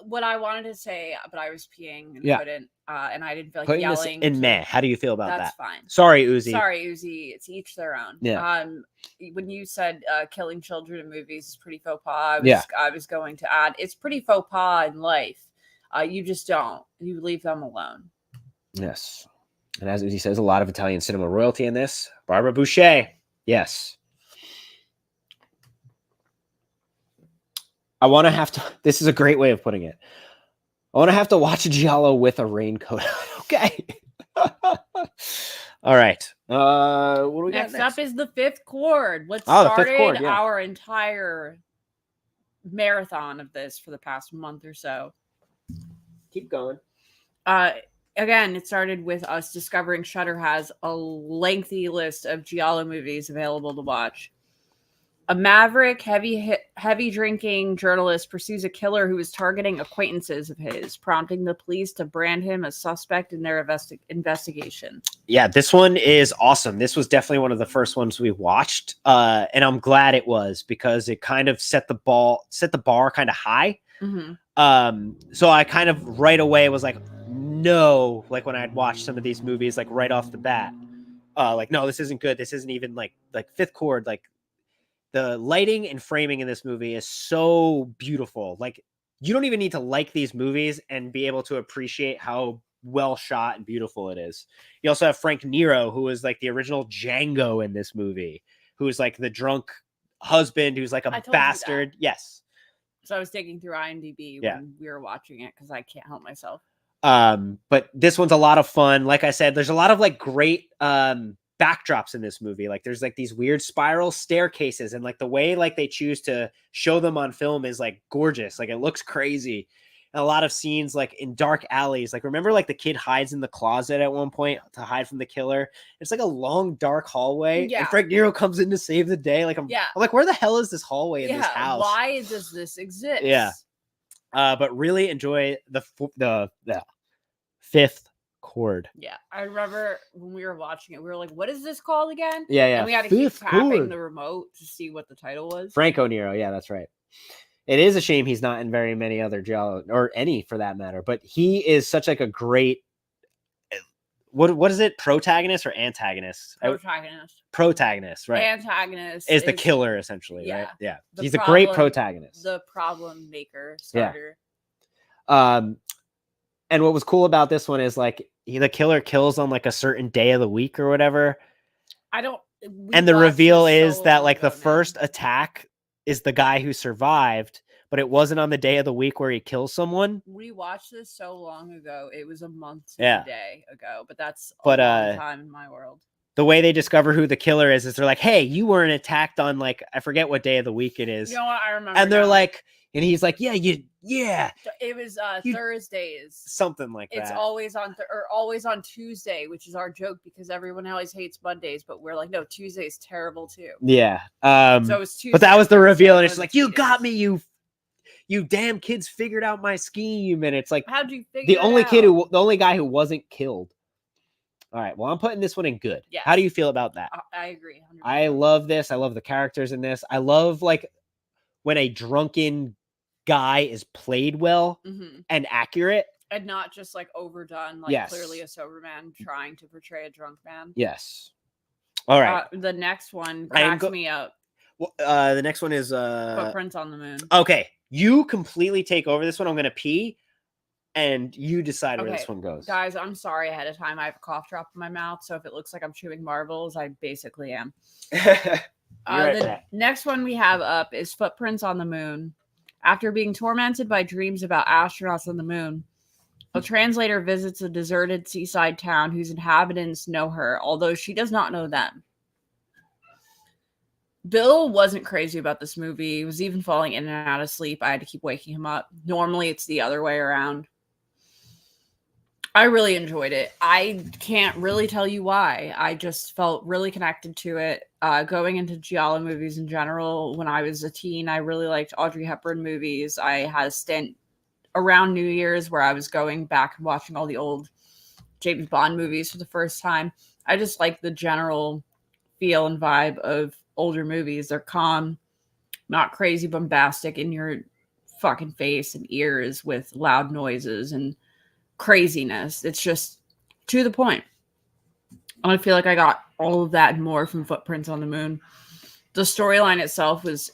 what I wanted to say, but I was peeing and couldn't, and I didn't feel like putting yelling. This in meh. How do you feel about that? That's fine. Sorry, Uzi. It's each their own. Yeah. When you said killing children in movies is pretty faux pas, I was going to add it's pretty faux pas in life. You just don't. You leave them alone. Yes. And as Uzi says, a lot of Italian cinema royalty in this. Barbara Boucher. Yes. I want to have to. This is a great way of putting it. I want to have to watch a giallo with a raincoat. Okay. All right. What do we got next up is The Fifth Chord. What The started Fifth Chord, yeah. our entire marathon of this for the past month or so. Keep going. Again, it started with us discovering Shudder has a lengthy list of giallo movies available to watch. A maverick, heavy drinking journalist pursues a killer who is targeting acquaintances of his, prompting the police to brand him a suspect in their investigation. Yeah, this one is awesome. This was definitely one of the first ones we watched, and I'm glad it was because it kind of set the bar kind of high. So I kind of right away was like, no, like when I'd watched some of these movies, like right off the bat, like no, this isn't good. This isn't even like Fifth Chord, like. The lighting and framing in this movie is so beautiful. Like, you don't even need to like these movies and be able to appreciate how well shot and beautiful it is. You also have Frank Nero, who is like the original Django in this movie, who's like the drunk husband who's like a bastard. Yes. So I was digging through IMDb when we were watching it because I can't help myself. But this one's a lot of fun. Like I said, there's a lot of like great backdrops in this movie. Like there's like these weird spiral staircases, and like the way like they choose to show them on film is like gorgeous. Like it looks crazy. And a lot of scenes like in dark alleys. Like remember like the kid hides in the closet at one point to hide from the killer. It's like a long dark hallway. Yeah. And Frank Nero comes in to save the day. Like I'm like, where the hell is this hallway in this house? Why does this exist? Yeah. But really enjoy the Fifth Chord. Yeah, I remember when we were watching it, we were like, "What is this called again?" Yeah. And we had to keep tapping the remote to see what the title was. Franco Nero. Yeah, that's right. It is a shame he's not in very many other Giallo, or any for that matter. But he is such like a great. What is it? Protagonist or antagonist? Protagonist, right? Antagonist is the killer essentially, right? Yeah, he's a problem, great protagonist. The problem maker starter. Yeah. And what was cool about this one is like the killer kills on like a certain day of the week or whatever. And the reveal is that like the first attack is the guy who survived, but it wasn't on the day of the week where he kills someone. We watched this so long ago. It was a month to a day ago, but that's a long time in my world. The way they discover who the killer is they're like, hey, you weren't attacked on like, I forget what day of the week it is. You know what? I remember. And they're like, and he's like, yeah. It was Thursdays. Something like that. It's always on Tuesday, which is our joke because everyone always hates Mondays, but we're like, no, Tuesday's terrible too. Yeah. So it was Tuesday. But that was the reveal, and it's like, you got me, you damn kids figured out my scheme. And it's like, how'd you figure the only guy who wasn't killed. All right. Well, I'm putting this one in good. Yes. How do you feel about that? I agree. 100%. I love this. I love the characters in this. I love like when a drunken guy is played well and accurate. And not just like overdone, like clearly a sober man trying to portray a drunk man. Yes. All right. The next one cracks me up. Well, the next one is Footprints on the Moon. Okay. You completely take over this one. I'm going to pee. And you decide where this one goes. Guys, I'm sorry ahead of time. I have a cough drop in my mouth. So if it looks like I'm chewing marbles, I basically am. The next one we have up is Footprints on the Moon. After being tormented by dreams about astronauts on the moon, a translator visits a deserted seaside town whose inhabitants know her, although she does not know them. Bill wasn't crazy about this movie. He was even falling in and out of sleep. I had to keep waking him up. Normally, it's the other way around. I really enjoyed it. I can't really tell you why. I just felt really connected to it. Going into Giallo movies in general, when I was a teen, I really liked Audrey Hepburn movies. I had a stint around New Year's where I was going back and watching all the old James Bond movies for the first time. I just like the general feel and vibe of older movies. They're calm, not crazy bombastic in your fucking face and ears with loud noises and craziness. It's just to the point. And I feel like I got all of that and more from Footprints on the Moon. The storyline itself was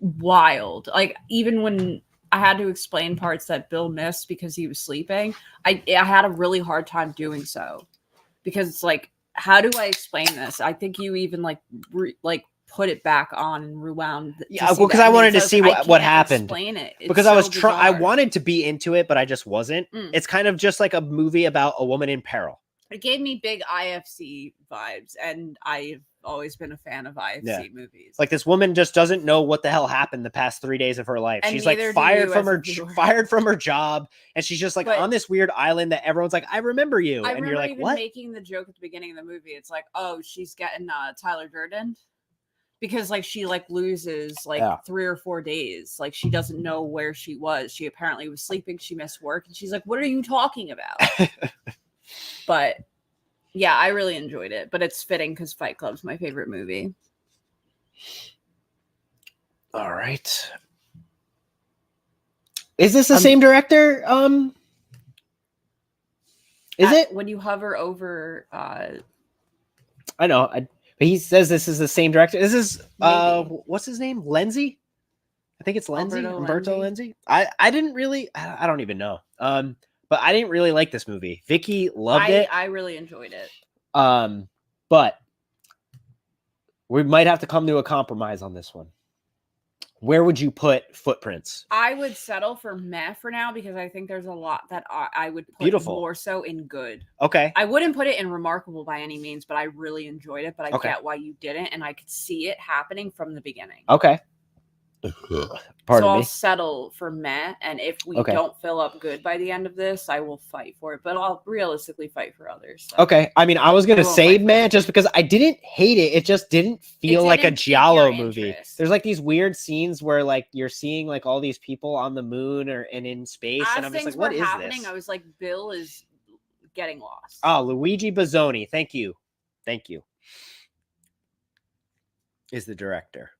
wild. Like, even when I had to explain parts that Bill missed because he was sleeping, I had a really hard time doing so. Because it's like, how do I explain this? I think you even put it back on and rewound. Yeah, well, because I wanted to see what happened. Explain it. It's because I was trying. I wanted to be into it, but I just wasn't. Mm. It's kind of just like a movie about a woman in peril. It gave me big IFC vibes, and I've always been a fan of IFC movies. Like, this woman just doesn't know what the hell happened the past 3 days of her life. And she's like fired from her job, and she's just like on this weird island that everyone's like, I remember you. I and remember you're like, even what? making the joke at the beginning of the movie. It's like, oh, she's getting Tyler Durden. because like she like loses like 3 or 4 days. Like she doesn't know where she was. She apparently was sleeping. She missed work, and she's like, "What are you talking about?" But yeah, I really enjoyed it. But it's fitting because Fight Club's my favorite movie. All right. Is this the same director? Is it? When you hover over I know. But he says this is the same director. This is Maybe. what's his name? Lenzi? I think it's Lenzi. Umberto Lenzi. I didn't really I don't even know. But I didn't really like this movie. Vicky loved it. I really enjoyed it. But we might have to come to a compromise on this one. Where would you put Footprints? I would settle for meh for now because I think there's a lot that I would put more so in good. Okay. I wouldn't put it in remarkable by any means, but I really enjoyed it. But I get why you didn't, and I could see it happening from the beginning. Okay. I'll settle for meh, and if we don't fill up good by the end of this, I will fight for it. But I'll realistically fight for others. So. Okay. I mean, I was gonna say meh just because I didn't hate it. It just didn't feel like a Giallo movie. There's like these weird scenes where like you're seeing like all these people on the moon and in space, and I'm just like, what is this? I was like, Bill is getting lost. Oh, Luigi Bazzoni. Thank you. Is the director.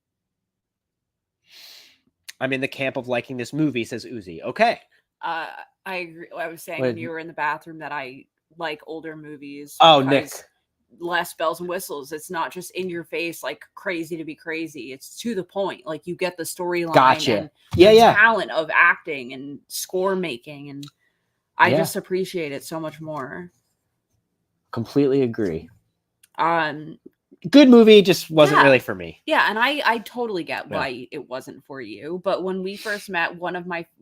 I'm in the camp of liking this movie, says Uzi. Okay. I agree. I was saying when you were in the bathroom that I like older movies. Oh, Nick. Less bells and whistles. It's not just in your face, like crazy to be crazy. It's to the point. Like you get the storyline. Gotcha. And the talent of acting and score making. And I just appreciate it so much more. Completely agree. Good movie, just wasn't really for me. Yeah, and I totally get why it wasn't for you. But when we first met,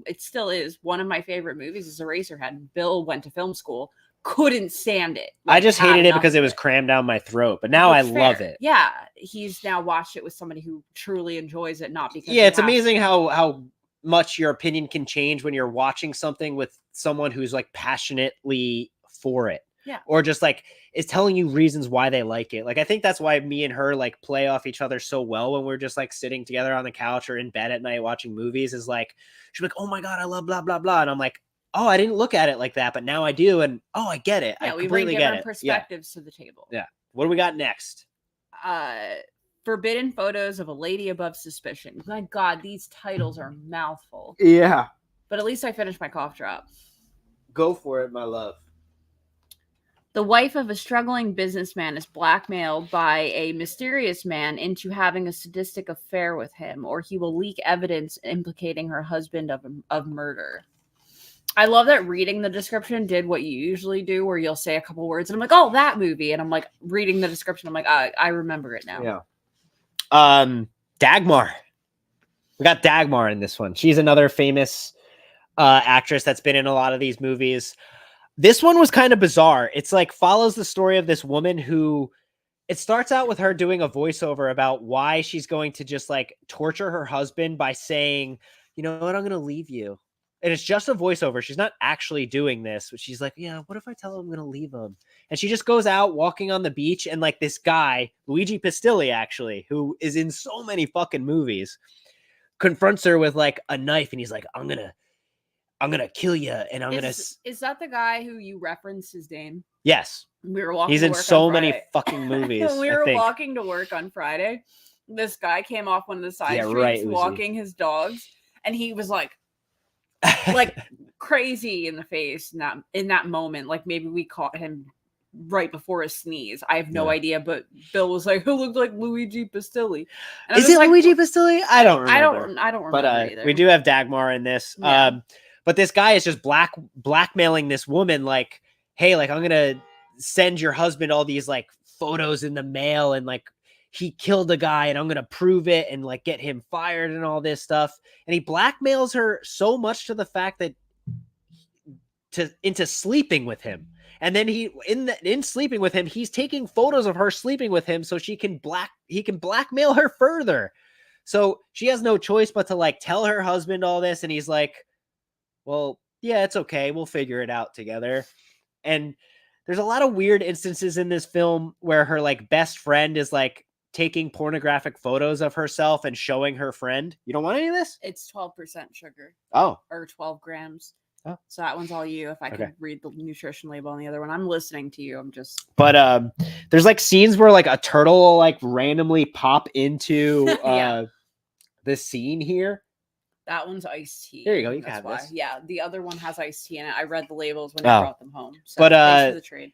it still is one of my favorite movies is Eraserhead. Bill went to film school, couldn't stand it. I just hated it because it was crammed down my throat. But now I love it. Yeah, he's now watched it with somebody who truly enjoys it, not because it's amazing how much your opinion can change when you're watching something with someone who's like passionately for it. Yeah. Or just like is telling you reasons why they like it. Like, I think that's why me and her like play off each other so well when we're just like sitting together on the couch or in bed at night watching movies is like, she's like, oh my God, I love blah, blah, blah. And I'm like, oh, I didn't look at it like that, but now I do. And oh, I get it. Yeah, I we completely bring get different it. perspectives to the table. Yeah. What do we got next? Forbidden Photos of a Lady Above Suspicion. My God, these titles are a mouthful. Yeah. But at least I finished my cough drop. Go for it, my love. The wife of a struggling businessman is blackmailed by a mysterious man into having a sadistic affair with him, or he will leak evidence implicating her husband of murder. I love that reading the description did what you usually do, where you'll say a couple words, and I'm like, oh, that movie. And I'm like, reading the description, I'm like, I remember it now. Yeah. Dagmar. We got Dagmar in this one. She's another famous actress that's been in a lot of these movies. This one was kind of bizarre. It's like follows the story of this woman who it starts out with her doing a voiceover about why she's going to just like torture her husband by saying, you know what, I'm going to leave you. And it's just a voiceover. She's not actually doing this, but she's like, yeah, what if I tell him I'm going to leave him? And she just goes out walking on the beach. And like this guy, Luigi Pistilli, actually, who is in so many fucking movies, confronts her with like a knife. And he's like, I'm going to kill you. And is that the guy who you referenced his name? Yes. We were walking. He's in so many fucking movies. We were walking to work on Friday. This guy came off one of the side streets walking his dogs. And he was like crazy in the face in that moment. Like maybe we caught him right before a sneeze. I have no idea, but Bill was like, who looked like Luigi Pistilli? And is it like, Luigi Pistilli? I don't remember. I don't remember but either. We do have Dagmar in this. Yeah. But this guy is just blackmailing this woman like, hey, like I'm going to send your husband all these like photos in the mail and like he killed a guy and I'm going to prove it and like get him fired and all this stuff. And he blackmails her so much to the fact that into sleeping with him. And then in sleeping with him, he's taking photos of her sleeping with him so he can blackmail her further. So she has no choice but to like tell her husband all this. And he's like, well, yeah, it's okay. We'll figure it out together. And there's a lot of weird instances in this film where her like best friend is like taking pornographic photos of herself and showing her friend. You don't want any of this? It's 12% sugar Oh, or 12 grams. Oh. So that one's all you. If I Okay. could read the nutrition label on the other one, I'm listening to you. I'm just. but there's like scenes where like a turtle will like randomly pop into Yeah. the scene here. That one's iced tea. There you go, you can That's have why. this. Yeah, the other one has iced tea in it. I read the labels when I Oh. brought them home. So But, thanks for the trade.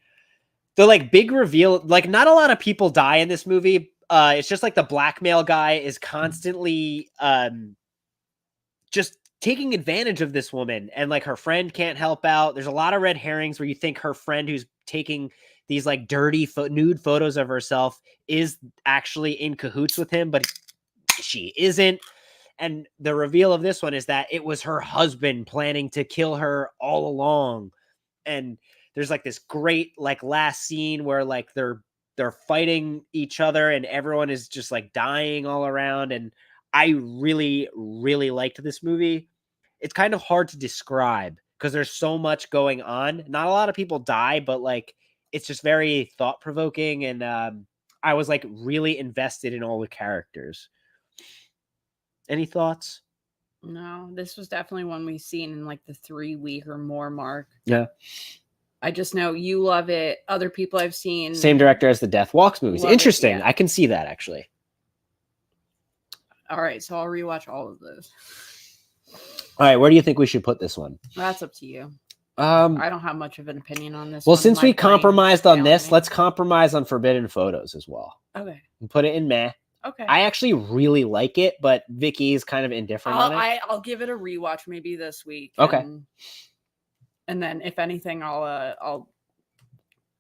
The like big reveal, like not a lot of people die in this movie. It's just like the blackmail guy is constantly just taking advantage of this woman, and like her friend can't help out. There's a lot of red herrings where you think her friend who's taking these like dirty nude photos of herself is actually in cahoots with him, but she isn't. And the reveal of this one is that it was her husband planning to kill her all along. And there's like this great like last scene where like they're fighting each other and everyone is just like dying all around. And I really, really liked this movie. It's kind of hard to describe because there's so much going on. Not a lot of people die, but like it's just very thought provoking. And I was like really invested in all the characters. Any thoughts? No, this was definitely one we've seen in like the 3-week or more mark. Yeah. I just know you love it. Other people I've seen. Same director as the Death Walks movies. Love it, Interesting. yeah. I can see that actually. All right, so I'll rewatch all of those. All right, where do you think we should put this one? That's up to you. Um, I don't have much of an opinion on this. well, one. since My we brain compromised is on failing this, me. let's compromise on Forbidden Photos as well. Okay. And put it in meh. Okay. I actually really like it, but Vicky is kind of indifferent on it. I'll give it a rewatch maybe this week. Okay. And then if anything, I'll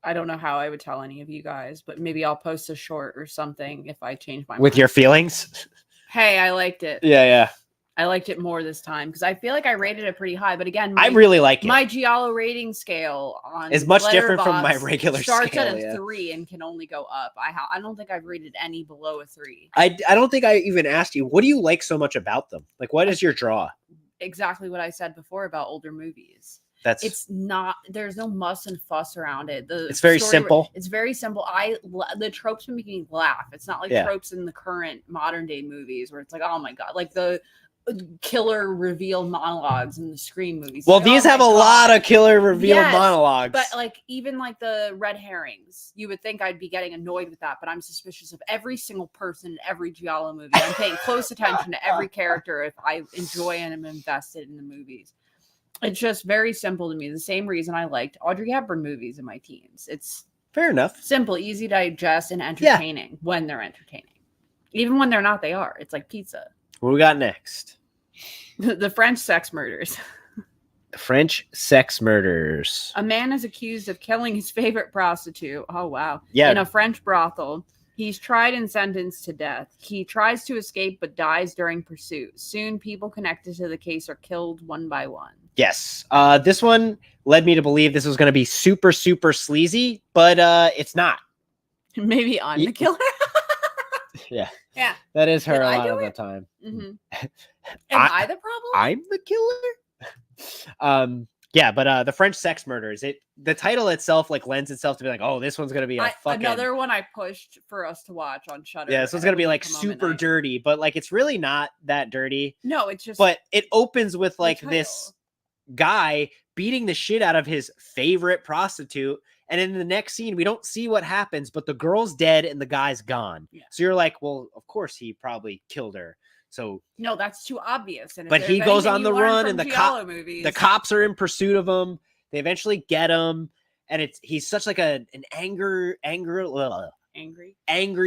I don't know how I would tell any of you guys, but maybe I'll post a short or something if I change my With mind. your feelings? Hey, I liked it. Yeah. I liked it more this time because I feel like I rated it pretty high. But again, I really like it. my Giallo rating scale on Is much different from my Letterboxd regular starts scale, at a yeah. 3 and can only go up. I don't think I've rated any below a 3. I don't think I even asked you, what do you like so much about them? Like, what is your draw? Exactly what I said before about older movies. That's It's not. There's no muss and fuss around it. It's very simple. It's very simple. The tropes make me laugh. It's not like Yeah. tropes in the current modern day movies where it's like, oh my god, like the killer reveal monologues in the Scream movies. well, Like, these oh my have a God. lot of killer reveal Yes, monologues. But like even like the red herrings, you would think I'd be getting annoyed with that, but I'm suspicious of every single person in every Giallo movie. I'm paying close attention to every character if I enjoy and am invested in the movies. It's just very simple to me. The same reason I liked Audrey Hepburn movies in my teens. It's Fair enough. simple, easy to digest, and entertaining when they're entertaining. Even when they're not, they are. It's like pizza. What we got next? The French sex murders. French sex murders. A man is accused of killing his favorite prostitute. Oh, wow. Yeah. In a French brothel. He's tried and sentenced to death. He tries to escape but dies during pursuit. Soon, people connected to the case are killed one by one. Yes. This one led me to believe this was going to be super, super sleazy, but it's not. Maybe I'm the killer. Yeah. Yeah. That is her Did a I lot do of the it? time. Mm-hmm. Am I the problem? I'm the killer. Yeah, but the French sex murders. The title itself like lends itself to be like, oh, this one's gonna be a fucking another one I pushed for us to watch on Shudder. yeah. This one's gonna be like super dirty, but like it's really not that dirty. No, it's just. But it opens with the like title. this guy beating the shit out of his favorite prostitute. And in the next scene, we don't see what happens, but the girl's dead and the guy's gone. Yeah. So you're like, well, of course he probably killed her. So No, that's too obvious. And if but there's he goes anything on you the learn run from and the Giallo movies, the cops are in pursuit of him. They eventually get him. And he's such like an angry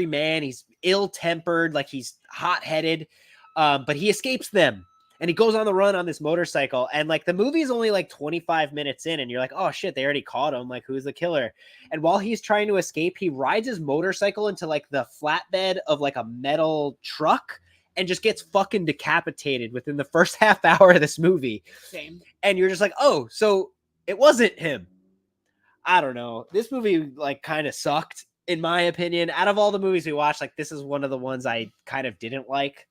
man. He's ill-tempered, like he's hot-headed. But he escapes them. And he goes on the run on this motorcycle. And like the movie is only like 25 minutes in. And you're like, oh shit, they already caught him. Like, who's the killer? And while he's trying to escape, he rides his motorcycle into like the flatbed of like a metal truck and just gets fucking decapitated within the first half hour of this movie. Same. And you're just like, oh, so it wasn't him. I don't know. This movie like kind of sucked, in my opinion. Out of all the movies we watched, like this is one of the ones I kind of didn't like.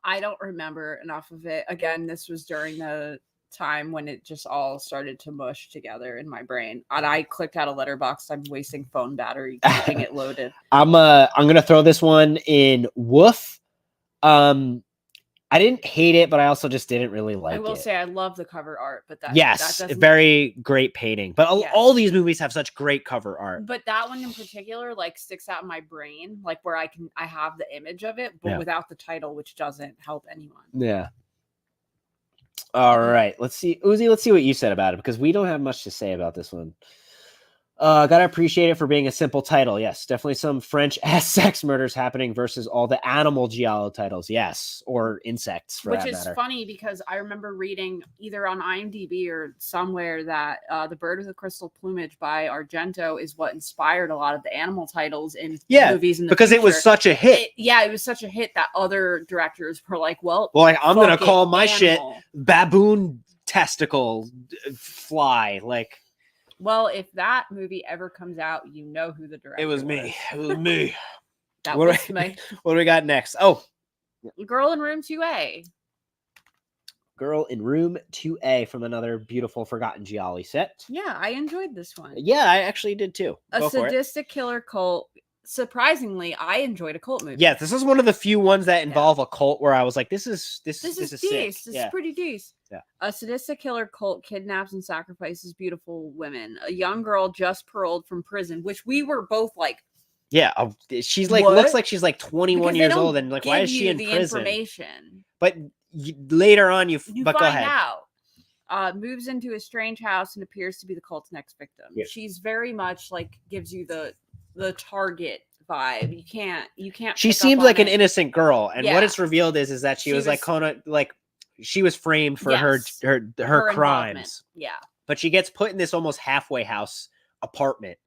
I don't remember enough of it. Again, this was during the time when it just all started to mush together in my brain. And I clicked out of Letterboxd. I'm wasting phone battery keeping it loaded. I'm gonna throw this one in woof. I didn't hate it, but I also just didn't really like it. I will say I love the cover art, but that yes, doesn't, very great painting. But Yes. all these movies have such great cover art. but that one in particular like sticks out in my brain, like where I have the image of it, but without the title, which doesn't help anyone. Yeah. All right, let's see, Uzi. Let's see what you said about it because we don't have much to say about this one. Gotta appreciate it for being a simple title. Yes, definitely some French ass sex murders happening versus all the animal giallo titles. Yes, or insects for Which that is matter. funny because I remember reading either on IMDb or somewhere that The Bird with the Crystal Plumage by Argento is what inspired a lot of the animal titles in movies in the because future. it was such a hit. It was such a hit that other directors were like, well, like I'm gonna fuck it, call my shit animal. baboon testicle fly. Like, well, if that movie ever comes out, you know who the director it was me. It was me. That What was do my What do we got next? Oh, Girl in Room 2A. Girl in Room 2A from another beautiful Forgotten Gialli set. Yeah, I enjoyed this one. Yeah, I actually did too. A Go for it. sadistic killer cult. Surprisingly, I enjoyed a cult movie. Yeah, this is one of the few ones that involve a cult where I was like, this is decent. sick. This is pretty decent. Yeah. A sadistic killer cult kidnaps and sacrifices beautiful women. A young girl just paroled from prison, which we were both like, yeah, she's like what? looks like she's like 21 Because they years don't old, and like, why is she in the prison? Information. But later on, you but find go ahead. out. Moves into a strange house and appears to be the cult's next victim. Yeah. She's very much like gives you the target vibe. You can't. She pick up seemed on like an it. innocent girl, and what Yeah. it's revealed is that she was like kind of like she was framed for her involvement. crimes. Yeah. But she gets put in this almost halfway house apartment.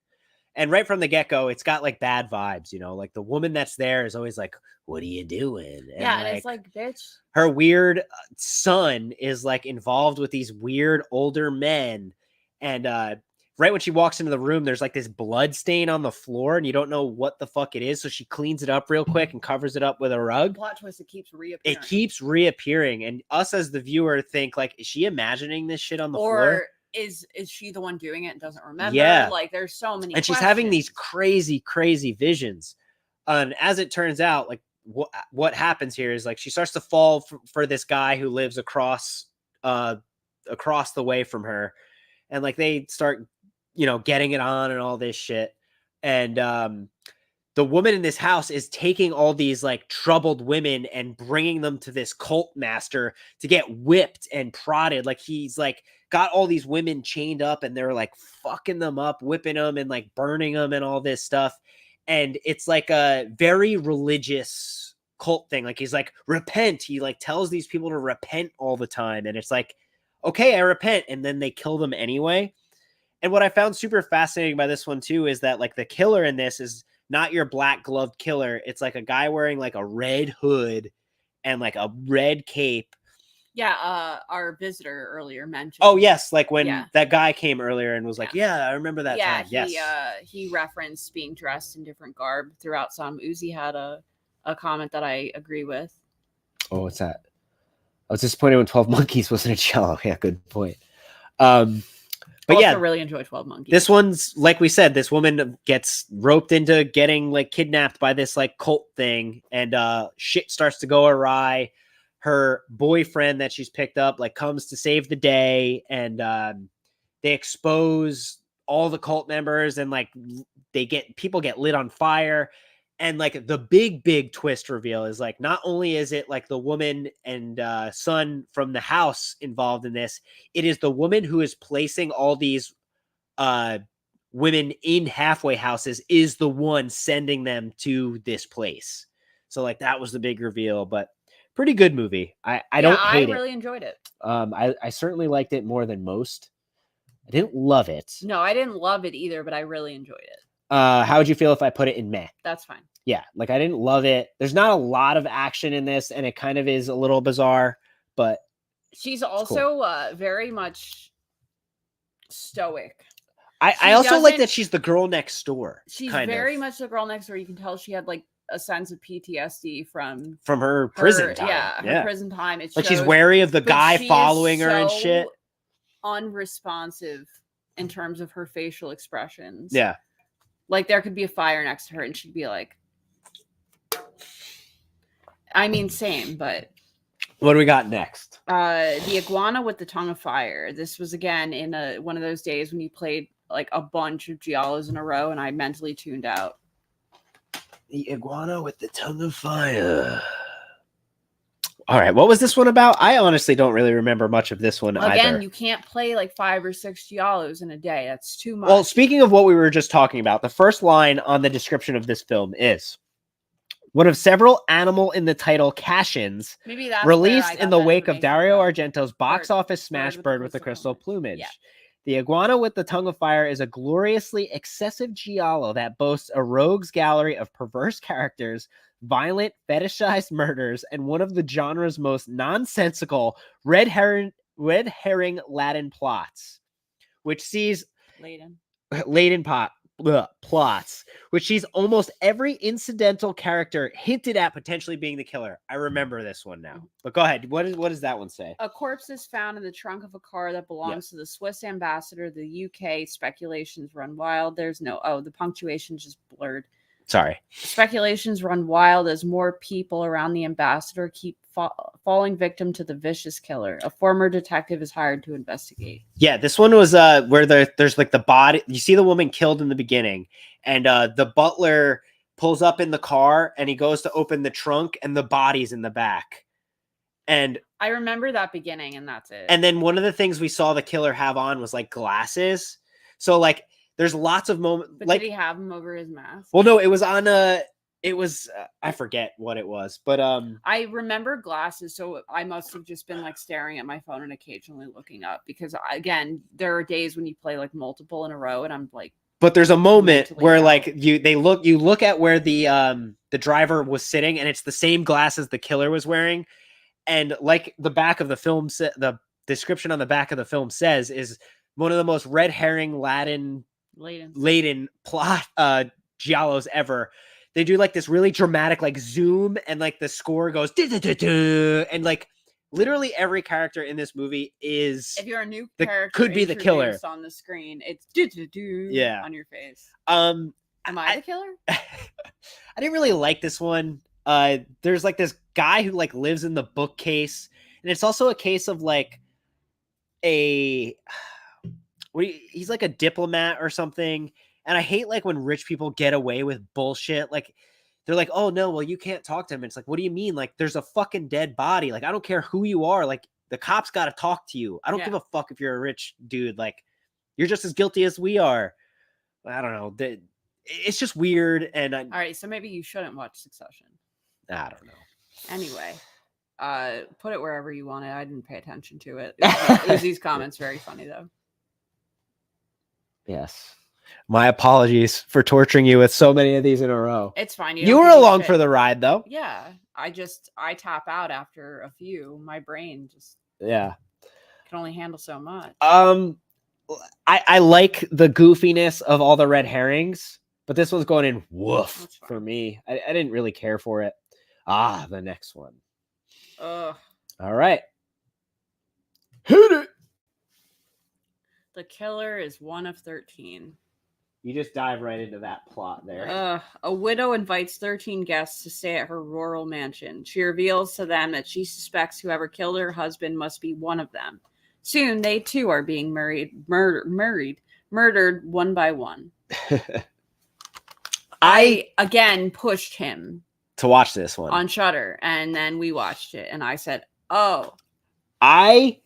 And right from the get-go, it's got like bad vibes, you know, like the woman that's there is always like, what are you doing? And and it's like, bitch. Her weird son is like involved with these weird older men. And right when she walks into the room, there's like this blood stain on the floor and you don't know what the fuck it is. So she cleans it up real quick and covers it up with a rug. Plot twist, it keeps reappearing. And us as the viewer think like, is she imagining this shit on the floor? Is she the one doing it and doesn't remember? Yeah. Like there's so many and she's having these crazy visions. And as it turns out, like what happens here is like she starts to fall for this guy who lives across the way from her. And like they start, you know, getting it on and all this shit. And the woman in this house is taking all these like troubled women and bringing them to this cult master to get whipped and prodded. Like he's like got all these women chained up and they're like fucking them up, whipping them and like burning them and all this stuff. And it's like a very religious cult thing. Like he's like, repent. He like tells these people to repent all the time. And it's like, okay, I repent. And then they kill them anyway. And what I found super fascinating by this one too, is that like the killer in this is not your black gloved killer. It's like a guy wearing like a red hood and like a red cape. Yeah, our visitor earlier mentioned. Oh yes, like when that guy came earlier and was like, "Yeah, I remember that time." Yes, he referenced being dressed in different garb throughout some. Uzi had a comment that I agree with. Oh, what's that? I was disappointed when 12 Monkeys wasn't a cello. Yeah, good point. But also really enjoy 12 Monkeys. This one's like we said, this woman gets roped into getting like kidnapped by this like cult thing, and shit starts to go awry. Her boyfriend that she's picked up like comes to save the day, and they expose all the cult members, and like people get lit on fire. And like the big twist reveal is like, not only is it like the woman and son from the house involved in this, it is the woman who is placing all these women in halfway houses is the one sending them to this place. So like that was the big reveal, but pretty good movie. I don't hate it. I really enjoyed it. I certainly liked it more than most. I didn't love it. No, I didn't love it either, but I really enjoyed it. How would you feel if I put it in meh? That's fine. Yeah, like I didn't love it. There's not a lot of action in this, and it kind of is a little bizarre, but she's also cool. Very much stoic. I also like that she's the girl next door. She's very much the girl next door. You can tell she had like a sense of PTSD from her prison time. Yeah, her prison time. It like she's shows- wary of the but guy she is following her and shit. so unresponsive in terms of her facial expressions. Yeah. Like there could be a fire next to her and she'd be like, I mean, same, but What do we got next? the iguana with the tongue of fire. This was again in one of those days when you played like a bunch of Giallos in a row and I mentally tuned out. The iguana with the tongue of fire. All right, what was this one about? I honestly don't really remember much of this one Again, either. you can't play like 5 or 6 Giallos in a day. That's too much. Well, speaking of what we were just talking about, the first line on the description of this film is one of several animal in the title cash-ins Maybe that's released in the wake of Dario Argento's box office smash Bird Bird with with the Crystal Plumage. Yeah. The iguana with the tongue of fire is a gloriously excessive giallo that boasts a rogues gallery of perverse characters, violent, fetishized murders, and one of the genre's most nonsensical red herring Latin plots, which sees plots, which sees almost every incidental character hinted at potentially being the killer. I remember this one now, but go ahead. What does that one say? A corpse is found in the trunk of a car that belongs to the Swiss ambassador to the UK. Speculations run wild. The punctuation just blurred. Sorry. Speculations run wild as more people around the ambassador keep falling victim to the vicious killer. A former detective is hired to investigate. Yeah, this one was where there's like the body. You see the woman killed in the beginning, and the butler pulls up in the car, and he goes to open the trunk, and the body's in the back. And I remember that beginning, and that's it. And then one of the things we saw the killer have on was like glasses. So like, there's lots of moments. But like, did he have them over his mask? Well, no, it was on I forget what it was, but I remember glasses, so I must have just been like staring at my phone and occasionally looking up because again, there are days when you play like multiple in a row, and I'm like. But there's a moment where out. like you look at where the driver was sitting, and it's the same glasses the killer was wearing, and like the back of the film, the description on the back of the film says, is one of the most red herring laden plot giallos ever. They do like this really dramatic like zoom, and like the score goes and like literally every character in this movie is, if you're a new character, could be the killer on the screen. It's yeah on your face. Am I the killer? I didn't really like this one. There's like this guy who like lives in the bookcase, and it's also a case of like he's like a diplomat or something. And I hate like when rich people get away with bullshit. Like they're like, oh no, well you can't talk to him. It's like, what do you mean? Like there's a fucking dead body. Like I don't care who you are. Like the cops got to talk to you. I don't give a fuck if you're a rich dude. Like you're just as guilty as we are. I don't know. It's just weird. And all right, so maybe you shouldn't watch Succession. I don't know. Anyway, put it wherever you want it. I didn't pay attention to it. It was these comments very funny though. Yes. My apologies for torturing you with so many of these in a row. It's fine. You were along for the ride, though. Yeah. I tap out after a few. My brain just can only handle so much. I like the goofiness of all the red herrings, but this one's going in woof for me. I didn't really care for it. The next one. Ugh. All right. Hit it. The killer is one of 13. You just dive right into that plot there. A widow invites 13 guests to stay at her rural mansion. She reveals to them that she suspects whoever killed her husband must be one of them. Soon, they too are being murdered one by one. I again pushed him to watch this one on Shudder, and then we watched it, and I said, "Oh, I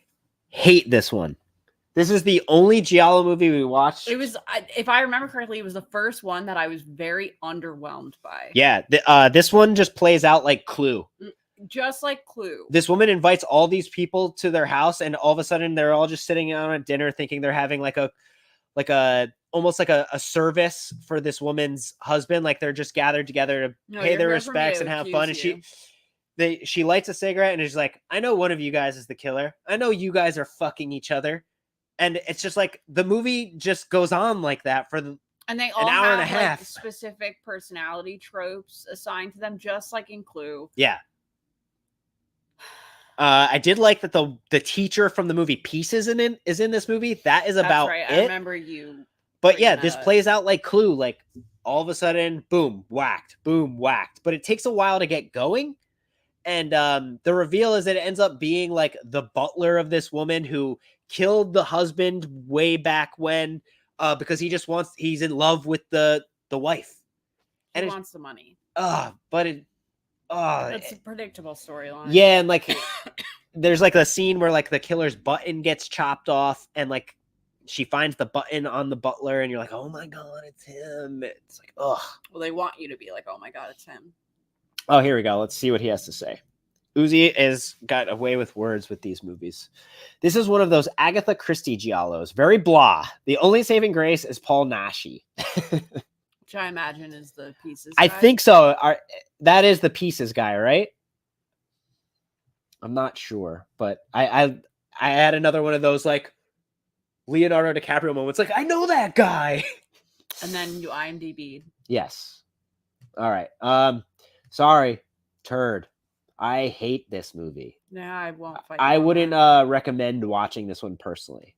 hate this one." This is the only Giallo movie we watched. It was, if I remember correctly, it was the first one that I was very underwhelmed by. Yeah, this one just plays out like Clue. Just like Clue. This woman invites all these people to their house, and all of a sudden they're all just sitting down at dinner thinking they're having almost like a service for this woman's husband. Like they're just gathered together to pay their respects and have fun. And she lights a cigarette and is like, I know one of you guys is the killer. I know you guys are fucking each other. And it's just like the movie just goes on like that for And they all hour and a have like half. specific personality tropes assigned to them, just like in Clue. Yeah. I did like that the teacher from the movie Pieces is in this movie. That is That's about right. it. I remember you. But yeah, bringing this that up. plays out like Clue. Like all of a sudden, boom, whacked, boom, whacked. But it takes a while to get going. And the reveal is that it ends up being like the butler of this woman who killed the husband way back when, because he's in love with the wife. He And wants the money. It's a predictable storyline. Yeah, and like there's like a scene where like the killer's button gets chopped off, and like she finds the button on the butler, and you're like, oh my god, it's him. It's like, ugh. Well, they want you to be like, oh my god, it's him. Oh, here we go. Let's see what he has to say. Uzi has got a way with words with these movies. This is one of those Agatha Christie giallos. Very blah. The only saving grace is Paul Naschy. Which I imagine is the Pieces I guy. think so. That is the Pieces guy, right? I'm not sure, but I had another one of those like Leonardo DiCaprio moments. Like, I know that guy. And then you IMDb'd. Yes. All right. Sorry, turd. I hate this movie. Yeah, I won't fight. I you on wouldn't that. recommend watching this one personally.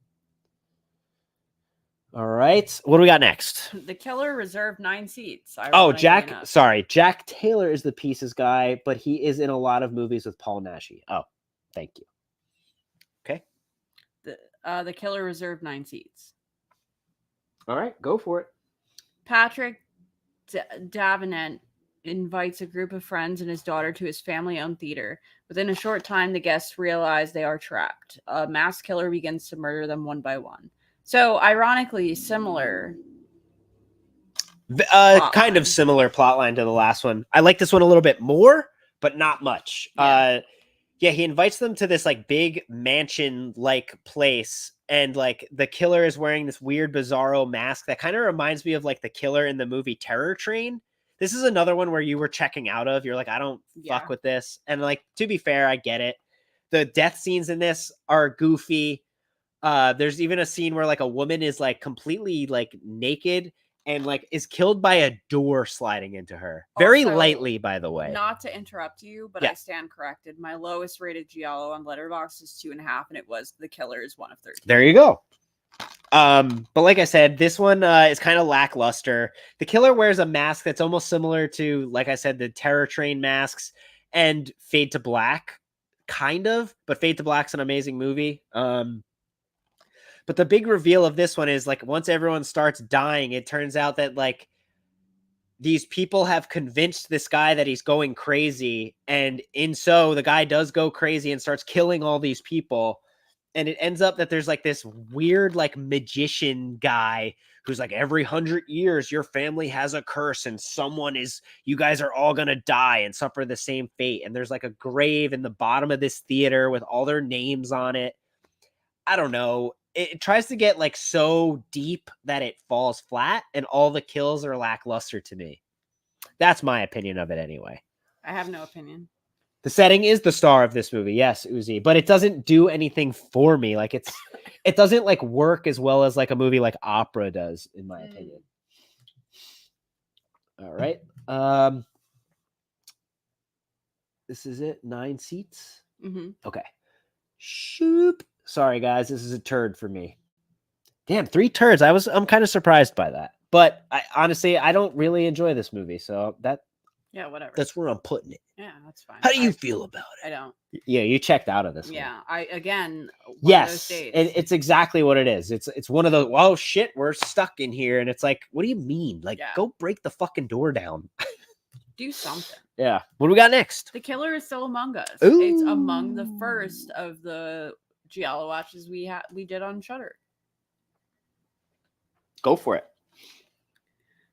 All right. What do we got next? The Killer reserved 9 seats. Oh, ironically enough. Jack Taylor is the Pieces guy, but he is in a lot of movies with Paul Naschy. Oh, thank you. Okay. The Killer reserved 9 seats. All right, go for it. Patrick Davenant invites a group of friends and his daughter to his family-owned theater. Within a short time, the guests realize they are trapped. A mass killer begins to murder them one by one. So, ironically, similar. Kind of similar plotline to the last one. I like this one a little bit more, but not much. Yeah. Yeah, he invites them to this like big mansion-like place, and like the killer is wearing this weird bizarro mask that kind of reminds me of like the killer in the movie Terror Train. This is another one where you were checking out of. You're like, I don't fuck with this. And like, to be fair, I get it. The death scenes in this are goofy. There's even a scene where like a woman is like completely like naked and like is killed by a door sliding into her. Very Also, lightly, by the way. Not to interrupt you, but Yeah. I stand corrected. My lowest rated Giallo on Letterboxd is 2.5, and it was The Killer is 1 of 13. There you go. But like I said, this one is kind of lackluster. The killer wears a mask that's almost similar to, like I said, the Terror Train masks and Fade to Black, kind of. But Fade to Black's an amazing movie. But the big reveal of this one is like once everyone starts dying, it turns out that like these people have convinced this guy that he's going crazy, and so the guy does go crazy and starts killing all these people. And it ends up that there's like this weird like magician guy who's like, every 100 years your family has a curse and you guys are all gonna die and suffer the same fate. And there's like a grave in the bottom of this theater with all their names on it. I don't know. It tries to get like so deep that it falls flat, and all the kills are lackluster to me. That's my opinion of it anyway. I have no opinion. The setting is the star of this movie, yes, Uzi, but it doesn't do anything for me. Like it doesn't like work as well as like a movie like Opera does, in my opinion. All right. This is it. 9 seats. Mm-hmm. Okay. Shoop. Sorry, guys. This is a turd for me. Damn, 3 turds. I'm kind of surprised by that. But honestly, I don't really enjoy this movie. So Yeah, whatever. that's where I'm putting it. Yeah, that's fine. How do you feel about it? I don't. Yeah, you checked out of this one. Yeah, one of those Yes, days. it's exactly what it is. It's one of those, oh shit, we're stuck in here. And it's like, what do you mean? Like, go break the fucking door down. Do something. Yeah. What do we got next? The Killer is Still Among Us. Ooh. It's among the first of the Giallo watches we did on Shudder. Go for it.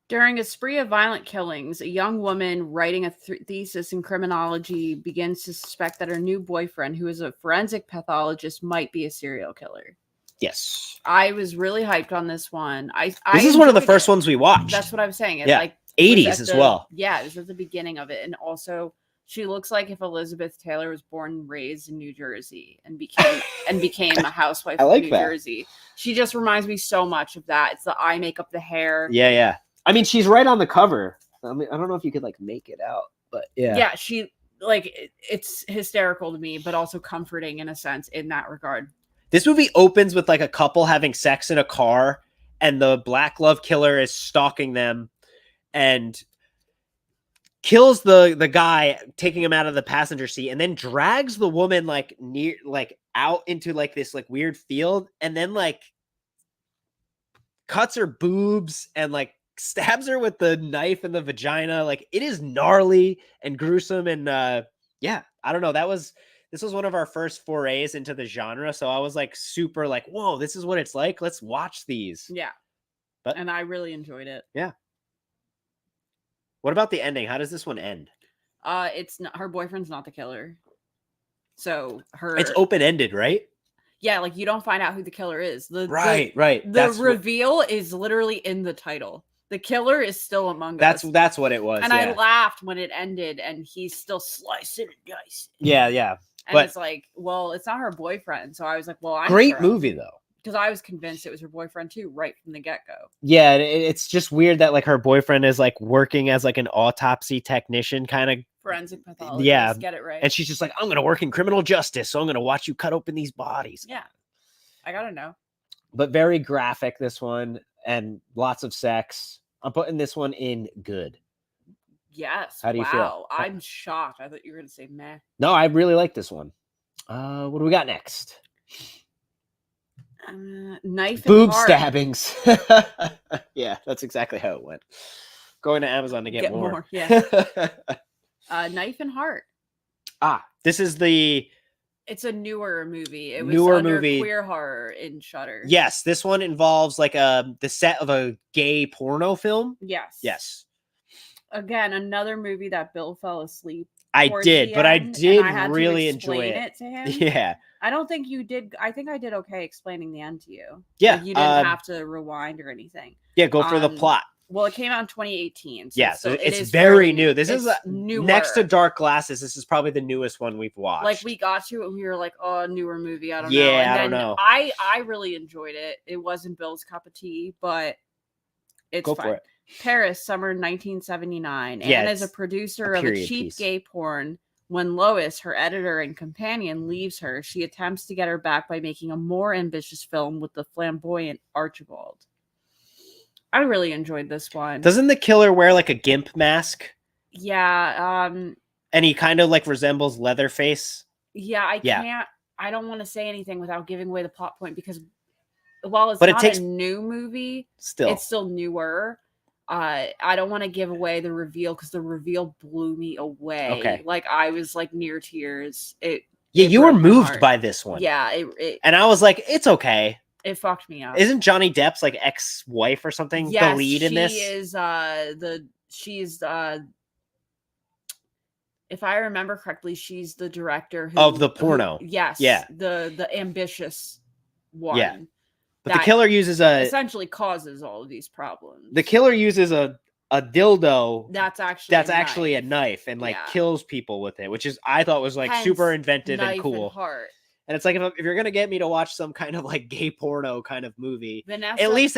During a spree of violent killings, a young woman writing a thesis in criminology begins to suspect that her new boyfriend, who is a forensic pathologist, might be a serial killer. Yes. I was really hyped on this one. This is one of the first ones we watched. That's what I was saying. It's yeah. like 80s as well. Yeah, it was at the beginning of it. And also She looks like if Elizabeth Taylor was born and raised in New Jersey and became a housewife I like in New that. Jersey. She just reminds me so much of that. It's the eye makeup, the hair. Yeah. I mean, she's right on the cover. I mean, I don't know if you could like make it out, but yeah. Yeah, she like it's hysterical to me, but also comforting in a sense in that regard. This movie opens with like a couple having sex in a car, and the black glove killer is stalking them and kills the guy, taking him out of the passenger seat, and then drags the woman like out into like this like weird field, and then like cuts her boobs and like stabs her with the knife in the vagina. Like, it is gnarly and gruesome, and yeah, I don't know. This was one of our first forays into the genre, so I was like super like, whoa, this is what it's like. Let's watch these. Yeah. And I really enjoyed it. Yeah. What about the ending? How does this one end? It's not, her boyfriend's not the killer. So It's open-ended, right? Yeah, like you don't find out who the killer is. Right. The reveal is literally in the title. The killer is still among us. That's what it was. And I laughed when it ended, and he's still slicing and dicing. Yeah. And but it's like, well, it's not her boyfriend. So I was like, well, I'm great movie though. Because I was convinced it was her boyfriend too, right from the get-go. Yeah, it's just weird that like her boyfriend is like working as like an autopsy technician, kind of forensic pathologist. Yeah, get it right. And she's just like, I'm gonna work in criminal justice, so I'm gonna watch you cut open these bodies. Yeah, I gotta know. But very graphic, this one, and lots of sex. I'm putting this one in good. Yes. How do you feel? I'm shocked. I thought you were gonna say meh. No, I really like this one. What do we got next? Knife boob and heart. Stabbings. Yeah, that's exactly how it went. Going to Amazon to get more. Yeah. Knife and Heart. This is it's a newer movie. It was newer under movie. Queer Horror in Shudder. Yes, this one involves like the set of a gay porno film. Yes. Again, another movie that Bill fell asleep. I did really enjoy it to him. Yeah. I don't think you did. I think I did okay explaining the end to you. Yeah. Like you didn't have to rewind or anything. Yeah, go for the plot. Well, it came out in 2018. So it's very new. This is newer. Next to Dark Glasses. This is probably the newest one we've watched. Like we got to it and we were like, oh, newer movie. I don't know. Yeah, I don't know. I really enjoyed it. It wasn't Bill's cup of tea, but it's fine. For it. Paris, summer 1979. Yeah, Anne is a producer of a cheap piece. gay porn. When Lois, her editor and companion, leaves her, she attempts to get her back by making a more ambitious film with the flamboyant Archibald. I really enjoyed this one. Doesn't the killer wear like a gimp mask? Yeah. And he kind of like resembles Leatherface. Yeah, I don't want to say anything without giving away the plot point because while it's not a new movie, it's still newer. I don't want to give away the reveal because the reveal blew me away. Okay. Like I was like near tears. You were moved by this one. Yeah. And I was like, it's okay. It fucked me up. Isn't Johnny Depp's like ex-wife or something the lead in this? She's if I remember correctly, she's the director of the porno. Yes. Yeah. The ambitious one. Yeah. But the killer uses essentially causes all of these problems. The killer uses a dildo that's actually a knife and like kills people with it, which is I thought was like super inventive and cool. And it's like if you're gonna get me to watch some kind of like gay porno kind of movie, at least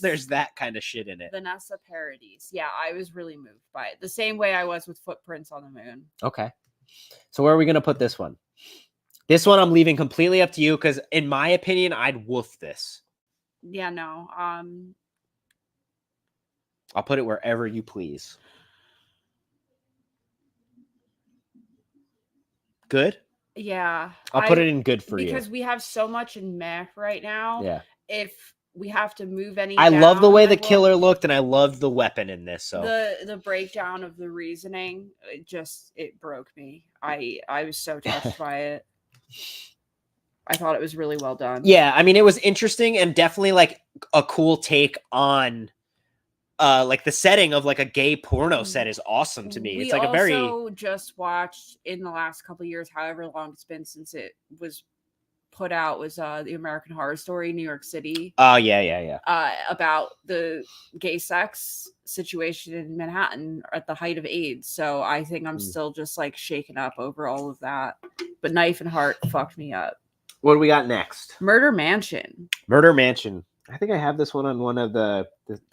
there's that kind of shit in it. Vanessa parodies. Yeah, I was really moved by it. The same way I was with Footprints on the Moon. Okay. So where are we gonna put this one? This one I'm leaving completely up to you because in my opinion, I'd woof this. Yeah, no. I'll put it wherever you please. Good? Yeah. I'll put it in good for you. Because we have so much in meh right now. Yeah. If we have to move any I love the way the killer looked and I love the weapon in this. So the breakdown of the reasoning, it broke me. I was so touched by it. I thought it was really well done. Yeah, I mean it was interesting and definitely like a cool take on like the setting of like a gay porno set is awesome to me. It's like a very just watched in the last couple of years, however long it's been since it was put out, was the American Horror Story, New York City. Oh yeah. About the gay sex situation in Manhattan at the height of AIDS. So I think I'm still just like shaken up over all of that. But Knife and Heart fucked me up. What do we got next? Murder Mansion. Murder Mansion. I think I have this one on one of the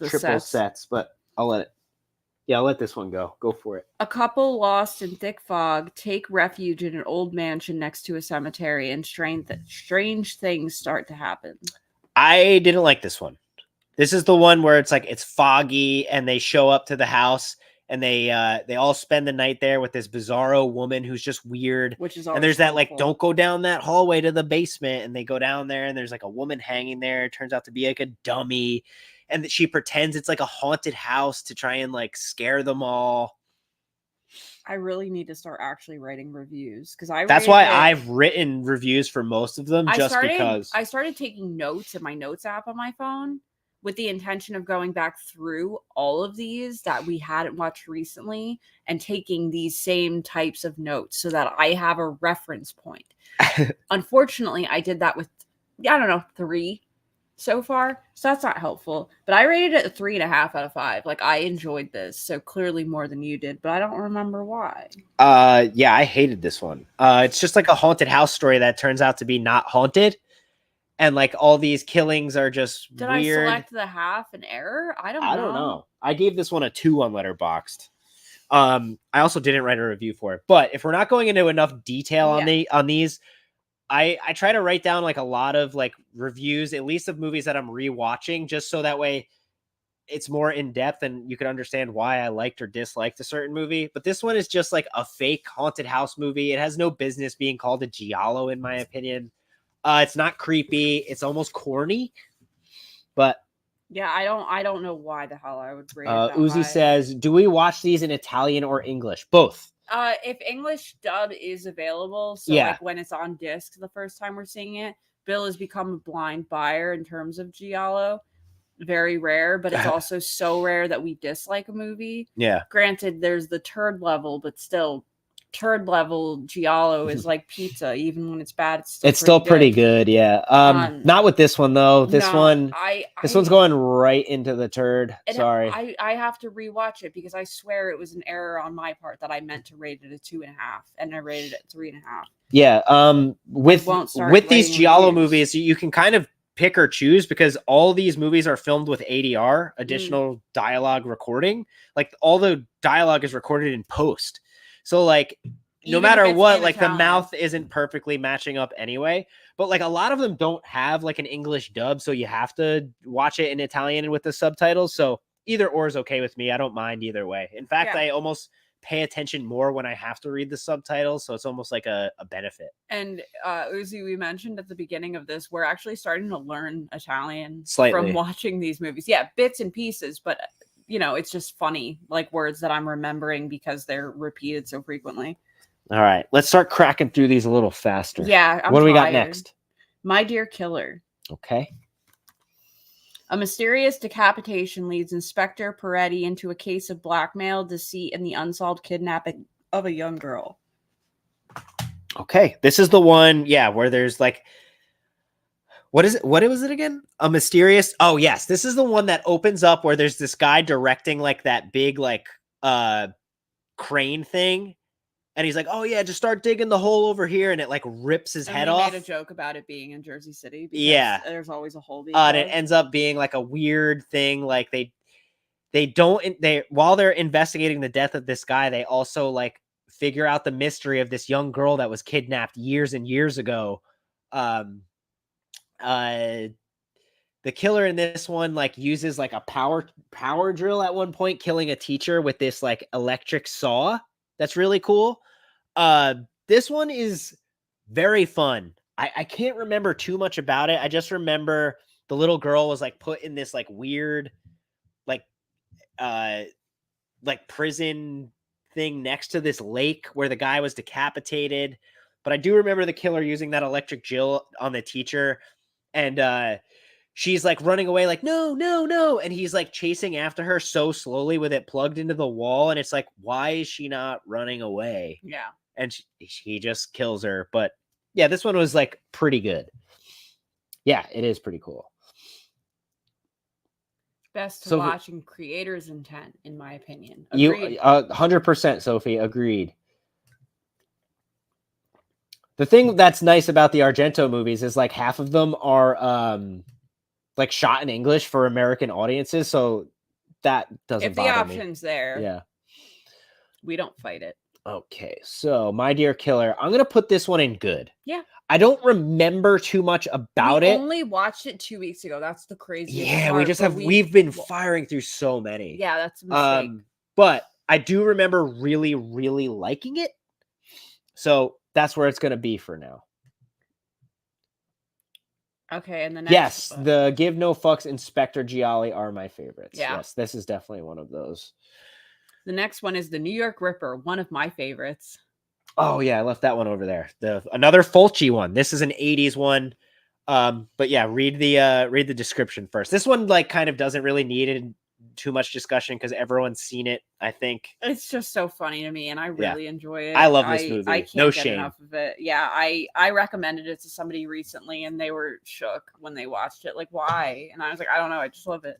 triple sets, but I'll let this one go. Go for it. A couple lost in thick fog take refuge in an old mansion next to a cemetery, and strange things start to happen. I didn't like this one. This is the one where it's like it's foggy and they show up to the house and they all spend the night there with this bizarro woman who's just weird. Which is and there's that like, don't go down that hallway to the basement, and they go down there and there's like a woman hanging there. It turns out to be like a dummy, and that she pretends it's like a haunted house to try and like scare them all. I really need to start actually writing reviews because that's why I've written reviews for most of them because I started taking notes in my notes app on my phone with the intention of going back through all of these that we hadn't watched recently and taking these same types of notes so that I have a reference point. Unfortunately, I did that with, 3 so far. So that's not helpful. But I rated it a 3.5 out of 5. Like, I enjoyed this. So clearly more than you did, but I don't remember why. Yeah, I hated this one. It's just like a haunted house story that turns out to be not haunted. And like all these killings are just Did weird. I select the half in error? I don't know. I gave this one a 2 on Letterboxd. I also didn't write a review for it. But if we're not going into enough detail on these, I try to write down like a lot of like reviews, at least of movies that I'm rewatching, just so that way it's more in depth and you can understand why I liked or disliked a certain movie. But this one is just like a fake haunted house movie. It has no business being called a giallo, in my opinion. It's not creepy. It's almost corny, but yeah, I don't know why the hell I would rate it that Uzi high. says, do we watch these in Italian or English? Both. If English dub is available, so like when it's on disc the first time we're seeing it, Bill has become a blind buyer in terms of giallo. Very rare, but it's also so rare that we dislike a movie. Yeah. Granted, there's the turd level, but still, turd level giallo is like pizza. Even when it's bad, it's still pretty good. Yeah. Not with this one though. This one's going right into the turd. Sorry. I have to rewatch it because I swear it was an error on my part that I meant to rate it a 2.5 and I rated it 3.5. Yeah. With these giallo movies, you can kind of pick or choose because all these movies are filmed with ADR, additional dialogue recording. Like all the dialogue is recorded in post. So like no matter what, like the mouth isn't perfectly matching up anyway, but like a lot of them don't have like an English dub. So you have to watch it in Italian with the subtitles. So either or is okay with me. I don't mind either way. In fact, I almost pay attention more when I have to read the subtitles. So it's almost like a benefit. And Uzi, we mentioned at the beginning of this, we're actually starting to learn Italian slightly from watching these movies. Yeah, bits and pieces, but it's just funny, like words that I'm remembering because they're repeated so frequently. All right, let's start cracking through these a little faster. Yeah. What do we got next? My Dear Killer. Okay. A mysterious decapitation leads Inspector Peretti into a case of blackmail, deceit, and the unsolved kidnapping of a young girl. Okay, this is the one, where there's like, what is it? What was it again? A mysterious. Oh yes, this is the one that opens up where there's this guy directing like that big like crane thing, and he's like, "Oh yeah, just start digging the hole over here," and it like rips his head off. Made a joke about it being in Jersey City. Because there's always a hole. And it ends up being like a weird thing. Like while they're investigating the death of this guy, they also like figure out the mystery of this young girl that was kidnapped years and years ago. The killer in this one like uses like a power drill at one point, killing a teacher with this like electric saw. That's really cool. This one is very fun. I can't remember too much about it. I just remember the little girl was like put in this like weird like prison thing next to this lake where the guy was decapitated. But I do remember the killer using that electric drill on the teacher, and she's like running away like, no, no, no. And he's like chasing after her so slowly with it plugged into the wall. And it's like, why is she not running away? Yeah. And he just kills her. But yeah, this one was like pretty good. Yeah, it is pretty cool. best to So- watch and creator's intent, in my opinion. You Agreed. 100%, Sophie. Agreed. The thing that's nice about the Argento movies is like half of them are like shot in English for American audiences, so that doesn't If the bother me. option's there, Yeah. we don't fight it. Okay, so My Dear Killer, I'm gonna put this one in good. Yeah. I don't remember too much about we it. only watched it 2 weeks ago. That's the craziest Yeah, part, we just but have we've been firing through so many. Yeah, that's a mistake. But I do remember really, really liking it. So that's where it's gonna be for now. Okay, and the next Yes, the Give No Fucks Inspector Gialli are my favorites. Yeah. Yes, this is definitely one of those. the next one is the New York Ripper, one of my favorites. Oh yeah, I left that one over there. Another Fulci one. This is an 80s one. But yeah, read the description first. This one like kind of doesn't really need too much discussion because everyone's seen it, I think. It's just so funny to me, and I really enjoy it. I love this movie. I can't No get shame. enough of it. Yeah, I recommended it to somebody recently, and they were shook when they watched it. Like, why? And I was like, I don't know. I just love it.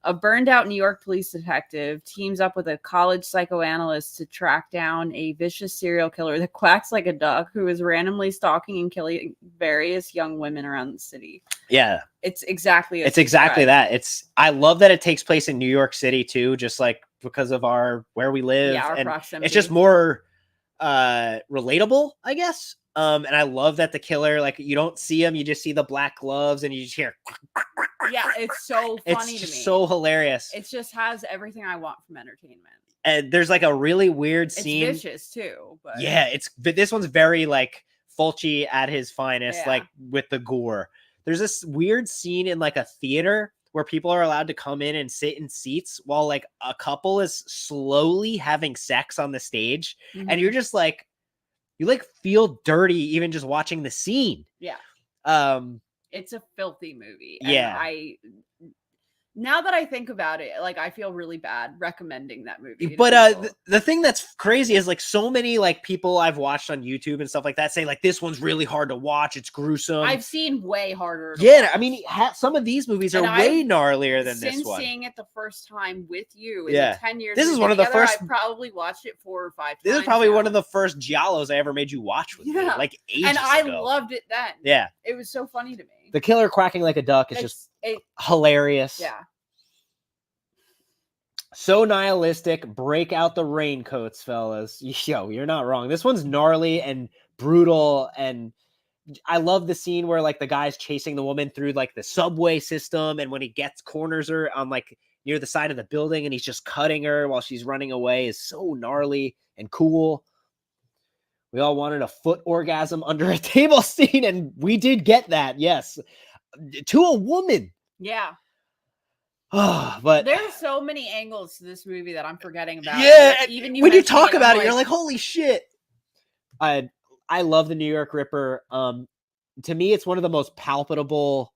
A burned out New York police detective teams up with a college psychoanalyst to track down a vicious serial killer that quacks like a duck who is randomly stalking and killing various young women around the city. Yeah. It's exactly that. I love that it takes place in New York City too, just like because of where we live. Yeah, our and proximity. it's just more relatable, I guess. And I love that the killer, like you don't see him, you just see the black gloves and you just hear. Yeah, it's so funny It's to me. so hilarious. It just has everything I want from entertainment. And there's like a really weird scene. It's vicious too, but Yeah, but this one's very like Fulci at his finest, Yeah. like with the gore. There's this weird scene in like a theater where people are allowed to come in and sit in seats while like a couple is slowly having sex on the stage. And you're just like, you like feel dirty even just watching the scene. Yeah. It's a filthy movie. And Yeah. now that I think about it, like I feel really bad recommending that movie. But the thing that's crazy is like so many like people I've watched on YouTube and stuff like that say like this one's really hard to watch. It's gruesome. I've seen way harder. Yeah, I mean, some of these movies are And way gnarlier than since this one. seeing it the first time with you in Yeah. the 10 years, This is we've one been of the together, first- I've probably watched it 4 or 5 times. This is probably now. one of the first Giallos I ever made you watch with me, Yeah. like ages and I ago. loved it then. Yeah, It was so funny to me. the killer quacking like a duck is just hilarious. Yeah. So nihilistic. Break out the raincoats, fellas. Yo, you're not wrong. This one's gnarly and brutal, and I love the scene where like the guy's chasing the woman through like the subway system, and when he corners her on like near the side of the building, and he's just cutting her while she's running away is so gnarly and cool. We all wanted a foot orgasm under a table scene, and we did get that. Yes, to a woman. Yeah. But There's so many angles to this movie that I'm forgetting about. yeah, And even when you mentioning talk about I'm it, you're like, holy shit. I love the New York Ripper. To me, it's one of the most palpable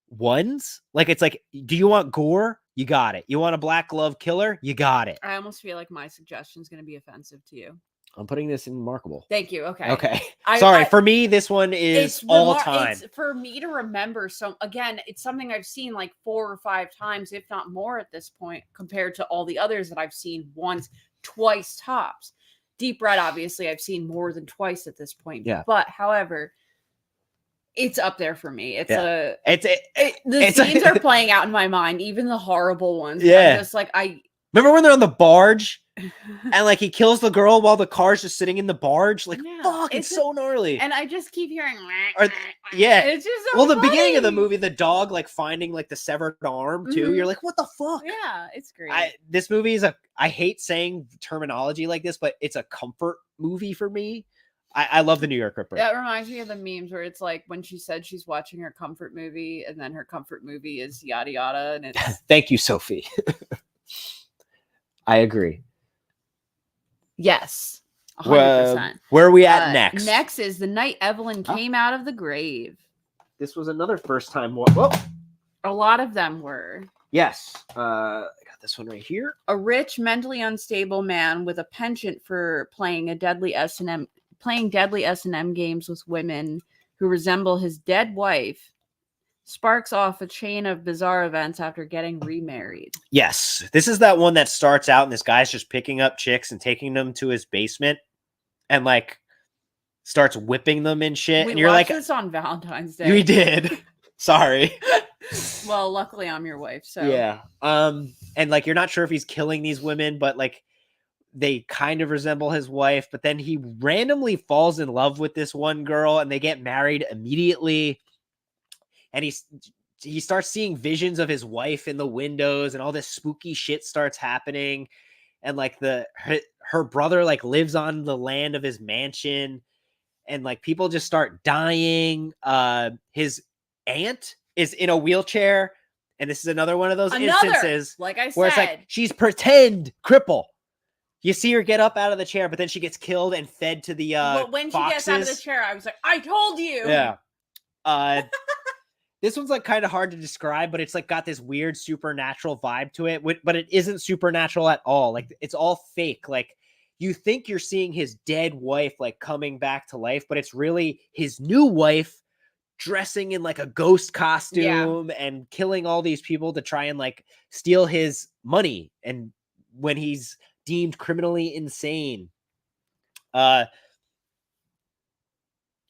ones. Like, it's like, do you want gore? You got it. You want a black glove killer? You got it. I almost feel like my suggestion is going to be offensive to you. I'm putting this in markable. Thank you. Okay. Okay. Sorry. For me, this one is all time. It's for me to remember. So again, it's something I've seen like 4 or 5 times, if not more at this point, compared to all the others that I've seen once, twice tops. Deep Red, obviously, I've seen more than twice at this point. Yeah. But however, it's up there for me. The It's scenes are playing out in my mind, even the horrible ones. Yeah. I'm just like remember when they're on the barge and like he kills the girl while the car's just sitting in the barge? Like, Yeah, fuck, it's so gnarly. And I just keep hearing. Yeah. It's just so Well, the beginning of the funny. movie, the dog like finding like the severed arm too. Mhm. You're like, what the fuck? Yeah, it's great. This movie is I hate saying terminology like this, but it's a comfort movie for me. I love the New York Ripper. That reminds me of the memes where it's like when she said she's watching her comfort movie, and then her comfort movie is yada yada, and it's Thank you, Sophie. I agree. yes, 100%. Well, where are we at next? Next is The Night Evelyn Came Out of the Grave. This was another first time. Whoa. A lot of them were. Yes. I got this one right here. A rich, mentally unstable man with a penchant for playing deadly S&M games with women who resemble his dead wife sparks off a chain of bizarre events after getting remarried. Yes, this is that one that starts out and this guy's just picking up chicks and taking them to his basement and like starts whipping them and shit. We And you're watched like, this on Valentine's Day. we did. Sorry. Well, luckily I'm your wife, so Yeah. And like you're not sure if he's killing these women, but like they kind of resemble his wife, but then he randomly falls in love with this one girl and they get married immediately. And he starts seeing visions of his wife in the windows and all this spooky shit starts happening. And like her brother like lives on the land of his mansion and like people just start dying. His aunt is in a wheelchair. And this is another one of those instances like I said, where it's like she's pretend cripple. You see her get up out of the chair, but then she gets killed and fed to the but when foxes. she gets out of the chair, I was like, I told you. Yeah. This one's like kind of hard to describe, but it's like got this weird supernatural vibe to it, but it isn't supernatural at all. Like it's all fake. Like you think you're seeing his dead wife like coming back to life, but it's really his new wife dressing in like a ghost costume and killing all these people to try and like steal his money. And when he's deemed criminally insane.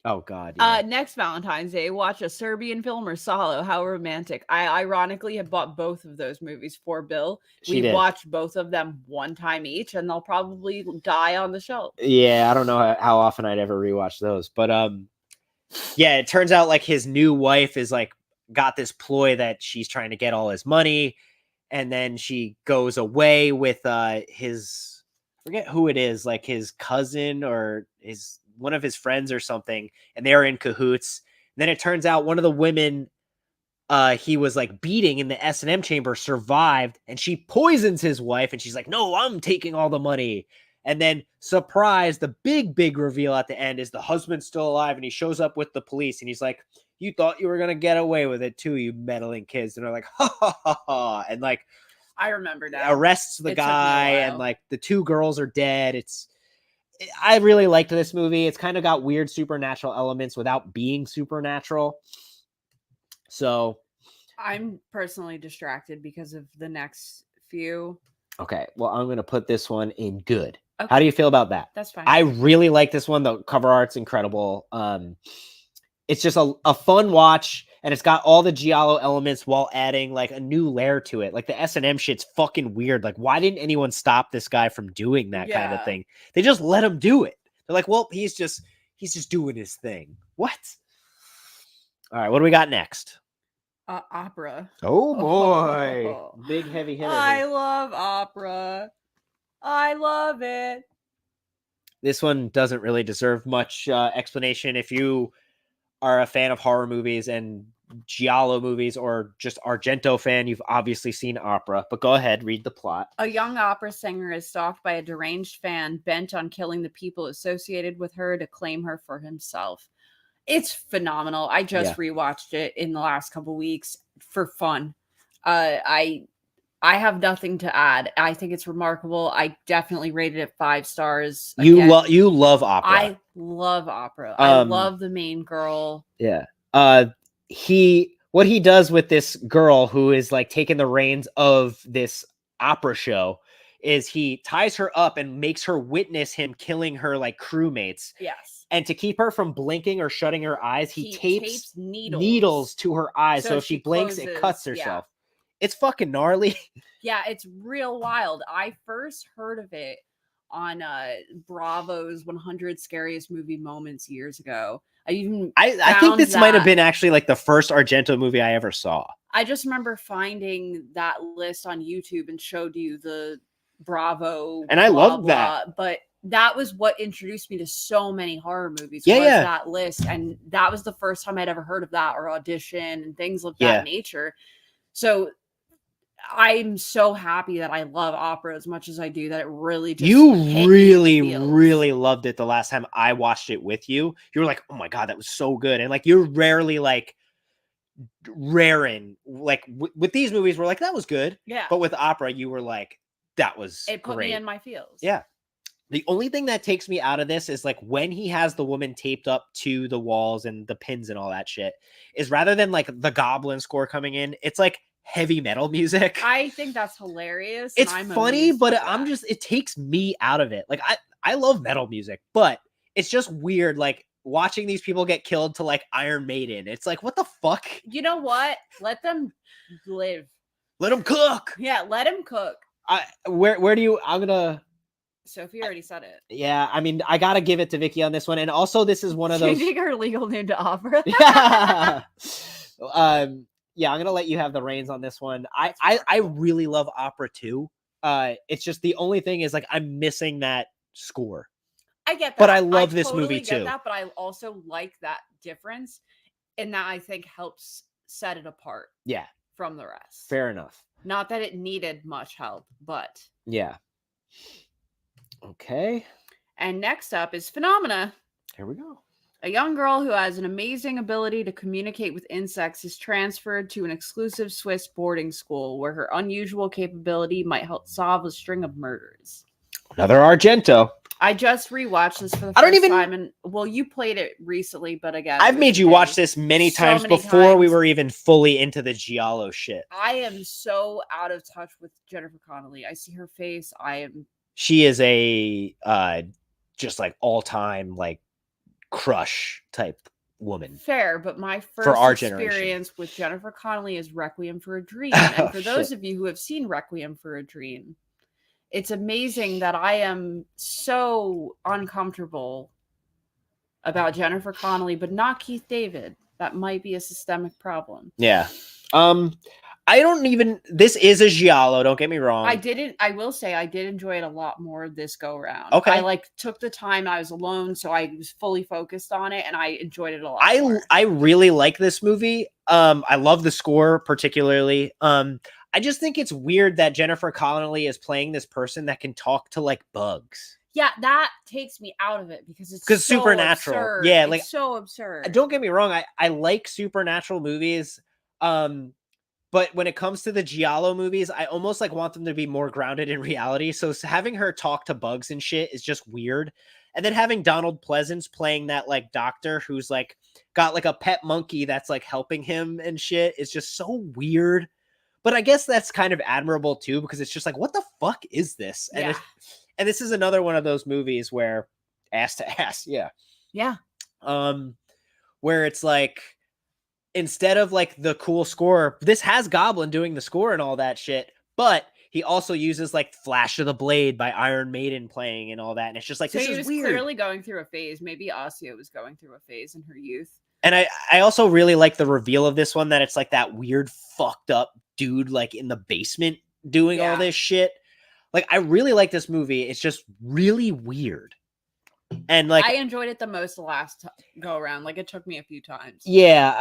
Oh God. Yeah. Next Valentine's Day, watch a Serbian film or Salo. How romantic. I ironically have bought both of those movies for Bill. We watched both of them one time each, and they'll probably die on the shelf. Yeah, I don't know how often I'd ever rewatch those, but yeah, it turns out like his new wife is like got this ploy that she's trying to get all his money, and then she goes away with his, I forget who it is, like his cousin or his one of his friends or something, and they're in cahoots. And then it turns out one of the women he was like beating in the S&M chamber survived, and she poisons his wife, and she's like, no, I'm taking all the money. And then surprise, the big reveal at the end is the husband's still alive, and he shows up with the police, and he's like, you thought you were gonna get away with it too, you meddling kids. And they're like, ha ha ha ha, and like I remember that. Arrests the guy, and like the two girls are dead. I really liked this movie. It's kind of got weird supernatural elements without being supernatural. So I'm personally distracted because of the next few. Okay, well, I'm going to put this one in good. Okay. How do you feel about that? That's fine. I really like this one. The cover art's incredible. It's just a fun watch, and it's got all the Giallo elements while adding like a new layer to it. Like the S&M shit's fucking weird. Like, why didn't anyone stop this guy from doing that kind of thing? They just let him do it. They're like, well, he's just doing his thing. What? All right, what do we got next? Opera. Oh boy. Big heavy hitter. I love opera. I love it. This one doesn't really deserve much explanation. If you are a fan of horror movies and Giallo movies, or just Argento fan, you've obviously seen Opera. But go ahead, read the plot. A young opera singer is stalked by a deranged fan bent on killing the people associated with her to claim her for himself. It's phenomenal. I just rewatched it in the last couple weeks for fun. I have nothing to add. I think it's remarkable. I definitely rated it 5 stars. You love opera. I love opera. I love the main girl. Yeah. What he does with this girl who is like taking the reins of this opera show is he ties her up and makes her witness him killing her like crewmates. Yes. And to keep her from blinking or shutting her eyes, he tapes needles to her eyes. So if she blinks, it cuts herself. Yeah. It's fucking gnarly. Yeah, it's real wild. I first heard of it on Bravo's 100 Scariest Movie Moments years ago. I think this might have been actually like the first Argento movie I ever saw. I just remember finding that list on YouTube and showed you the Bravo. And I loved that. But that was what introduced me to so many horror movies. That list. And that was the first time I'd ever heard of that, or Audition and things of that nature. So I'm so happy that I love opera as much as I do, that it really just really loved it the last time I watched it with you. You were like, oh my God, that was so good. And like, you're rarely like raring, like with these movies, we're like, that was good. Yeah. But with opera, you were like, that was it put great. me in my feels. Yeah. The only thing that takes me out of this is like when he has the woman taped up to the walls and the pins and all that shit, is rather than like the goblin score coming in, it's like heavy metal music. I think that's hilarious. and It's I'm funny, amused but by I'm that. just, it takes me out of it. Like I love metal music, but it's just weird like watching these people get killed to like Iron Maiden. It's like, what the fuck? You know what? Let them live. Let them cook. Yeah, let him cook. Where do you, I'm gonna, Sophie already said it. yeah, I mean, I gotta give it to Vicky on this one. And also this is one of those. Changing her legal name to opera. Yeah. Yeah, I'm gonna let you have the reins on this one. I really love opera too. It's just the only thing is like I'm missing that score. I get that. But I love this movie get too. That, but I also like that difference, and that I think helps set it apart. Yeah, from the rest. fair enough. Not that it needed much help, but yeah. Okay. And next up is Phenomena. Here we go. A young girl who has an amazing ability to communicate with insects is transferred to an exclusive Swiss boarding school where her unusual capability might help solve a string of murders. Another Argento. I just rewatched this for the I don't first even- time, and well, you played it recently, but again, I've it made was you me. watch this many So times many before we times. were even fully into the Giallo shit. I am so out of touch with Jennifer Connelly. I see her face. I am She is a just like all-time like crush type woman. fair, but my For first our generation. experience with Jennifer Connelly is Requiem for a Dream. And Oh, for those shit. of you who have seen Requiem for a Dream, it's amazing that I am so uncomfortable about Jennifer Connelly, but not Keith David. That might be a systemic problem. Yeah. I don't even, this is a Giallo, don't get me wrong. I will say I did enjoy it a lot more this go round. Okay. I like took the time, I was alone, so I was fully focused on it and I enjoyed it a lot more. I really like this movie. I love the score particularly. I just think it's weird that Jennifer Connelly is playing this person that can talk to like bugs. Yeah, that takes me out of it because it's Because so supernatural. absurd. Yeah, It's like so absurd. don't get me wrong, I like supernatural movies. But when it comes to the Giallo movies, I almost like want them to be more grounded in reality. So having her talk to bugs and shit is just weird. And then having Donald Pleasance playing that like doctor who's like got like a pet monkey that's like helping him and shit is just so weird. But I guess that's kind of admirable too, because it's just like, what the fuck is this? And Yeah. and this is another one of those movies where ass to ass, yeah. Yeah. Where it's like, instead of like the cool score, this has Goblin doing the score and all that shit, but he also uses like Flash of the Blade by Iron Maiden playing and all that. And it's just like, So this he is was weird. clearly going through a phase. Maybe Asio was going through a phase in her youth. And I also really like the reveal of this one, that it's like that weird fucked up dude like in the basement doing all Yeah. this shit. Like, I really like this movie. It's just really weird. And like, I enjoyed it the most the last go around. Like it took me a few times. yeah,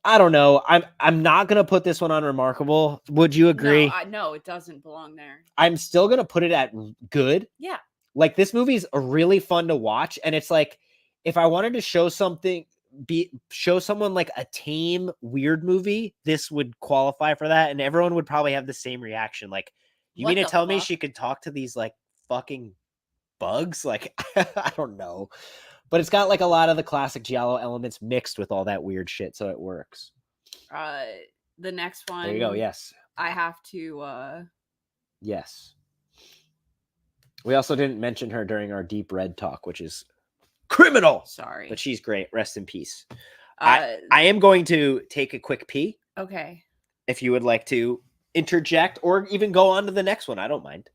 I don't know. I'm not gonna put this one on remarkable. Would you agree? No, it doesn't belong there. I'm still gonna put it at good. Yeah. Like, this movie's really fun to watch, and it's like, if I wanted to show something, show someone like a tame weird movie, this would qualify for that, and everyone would probably have the same reaction. Like, you What mean to the tell me fuck? she could talk to these like fucking bugs? Like, I don't know. But it's got like a lot of the classic Giallo elements mixed with all that weird shit, so it works. The next one. There you go. Yes. I have to Yes. We also didn't mention her during our Deep Red talk, which is criminal. sorry. But she's great. Rest in peace. Uh, I am going to take a quick pee. okay. If you would like to interject or even go on to the next one, I don't mind.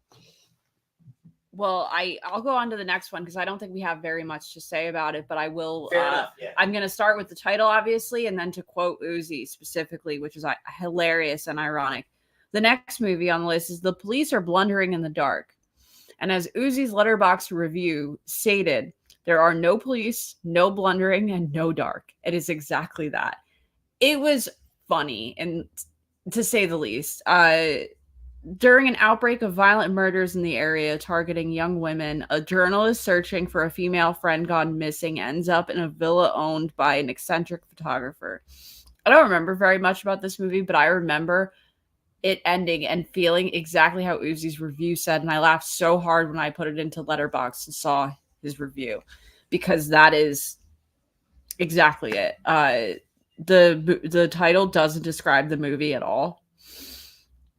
Well, I'll go on to the next one because I don't think we have very much to say about it, but I will. Yeah. I'm going to start with the title, obviously, and then to quote Uzi specifically, which is hilarious and ironic. The next movie on the list is The Police Are Blundering in the Dark. And as Uzi's Letterboxd review stated, there are no police, no blundering, and no dark. It is exactly that. It was funny, and to say the least. During an outbreak of violent murders in the area targeting young women, a journalist searching for a female friend gone missing ends up in a villa owned by an eccentric photographer. I don't remember very much about this movie, but I remember it ending and feeling exactly how Uzi's review said, and I laughed so hard when I put it into Letterboxd and saw his review, because that is exactly it. The title doesn't describe the movie at all.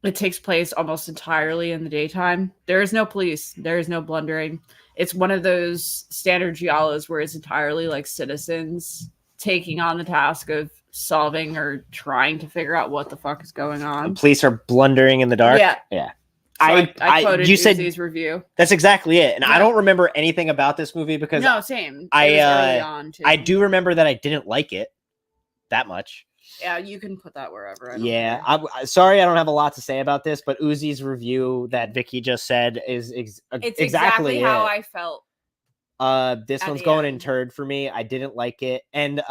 It takes place almost entirely in the daytime. There is no police. There is no blundering. It's one of those standard giallos where it's entirely like citizens taking on the task of solving or trying to figure out what the fuck is going on. The police are blundering in the dark. Yeah. Yeah. So I quoted you said Uzi's review. that's exactly it. And I Yeah. don't remember anything about this movie because No, same. It I, was early on too. I do remember that I didn't like it that much. Yeah, you can put that wherever. I don't Yeah, care. I'm sorry I don't have a lot to say about this, but Uzi's review that Vicky just said is It's exactly how it. I felt. This at one's the going in end. turd for me. I didn't like it. And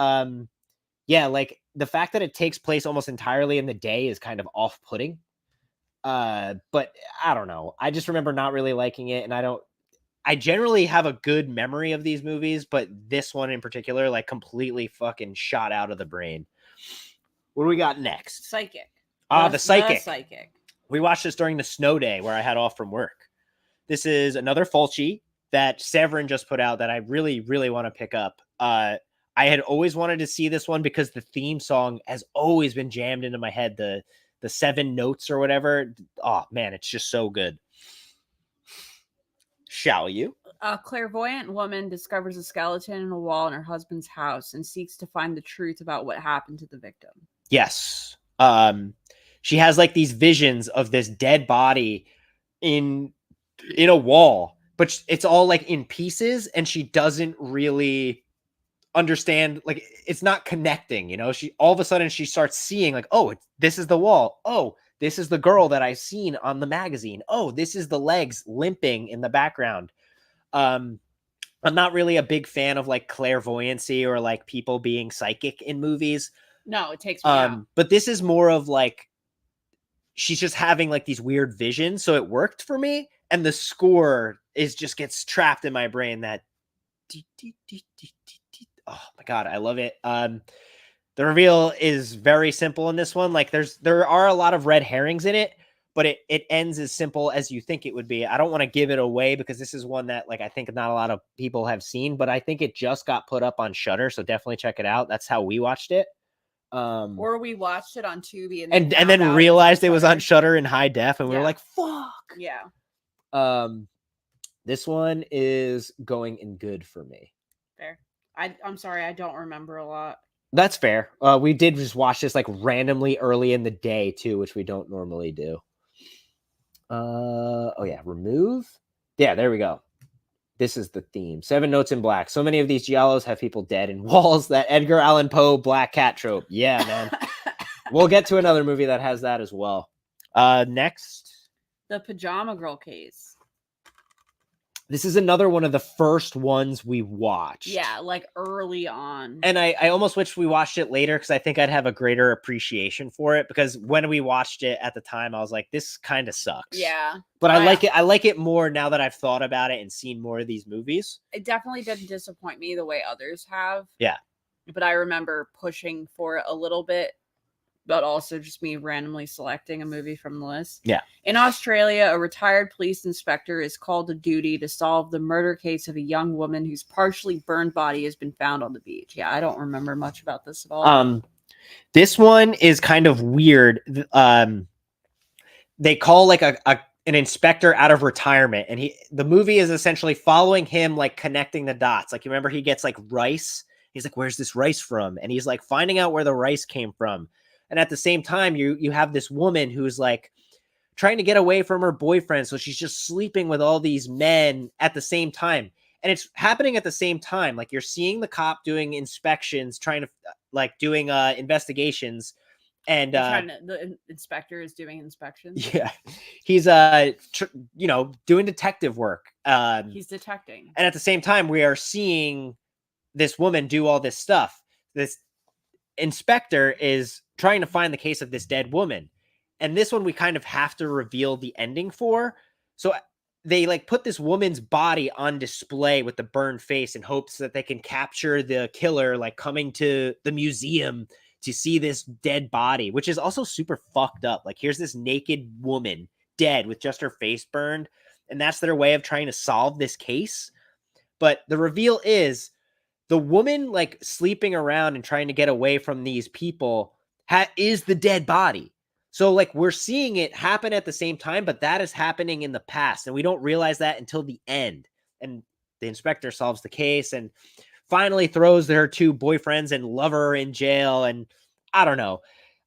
yeah, like the fact that it takes place almost entirely in the day is kind of off-putting. But I don't know. I just remember not really liking it, and I generally have a good memory of these movies, but this one in particular, like, completely fucking shot out of the brain. What do we got next? Psychic. The Psychic. The Psychic. We watched this during the snow day where I had off from work. This is another Fulci that Severin just put out that I really, really want to pick up. I had always wanted to see this one because the theme song has always been jammed into my head. The 7 notes or whatever. Oh man, it's just so good. Shall you? A clairvoyant woman discovers a skeleton in a wall in her husband's house and seeks to find the truth about what happened to the victim. Yes. She has like these visions of this dead body in a wall, but it's all like in pieces, and she doesn't really understand, like it's not connecting, you know. She all of a sudden she starts seeing like, oh, this is the wall. Oh, this is the girl that I've seen on the magazine. Oh, this is the legs limping in the background. I'm not really a big fan of like clairvoyancy or like people being psychic in movies. No, it takes me out. But this is more of like she's just having like these weird visions, so it worked for me. And the score just gets trapped in my brain. That oh my god, I love it. The reveal is very simple in this one. Like there are a lot of red herrings in it, but it ends as simple as you think it would be. I don't want to give it away because this is one that like I think not a lot of people have seen, but I think it just got put up on Shudder, so definitely check it out. That's how we watched it. Or we watched it on Tubi and then realized it was on Shudder in high def, and we were like, "Fuck!" Yeah. This one is going in good for me. Fair. I'm sorry, I don't remember a lot. That's fair. We did just watch this like randomly early in the day too, which we don't normally do. Oh yeah, remove. Yeah, there we go. This is the theme. 7 notes in black. So many of these giallos have people dead in walls. That Edgar Allan Poe black cat trope. Yeah, man. We'll get to another movie that has that as well. Next. The Pajama Girl case. This is another one of the first ones we watched. Yeah, like early on. And I almost wish we watched it later because I think I'd have a greater appreciation for it, because when we watched it at the time, I was like, this kind of sucks. Yeah. But I like it. I like it more now that I've thought about it and seen more of these movies. It definitely didn't disappoint me the way others have. Yeah. But I remember pushing for it a little bit, but also just me randomly selecting a movie from the list. Yeah. In Australia, a retired police inspector is called to duty to solve the murder case of a young woman whose partially burned body has been found on the beach. Yeah, I don't remember much about this at all. This one is kind of weird. They call like an inspector out of retirement, and the movie is essentially following him, like connecting the dots. Like, you remember he gets like rice. He's like, where's this rice from? And he's like finding out where the rice came from. And at the same time, you have this woman who's like trying to get away from her boyfriend. So she's just sleeping with all these men at the same time. And it's happening at the same time. Like, you're seeing the cop doing inspections, trying to like doing investigations. And the inspector is doing inspections. Yeah, he's doing detective work. He's detecting. And at the same time, we are seeing this woman do all this stuff. This inspector is trying to find the case of this dead woman. And this one we kind of have to reveal the ending for. So they like put this woman's body on display with the burned face in hopes that they can capture the killer, like coming to the museum to see this dead body, which is also super fucked up. Like, here's this naked woman dead with just her face burned, and that's their way of trying to solve this case. But the reveal is the woman, like, sleeping around and trying to get away from these people is the dead body. So, like, we're seeing it happen at the same time, but that is happening in the past, and we don't realize that until the end. And the inspector solves the case and finally throws her 2 boyfriends and lover in jail. And I don't know.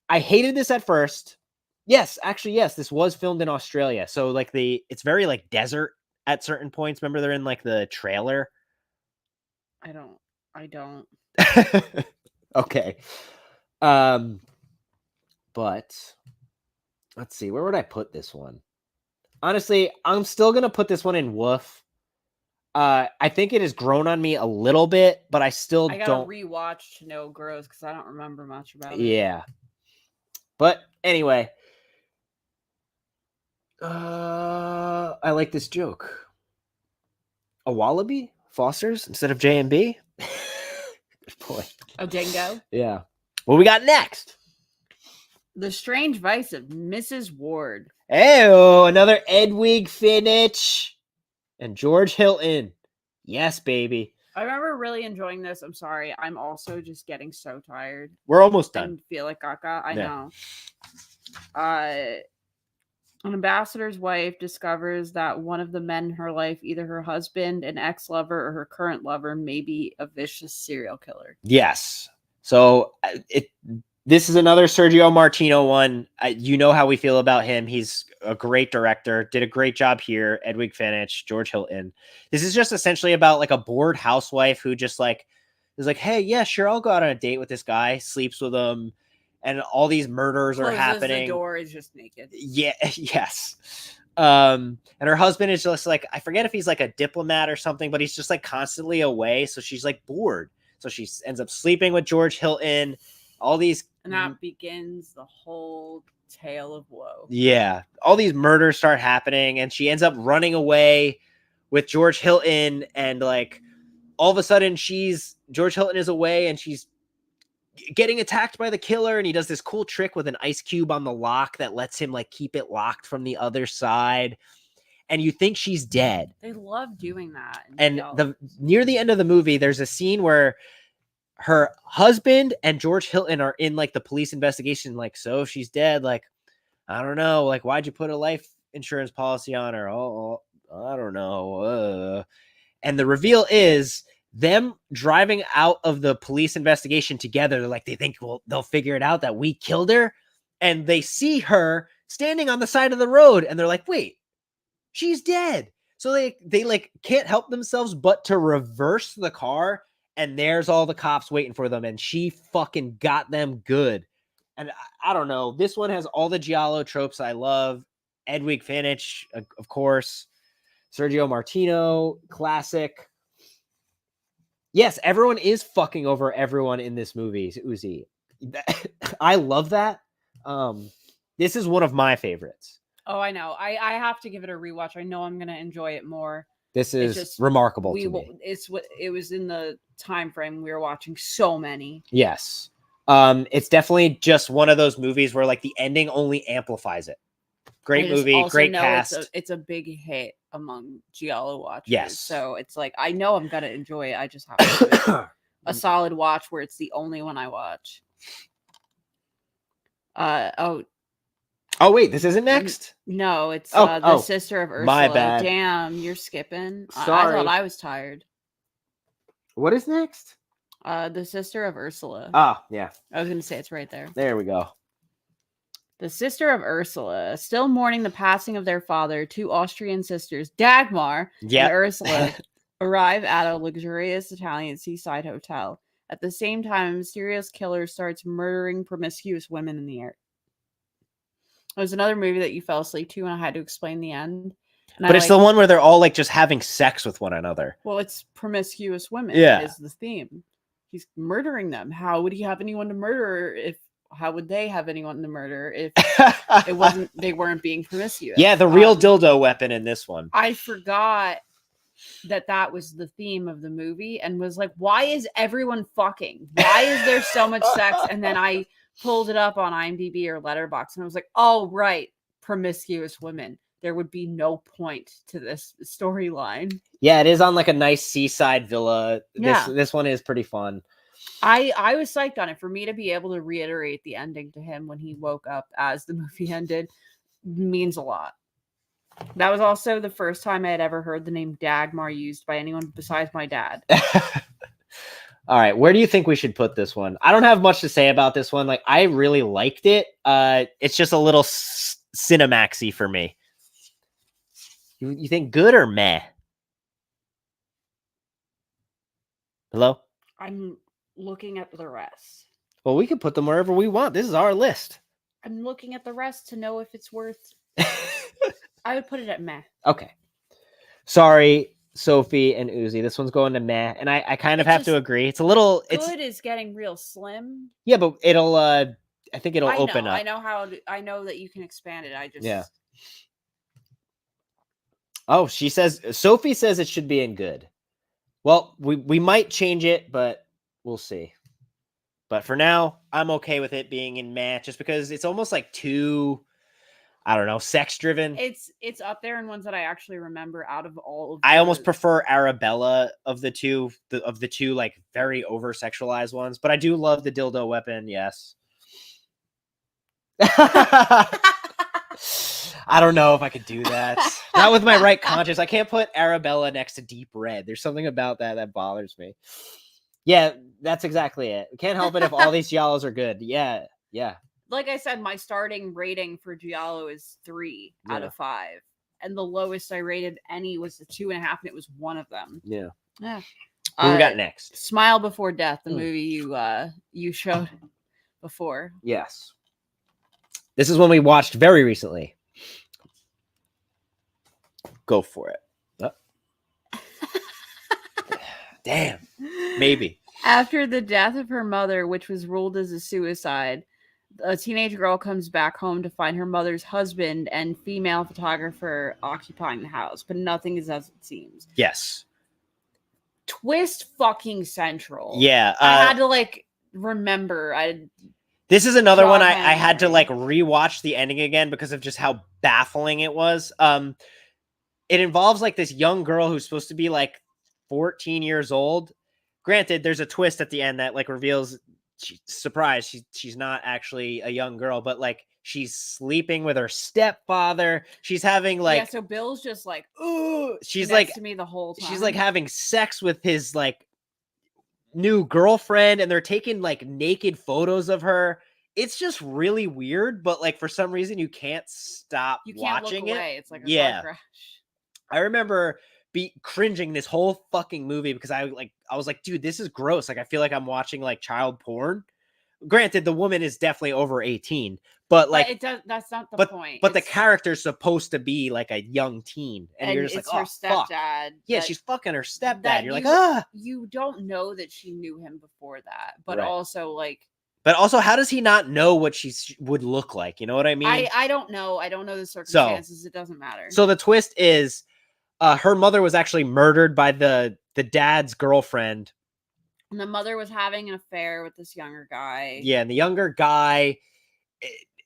I hated this at first. Yes, actually, yes, this was filmed in Australia. So, like, it's very, like, desert at certain points. Remember, they're in, like, the trailer. I don't. Okay. But let's see, where would I put this one? Honestly, I'm still gonna put this one in woof. I think it has grown on me a little bit, but I still I gotta don't rewatch to know gross because I don't remember much about it. Yeah. But anyway, I like this joke. A wallaby? Foster's instead of J&B? Good point. A dingo. Yeah. What we got next? The Strange Vice of Mrs. Ward. Hey, another Edwig Finch and George Hilton. Yes, baby. I remember really enjoying this. I'm sorry. I'm also just getting so tired. We're almost done. And feel like caca. I Yeah. know. An ambassador's wife discovers that one of the men in her life, either her husband, an ex-lover, or her current lover, may be a vicious serial killer. Yes. So this is another Sergio Martino one. You know how we feel about him. He's a great director. Did a great job here. Edwig Finch, George Hilton. This is just essentially about, like, a bored housewife who just, like, is like, hey, yeah, sure, I'll go out on a date with this guy. Sleeps with him, and all these murders are happening. The door is just naked. Yeah. Yes. And her husband is just like, I forget if he's like a diplomat or something, but he's just, like, constantly away. So she's, like, bored. So she ends up sleeping with George Hilton. All these. And that begins the whole tale of woe. Yeah. All these murders start happening, and she ends up running away with George Hilton. And, like, all of a sudden George Hilton is away, and she's getting attacked by the killer. And he does this cool trick with an ice cube on the lock that lets him, like, keep it locked from the other side. And you think she's dead. They love doing that. And near the end of the movie, there's a scene where her husband and George Hilton are in, like, the police investigation. Like, so if she's dead, like, I don't know, like, why'd you put a life insurance policy on her? Oh, I don't know. And the reveal is them driving out of the police investigation together. They're like, they think, well, they'll figure it out that we killed her. And they see her standing on the side of the road, and they're like, wait, she's dead. So they like can't help themselves but to reverse the car, and there's all the cops waiting for them, and she fucking got them good. And I don't know, this one has all the Giallo tropes I love. Edwig Finch, of course. Sergio Martino, classic. Yes, everyone is fucking over everyone in this movie, Uzi. I love that. This is one of my favorites. Oh, I know. I have to give it a rewatch. I know I'm going to enjoy it more. This is remarkable to me. It was in the time frame we were watching so many. Yes. It's definitely just one of those movies where, like, the ending only amplifies it. Great movie, great cast. It's a big hit among Giallo watchers. Yes. So it's like, I know I'm going to enjoy it. I just have to do it. A solid watch where it's the only one I watch. Oh, wait, this isn't next? No, it's the sister of Ursula. My bad. Damn, you're skipping. Sorry. I thought I was tired. What is next? The sister of Ursula. Oh, yeah. I was going to say it's right there. There we go. The sister of Ursula, still mourning the passing of their father, 2 Austrian sisters, Dagmar and Ursula, arrive at a luxurious Italian seaside hotel. At the same time, a mysterious killer starts murdering promiscuous women in the air. It was another movie that you fell asleep to, and I had to explain the end. But it's the one where they're all, like, just having sex with one another. Well, it's promiscuous women. Yeah. Is the theme. He's murdering them. How would he have anyone to murder how would they have anyone to murder if they weren't being promiscuous? Yeah, the real dildo weapon in this one. I forgot that was the theme of the movie and was like, why is everyone fucking? Why is there so much sex? And then I pulled it up on IMDb or Letterboxd and I was like, oh, right, promiscuous women. There would be no point to this storyline. Yeah, it is on like a nice seaside villa. Yeah. This one is pretty fun. I was psyched on it. For me to be able to reiterate the ending to him when he woke up as the movie ended means a lot. That was also the first time I had ever heard the name Dagmar used by anyone besides my dad. All right, where do you think we should put this one? I don't have much to say about this one. Like, I really liked it. It's just a little Cinemaxy for me. You think good or meh? Hello? I'm looking at the rest. Well, we can put them wherever we want. This is our list. I'm looking at the rest to know if it's worth. I would put it at meh. Okay. Sorry, Sophie and Uzi. This one's going to meh, and I kind of have to agree. It's a little. Good is getting real slim. Yeah, but it'll. I think it'll open up. I know that you can expand it. I just. Yeah. Oh, Sophie says it should be in good. Well, we might change it, but we'll see. But for now, I'm okay with it being in meh, just because it's almost like too, I don't know, sex driven. It's up there in ones that I actually remember out of all of I almost prefer Arabella of the two like very over sexualized ones, but I do love the dildo weapon, yes. I don't know if I could do that. Not with my right conscience. I can't put Arabella next to Deep Red. There's something about that bothers me. Yeah, that's exactly it. We can't help it if all these Giallos are good. Yeah. Like I said, my starting rating for Giallo is 3 out of 5. And the lowest I rated any was a 2.5, and it was one of them. Yeah. Who we got next? Smile Before Death, the movie you showed before. Yes. This is one we watched very recently. Go for it. Oh. Damn. Maybe. After the death of her mother, which was ruled as a suicide, a teenage girl comes back home to find her mother's husband and female photographer occupying the house, but nothing is as it seems. Yes. Twist fucking central. Yeah. I had to remember. This is another one I had to rewatch the ending again because of just how baffling it was. It involves this young girl who's supposed to be 14 years old. Granted, there's a twist at the end that reveals, surprise, she's not actually a young girl, but she's sleeping with her stepfather. She's having so Bill's just ooh, she's next to me the whole time. She's having sex with his new girlfriend, and they're taking naked photos of her. It's just really weird, but for some reason you can't stop watching it. It's like a car crash. I remember cringing this whole fucking movie because I was like, dude, this is gross. I feel like I'm watching child porn. Granted, the woman is definitely over 18, but that's not the point. But the character's supposed to be a young teen, and you're just her stepdad. Fuck. Yeah, she's fucking her stepdad. You're you don't know that she knew him before that, but also But also, how does he not know what she would look like? You know what I mean? I don't know. I don't know the circumstances. It doesn't matter. So the twist is, her mother was actually murdered by the dad's girlfriend. And the mother was having an affair with this younger guy. Yeah, and the younger guy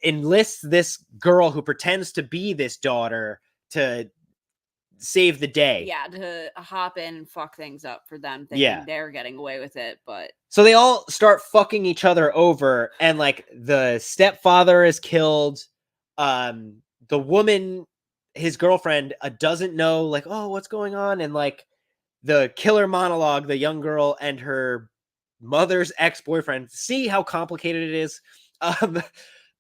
enlists this girl who pretends to be this daughter to save the day. Yeah, to hop in and fuck things up for them, thinking they're getting away with it. But so they all start fucking each other over, and the stepfather is killed. The woman, his girlfriend, doesn't know what's going on, and the killer monologue, the young girl and her mother's ex-boyfriend, see how complicated it is,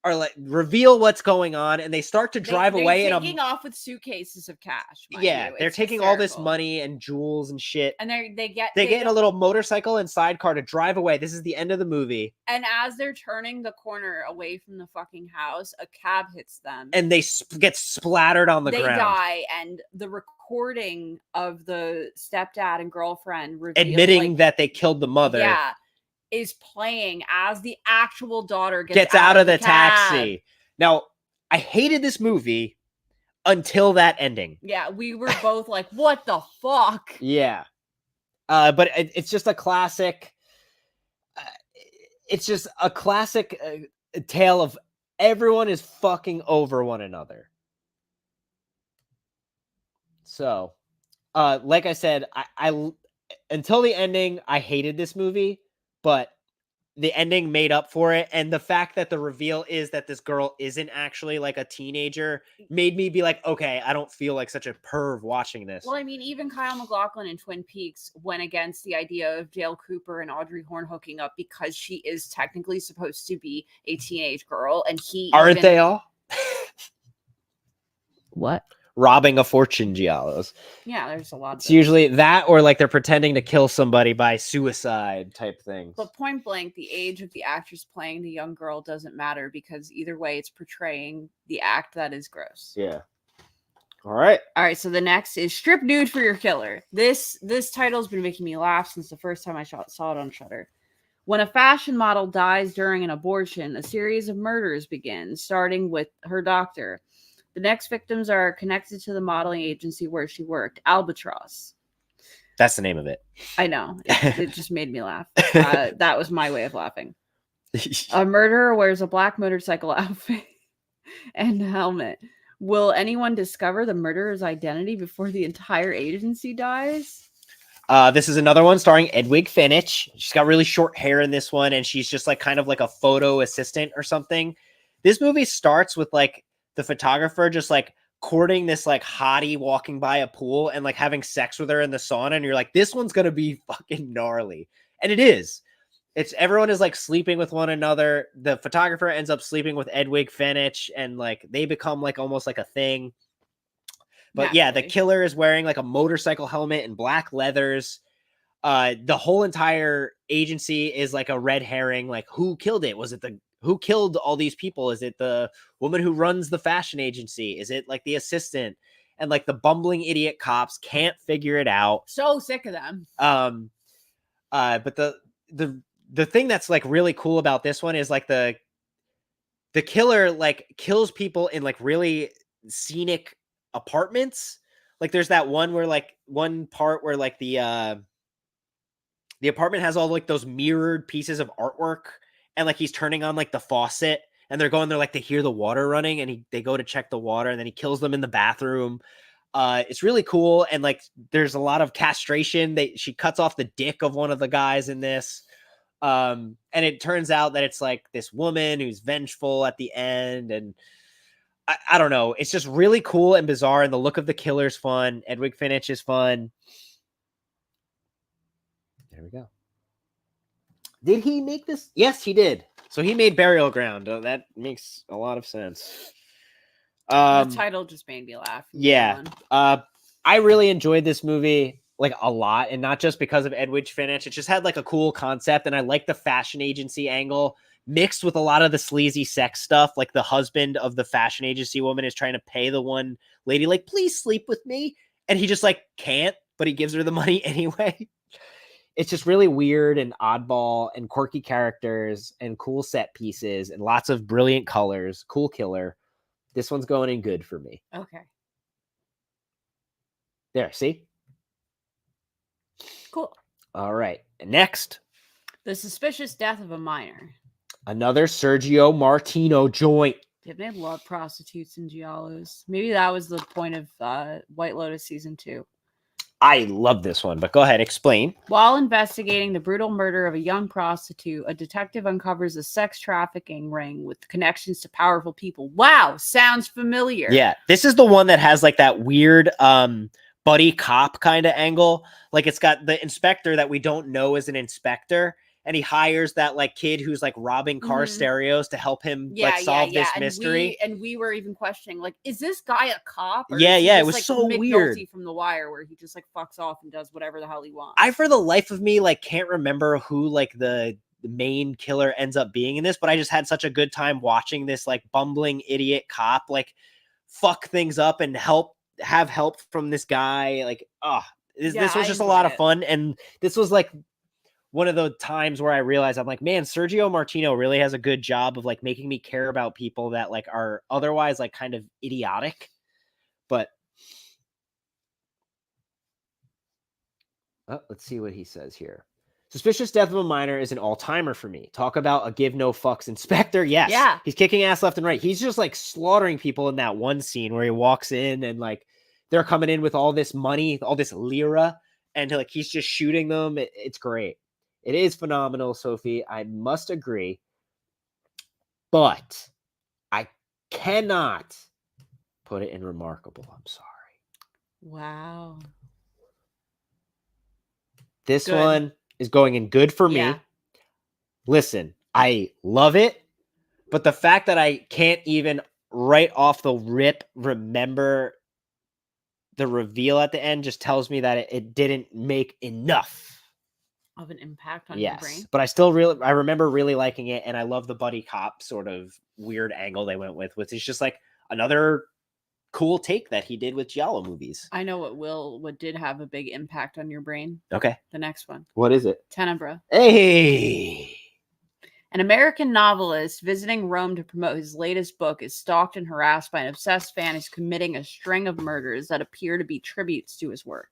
are reveal what's going on, and they start to drive away. They're taking off with suitcases of cash. They're taking all this money and jewels and shit, and they get in a little motorcycle and sidecar to drive away. This is the end of the movie, and as they're turning the corner away from the fucking house, a cab hits them, and they get splattered on the ground. They die, and the recording of the stepdad and girlfriend admitting that they killed the mother. Yeah. Is playing as the actual daughter gets out of the taxi. Now, I hated this movie until that ending. Yeah, we were both like, what the fuck? Yeah. But it's just a classic. It's just a classic tale of everyone is fucking over one another. So, like I said, I until the ending, I hated this movie, but the ending made up for it. And the fact that the reveal is that this girl isn't actually like a teenager made me be like, okay, I don't feel like such a perv watching this. Well, I mean, even Kyle MacLachlan in Twin Peaks went against the idea of Dale Cooper and Audrey Horne hooking up because she is technically supposed to be a teenage girl, and he Aren't they all? What? Robbing a fortune giallos. Yeah, there's a lot of It's those. usually that or like they're pretending to kill somebody by suicide type things. But point blank, the age of the actress playing the young girl doesn't matter because either way, it's portraying the act that is gross. Yeah. All right. All right, so the next is Strip Nude for Your Killer. This title's been making me laugh since the first time I saw it on Shudder. When a fashion model dies during an abortion, a series of murders begin, starting with her doctor. The next victims are connected to the modeling agency where she worked, Albatross. That's the name of it. I know. It just made me laugh. That was my way of laughing. A murderer wears a black motorcycle outfit and helmet. Will anyone discover the murderer's identity before the entire agency dies? This is another one starring Edwig Finch. She's got really short hair in this one, and she's just like kind of like a photo assistant or something. This movie starts with like the photographer just like courting this like hottie walking by a pool and like having sex with her in the sauna, and you're like, this one's gonna be fucking gnarly. And it is. It's everyone is like sleeping with one another. The photographer ends up sleeping with Edwig Finch, and like they become like almost like a thing. But yeah, the killer is wearing like a motorcycle helmet and black leathers. The whole entire agency is like a red herring. Like, who killed it? Was it who killed all these people? Is it the woman who runs the fashion agency? Is it like the assistant? And like the bumbling idiot cops can't figure it out. So sick of them. But the thing that's like really cool about this one is like the killer like kills people in like really scenic apartments. Like there's that one where like one part where like the apartment has all like those mirrored pieces of artwork, and like he's turning on like the faucet, and they're going there like they hear the water running, and they go to check the water, and then he kills them in the bathroom. It's really cool, and like there's a lot of castration. She cuts off the dick of one of the guys in this. And it turns out that it's like this woman who's vengeful at the end, and I don't know. It's just really cool and bizarre, and the look of the killer's fun. Edwig Finch is fun. There we go. Did he make this? Yes, he did. So he made Burial Ground. Oh, that makes a lot of sense. The title just made me laugh. Yeah. I really enjoyed this movie like a lot, and not just because of Edwig Finch. It just had like a cool concept, and I like the fashion agency angle mixed with a lot of the sleazy sex stuff. Like the husband of the fashion agency woman is trying to pay the one lady like, please sleep with me, and he just like can't, but he gives her the money anyway. It's just really weird and oddball and quirky characters and cool set pieces and lots of brilliant colors. Cool killer. This one's going in good for me. Okay. There, see? Cool. All right. Next, The Suspicious Death of a Minor. another Sergio Martino joint. They love prostitutes and giallos. Maybe that was the point of White Lotus season 2. I love this one, but go ahead, explain. While investigating the brutal murder of a young prostitute, a detective uncovers a sex trafficking ring with connections to powerful people. Wow, sounds familiar. Yeah, this is the one that has like that weird buddy cop kind of angle. Like it's got the inspector that we don't know is an inspector, and he hires that like kid who's like robbing car stereos to help him like solve this mystery. And we were even questioning, like, is this guy a cop? Or Yeah, is he yeah, it just, was like, so Mick weird. Nolte from The Wire, where he just like fucks off and does whatever the hell he wants. I, for the life of me, like can't remember who like the main killer ends up being in this, but I just had such a good time watching this like bumbling idiot cop like fuck things up and have help from this guy. Like, this was just a lot of fun, and this was like one of the times where I realized I'm like, man, Sergio Martino really has a good job of like making me care about people that like are otherwise like kind of idiotic, But let's see what he says here. Suspicious death of a minor is an all-timer for me. Talk about a give no fucks inspector. Yes. Yeah. He's kicking ass left and right. He's just like slaughtering people in that one scene where he walks in and like they're coming in with all this money, all this lira, and like he's just shooting them. It's great. It is phenomenal, Sophie. I must agree. But I cannot put it in remarkable. I'm sorry. Wow. This Good. one is going in good for me. Yeah. Listen, I love it, but the fact that I can't even right off the rip remember the reveal at the end just tells me that it didn't make enough Of an impact on your brain. Yes, but I remember really liking it, and I love the buddy cop sort of weird angle they went with, which is just like another cool take that he did with Giallo movies. I know what did have a big impact on your brain. Okay. The next one. What is it? Tenebrae. Hey! An American novelist visiting Rome to promote his latest book is stalked and harassed by an obsessed fan who's committing a string of murders that appear to be tributes to his work.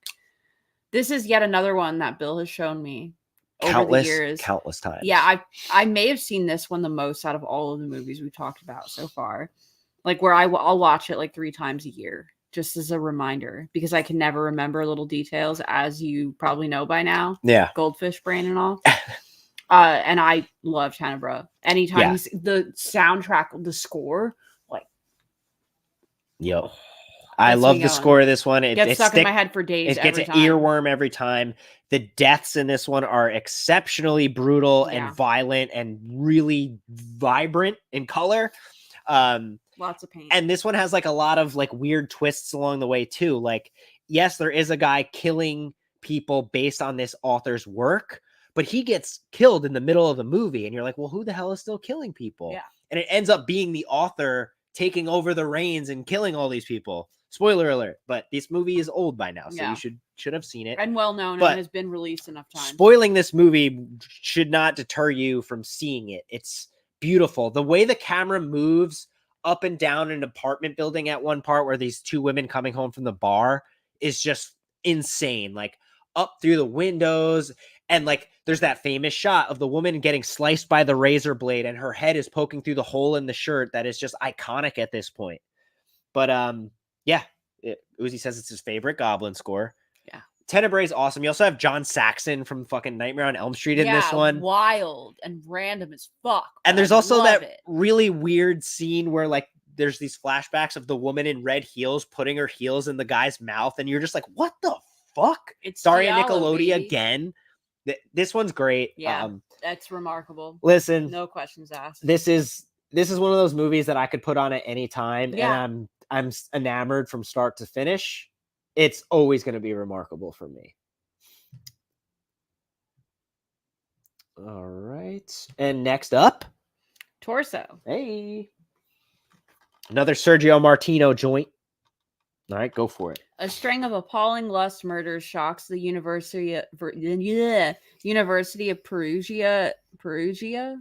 This is yet another one that Bill has shown me over the years. Countless times. Yeah, I may have seen this one the most out of all of the movies we've talked about so far. Like where I'll watch it like 3 times a year, just as a reminder, because I can never remember little details, as you probably know by now. Yeah. Goldfish brain and all. And I love Tenebrae. Anytime the soundtrack, the score, like, yo, I love the score of this one. It gets stuck in my head for days. It gets an earworm every time. The deaths in this one are exceptionally brutal and violent and really vibrant in color. Lots of pain. And this one has like a lot of like weird twists along the way too. Like, yes, there is a guy killing people based on this author's work, but he gets killed in the middle of the movie, and you're like, well, who the hell is still killing people? Yeah. And it ends up being the author taking over the reins and killing all these people. Spoiler alert, but this movie is old by now, so you should have seen it. And well known, and has been released enough times. Spoiling this movie should not deter you from seeing it. It's beautiful. The way the camera moves up and down an apartment building at one part where these 2 women coming home from the bar is just insane. Like up through the windows, and like there's that famous shot of the woman getting sliced by the razor blade and her head is poking through the hole in the shirt that is just iconic at this point. But yeah, Uzi says it's his favorite Goblin score. Yeah. Tenebrae is awesome. You also have John Saxon from fucking Nightmare on Elm Street in this one. Wild and random as fuck. And there's also that really weird scene where like there's these flashbacks of the woman in red heels putting her heels in the guy's mouth, and you're just like, what the fuck? It's Dario Giallo, Nickelodeon baby. Again. This one's great. Yeah, that's remarkable. Listen, no questions asked. This is one of those movies that I could put on at any time, Yeah. and I'm enamored from start to finish. It's always going to be remarkable for me. All right. And next up, Torso. Hey. Another Sergio Martino joint. All right, go for it. A string of appalling lust murders shocks the University of Perugia,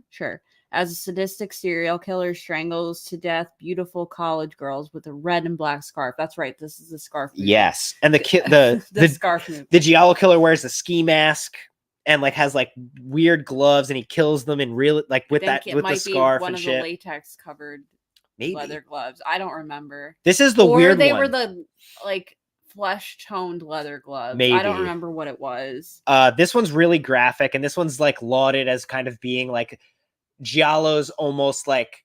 sure, as a sadistic serial killer strangles to death beautiful college girls with a red and black scarf. That's right, this is the scarf movie. Yes, and the scarf movie. The Giallo killer wears a ski mask and like has like weird gloves, and he kills them in real like with the scarf one and of shit. The latex covered leather gloves. I don't remember. This is the weird they one. were the like flesh toned leather gloves. Maybe. I don't remember what it was. This one's really graphic, and this one's like lauded as kind of being like Giallo's almost like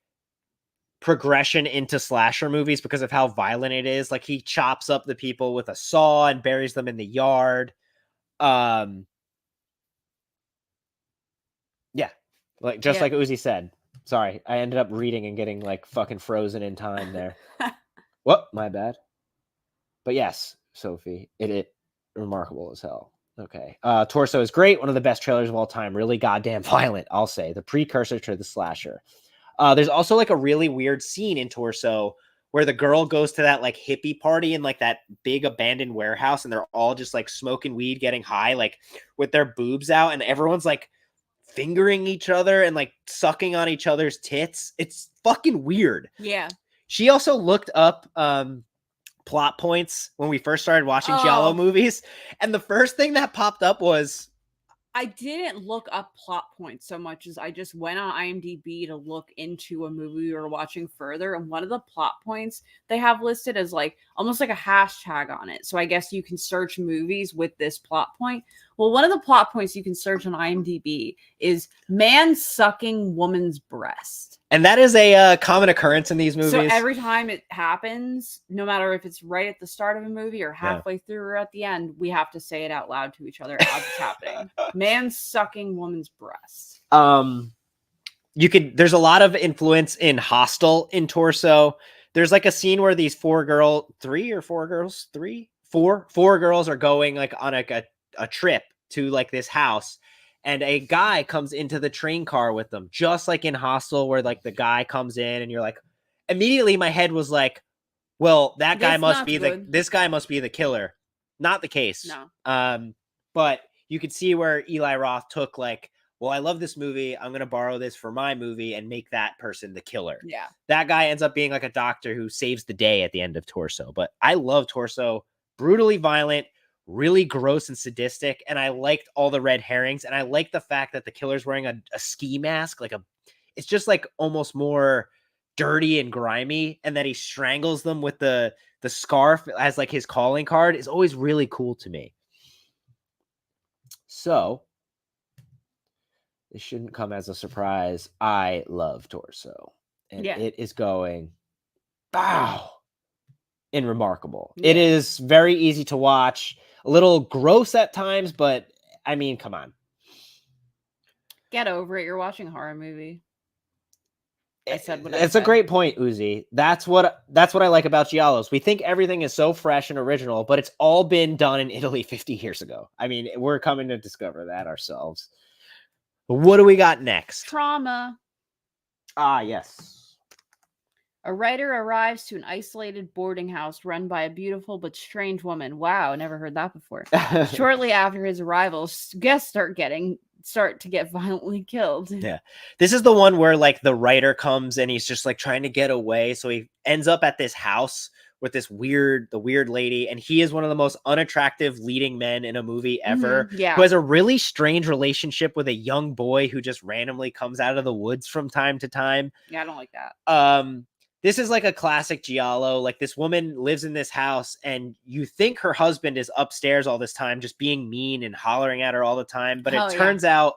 progression into slasher movies because of how violent it is. Like he chops up the people with a saw and buries them in the yard. Yeah, like just like Uzi said. Sorry, I ended up reading and getting like fucking frozen in time there. What? My bad. But yes, Sophie, it remarkable as hell. Okay. Torso is great. One of the best trailers of all time. Really goddamn violent, I'll say. The precursor to the slasher. There's also like a really weird scene in Torso where the girl goes to that like hippie party in like that big abandoned warehouse, and they're all just like smoking weed, getting high, like with their boobs out, and everyone's like fingering each other and like sucking on each other's tits. It's fucking weird. Yeah. She also looked up plot points when we first started watching Oh. Giallo movies, and the first thing that popped up was I didn't look up plot points so much as I just went on IMDb to look into a movie we were watching further. And one of the plot points they have listed as like almost like a hashtag on it. So I guess you can search movies with this plot point. Well, one of the plot points you can search on IMDb is man sucking woman's breast. and that is a common occurrence in these movies. So every time it happens, no matter if it's right at the start of a movie or halfway through or at the end, we have to say it out loud to each other as it's happening. Man sucking woman's breast. There's a lot of influence in Hostel in Torso. There's like a scene where these four girls are going like on a trip to like this house, and a guy comes into the train car with them, just like in Hostel, where like the guy comes in and you're like, immediately my head was like, well, that guy must be this guy must be the killer. Not the case. No. But you could see where Eli Roth took like, well, I love this movie. I'm going to borrow this for my movie and make that person the killer. Yeah. That guy ends up being like a doctor who saves the day at the end of Torso. But I love Torso. Brutally violent, really gross and sadistic. And I liked all the red herrings. And I like the fact that the killer's wearing a ski mask. It's just like almost more dirty and grimy. And that he strangles them with the scarf as like his calling card is always really cool to me. So this shouldn't come as a surprise. I love Torso. And it is going, wow, in Remarkable. Yeah. It is very easy to watch. A little gross at times, but I mean, come on. Get over it. You're watching a horror movie. I said what I It's said. a great point, Uzi. That's what I like about Giallos. We think everything is so fresh and original, but it's all been done in Italy 50 years ago. I mean, we're coming to discover that ourselves. But what do we got next? Trauma. Ah, yes. A writer arrives to an isolated boarding house run by a beautiful but strange woman. Wow, never heard that before. Shortly after his arrival, guests start to get violently killed. Yeah. This is the one where like the writer comes and he's just like trying to get away. So he ends up at this house with the weird lady. And he is one of the most unattractive leading men in a movie ever. Mm-hmm. Yeah. Who has a really strange relationship with a young boy who just randomly comes out of the woods from time to time. Yeah, I don't like that. This is like a classic Giallo. Like this woman lives in this house and you think her husband is upstairs all this time, just being mean and hollering at her all the time. But it turns out,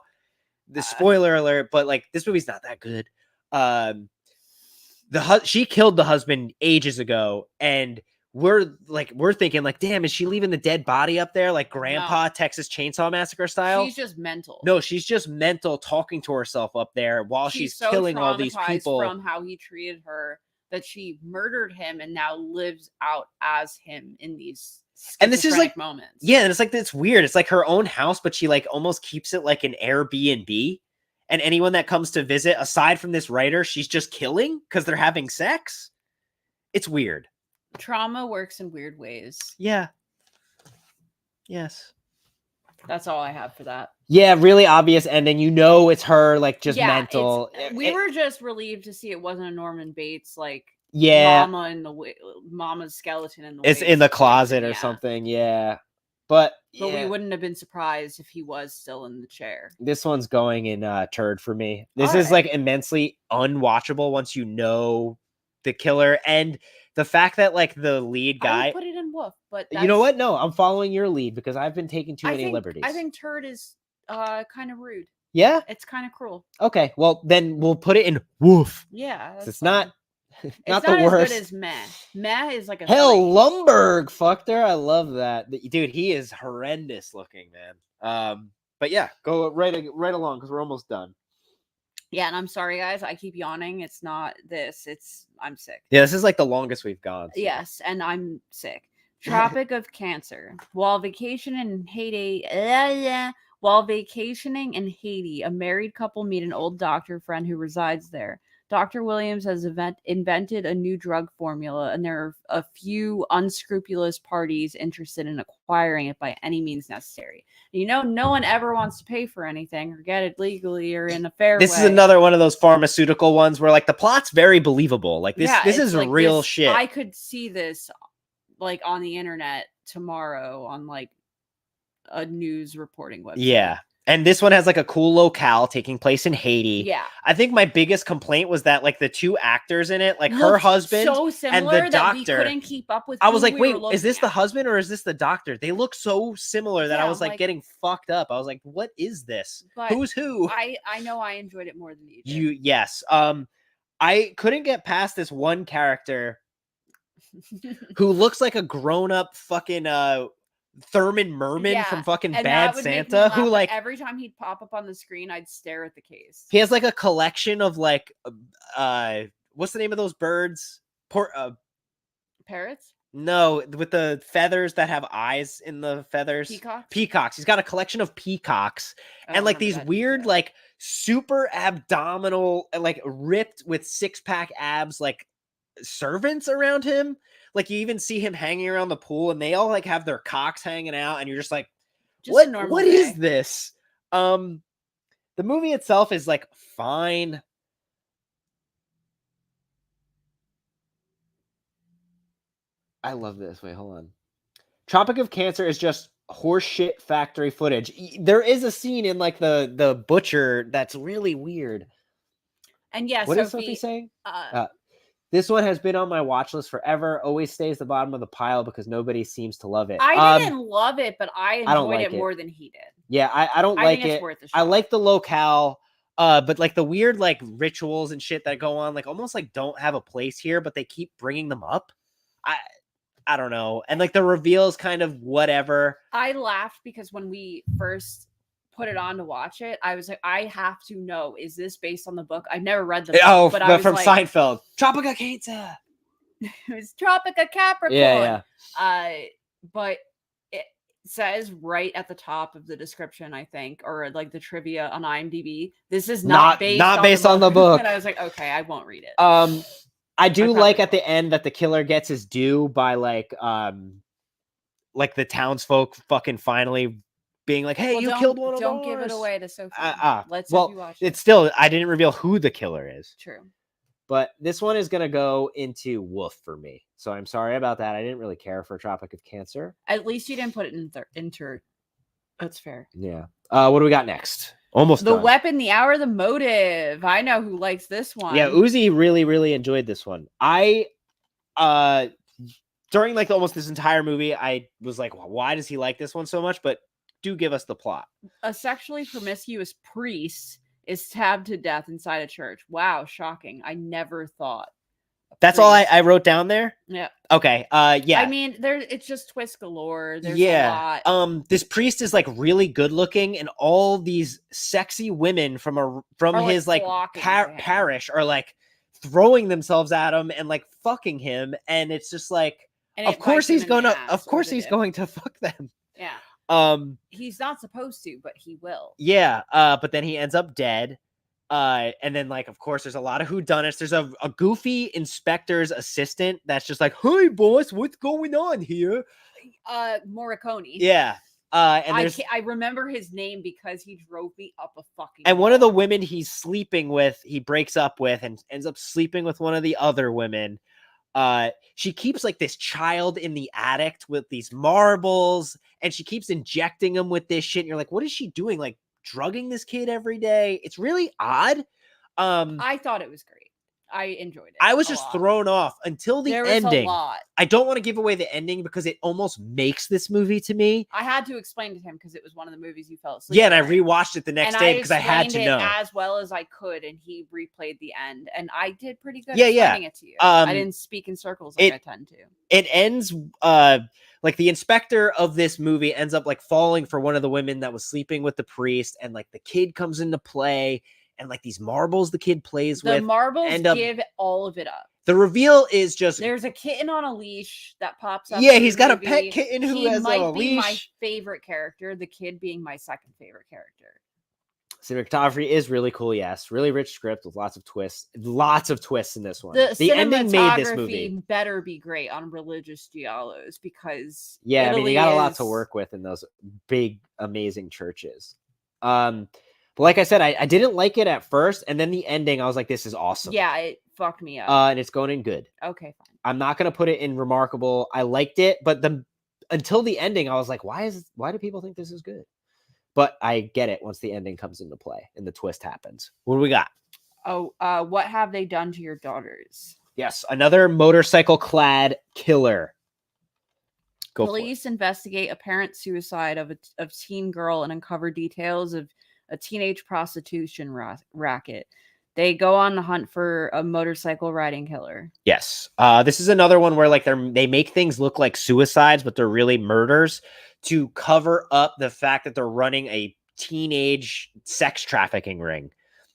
the spoiler alert, but like this movie's not that good. She killed the husband ages ago. And we're thinking like, damn, is she leaving the dead body up there? Like Grandpa Texas Chainsaw Massacre style? She's just mental. No, she's just mental, talking to herself up there while she's so killing all these people. From how he treated her, that she murdered him and now lives out as him in these and this is like moments. Yeah, and it's weird. It's like her own house, but she like almost keeps it like an Airbnb. And anyone that comes to visit, aside from this writer, she's just killing because they're having sex. It's weird. Trauma works in weird ways. Yeah. Yes. That's all I have for that. Yeah, really obvious ending. You know it's her, like, just mental. We were just relieved to see it wasn't a Norman Bates, like, Mama's skeleton in the it's in the closet or something, yeah. But we wouldn't have been surprised if he was still in the chair. This one's going in turd for me. This is like immensely unwatchable once you know the killer, and the fact that like the lead guy, I would put it in woof, but you know what? No, I'm following your lead because I've been taking too many liberties. I think turd is kind of rude. Yeah, it's kind of cruel. Okay, well then we'll put it in woof. Yeah, it's not. Not the worst. As good as meh. Meh is like a hell. Lumberg fucked her. I love that, dude. He is horrendous looking, man. But yeah, go right along because we're almost done. Yeah, and I'm sorry, guys. I keep yawning. It's not this. I'm sick. Yeah, this is like the longest we've gone. So. Yes, and I'm sick. Tropic of Cancer. While vacationing in Haiti, a married couple meet an old doctor friend who resides there. Dr. Williams has invented a new drug formula, and there are a few unscrupulous parties interested in acquiring it by any means necessary. You know, no one ever wants to pay for anything or get it legally or in a fair way. This is another one of those pharmaceutical ones where, like, the plot's very believable. Like, this is like real shit. I could see this like on the internet tomorrow on like a news reporting website. Yeah. And this one has like a cool locale taking place in Haiti. Yeah. I think my biggest complaint was that like the two actors in it, like her Looked husband so and similar the that we doctor. couldn't keep up with. I was who like, we wait, were is this looking the at. husband or is this the doctor? They look so similar that I Yeah, was like like- getting fucked up. I was like, what is this? But Who's who? I know I enjoyed it more than you did. Yes. I couldn't get past this one character who looks like a grown-up fucking Thurman Merman Yeah, from fucking and Bad that would make me Santa, laugh, who but like every time he'd pop up on the screen, I'd stare at the case. he has like a collection of like what's the name of those birds? Parrots? No, with the feathers that have eyes in the feathers. Peacocks? He's got a collection of peacocks I and don't like remember these that weird, detail. like super abdominal, like ripped with 6-pack abs, like servants around him. Like you even see him hanging around the pool and they all like have their cocks hanging out and you're just like, Just a normal what day. is this? The movie itself is like fine. I love this. Wait, hold on. Tropic of Cancer is just horseshit factory footage. There is a scene in like the butcher that's really weird. And yeah, What is Sophie Sophie saying? This one has been on my watch list forever. Always stays at the bottom of the pile because nobody seems to love it. I didn't love it, but I don't enjoyed like it it. more than he did. Yeah, I don't I like think it's it. worth a I shot. like the locale, but like the weird like rituals and shit that go on, like almost like don't have a place here, but they keep bringing them up. I don't know, and like the reveals kind of whatever. I laughed because when we first put it on to watch it, I was like, I have to know, is this based on the book? I've never read the book, Oh, but I was from like, Seinfeld, Tropic of Cancer. it was Tropica Capricorn. Yeah. But it says right at the top of the description, I think, or like the trivia on IMDb, this is not based on the book. And I was like, okay, I won't read it. I do probably like at will. the end that the killer gets his due by like the townsfolk fucking finally being like, hey, Well, you don't- killed one of Don't ours. give it away to Sophie. Let's well, Sophie watch it. it's still, I didn't reveal who the killer is. True. But this one is going to go into woof for me. So I'm sorry about that. I didn't really care for Tropic of Cancer. At least you didn't put it in inter. That's fair. Yeah. What do we got next? Almost The done. weapon, the hour, the motive. I know who likes this one. Yeah, Uzi really, really enjoyed this one. I during like almost this entire movie, I was like, well, why does he like this one so much? But do give us the plot. A sexually promiscuous priest is stabbed to death inside a church. Wow, shocking. I never thought. That's all I wrote down there. Yeah. Okay. Yeah. I mean, it's just twist galore. There's a lot. This priest is like really good looking, and all these sexy women from Are, his like flocking to him. parish are like throwing themselves at him and like fucking him, and it's just like, And of it course bites him he's in the gonna, ass of course or the he's dick. going to fuck them. Yeah. He's not supposed to, but he will. Yeah. But then he ends up dead. And then like, of course, there's a lot of whodunits. There's a goofy inspector's assistant that's just like, hey boss, what's going on here? Morricone. Yeah. And I remember his name because he drove me up a fucking. and one of the wall. women he's sleeping with, he breaks up with and ends up sleeping with one of the other women. She keeps like this child in the attic with these marbles, and she keeps injecting him with this shit. And you're like, what is she doing? Like drugging this kid every day? It's really odd. I thought it was great. I enjoyed it. I was a just lot. thrown off until the There was ending. a lot. I don't want to give away the ending because it almost makes this movie to me. I had to explain to him because it was one of the movies you fell asleep. Yeah, and I during. rewatched it the next And day because I had to explained know. it as well as I could, and he replayed the end, and I did pretty good. Yeah, explaining it to you. I didn't speak in circles like I tend to. It ends like the inspector of this movie ends up like falling for one of the women that was sleeping with the priest, and like the kid comes into play, and like these marbles the kid plays The with marbles end up- give all of it up. the reveal is just There's a kitten on a leash that pops up. yeah, in he's the got a movie. pet kitten who He has might on a be my leash. favorite character. The kid being my second favorite character. Cinematography is really cool, yes. Really rich script with lots of twists. Lots of twists in this one. The ending made this movie. cinematography better be great on religious giallos because Yeah, I mean, Italy you got a lot to is- work with in those big, amazing churches. But like I said, I didn't like it at first, and then the ending, I was like, this is awesome. Yeah, it fucked me up. And it's going in good. Okay, fine. I'm not gonna put it in remarkable. I liked it, but until the ending, I was like, why do people think this is good? But I get it once the ending comes into play and the twist happens. What do we got? Oh, what have they done to your daughters? Yes, another motorcycle-clad killer. Go for it. Police investigate apparent suicide of a teen girl and uncover details of a teenage prostitution racket. They go on the hunt for a motorcycle riding killer. Yes. This is another one where like they make things look like suicides, but they're really murders to cover up the fact that they're running a teenage sex trafficking ring,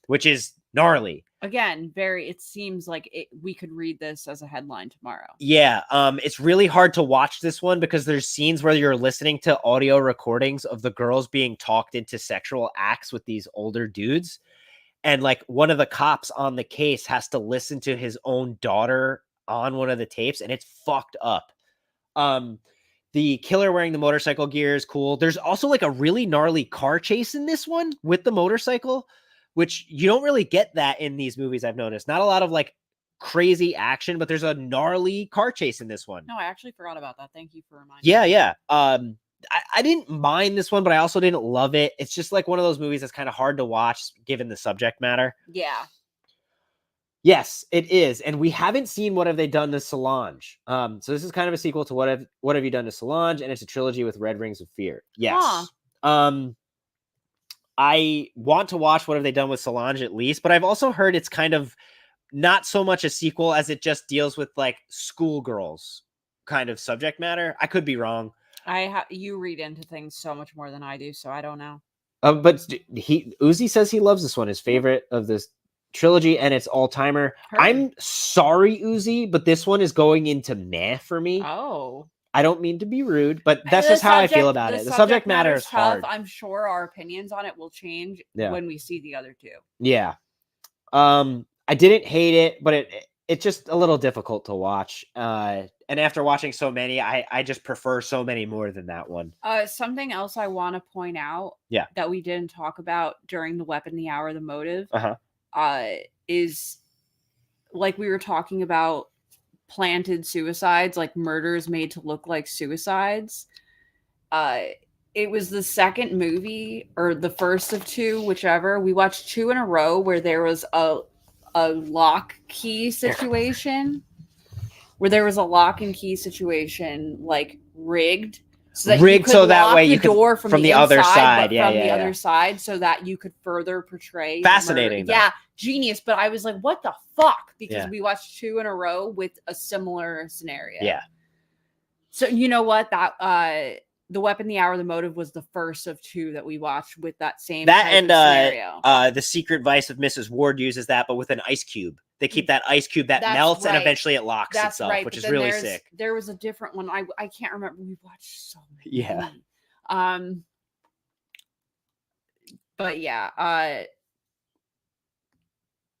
which is gnarly. Again, it seems like we could read this as a headline tomorrow. Yeah. It's really hard to watch this one because there's scenes where you're listening to audio recordings of the girls being talked into sexual acts with these older dudes. And like one of the cops on the case has to listen to his own daughter on one of the tapes, and it's fucked up. The killer wearing the motorcycle gear is cool. There's also like a really gnarly car chase in this one with the motorcycle, which you don't really get that in these movies. I've noticed not a lot of like crazy action, but there's a gnarly car chase in this one. No, I actually forgot about that. Thank you for reminding Yeah, me. yeah. I didn't mind this one, but I also didn't love it. It's just like one of those movies that's kind of hard to watch given the subject matter. Yeah. Yes, it is. And we haven't seen What Have They Done to Solange. So this is kind of a sequel to What Have You Done to Solange, and it's a trilogy with Red Rings of Fear. Yes. Huh. I want to watch What Have They Done with Solange at least, but I've also heard it's kind of not so much a sequel as it just deals with like schoolgirls kind of subject matter. I could be wrong. You read into things so much more than I do, so I don't know. But Uzi says he loves this one, his favorite of this trilogy, and it's all-timer. I'm sorry, Uzi, but this one is going into meh for me. Oh. I don't mean to be rude, but that's just how I feel about it. The subject matter is hard. I'm sure our opinions on it will change when we see the other two. Yeah. I didn't hate it, but it's just a little difficult to watch. And after watching so many, I just prefer so many more than that one. Something else I want to point out that we didn't talk about during the Weapon, the Hour, the Motive is like we were talking about planted suicides, like murders made to look like suicides. It was the second movie or the first of two, whichever. We watched two in a row where there was a lock key situation. Where there was a lock and key situation, like rigged, so that you could that way you could door from the other inside, side, other side, so that you could further portray. Fascinating, Yeah, genius. But I was like, what the fuck? Because we watched two in a row with a similar scenario. Yeah. So you know what? That The Weapon, the Hour, the Motive was the first of two that we watched with that same scenario. The Secret Vice of Mrs. Ward uses that, but with an ice cube. They keep that ice cube that melts and eventually it locks itself, which is really sick. There was a different one. I can't remember. We watched so many. Yeah. But yeah.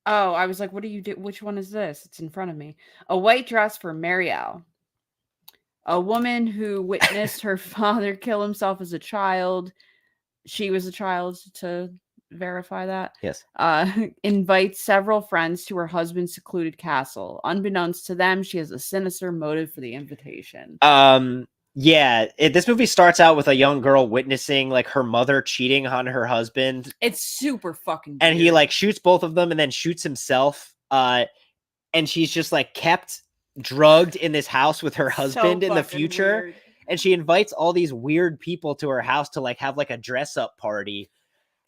I was like, what do you do? Which one is this? It's in front of me. A white dress for Marielle. A woman who witnessed her father kill himself as a child. She was a child, to verify that. Yes. Invites several friends to her husband's secluded castle. Unbeknownst to them, she has a sinister motive for the invitation. This movie starts out with a young girl witnessing like her mother cheating on her husband. It's super fucking weird. And he like shoots both of them and then shoots himself. And she's just like kept drugged in this house with her husband in the future. Weird. And she invites all these weird people to her house to like have like a dress up party.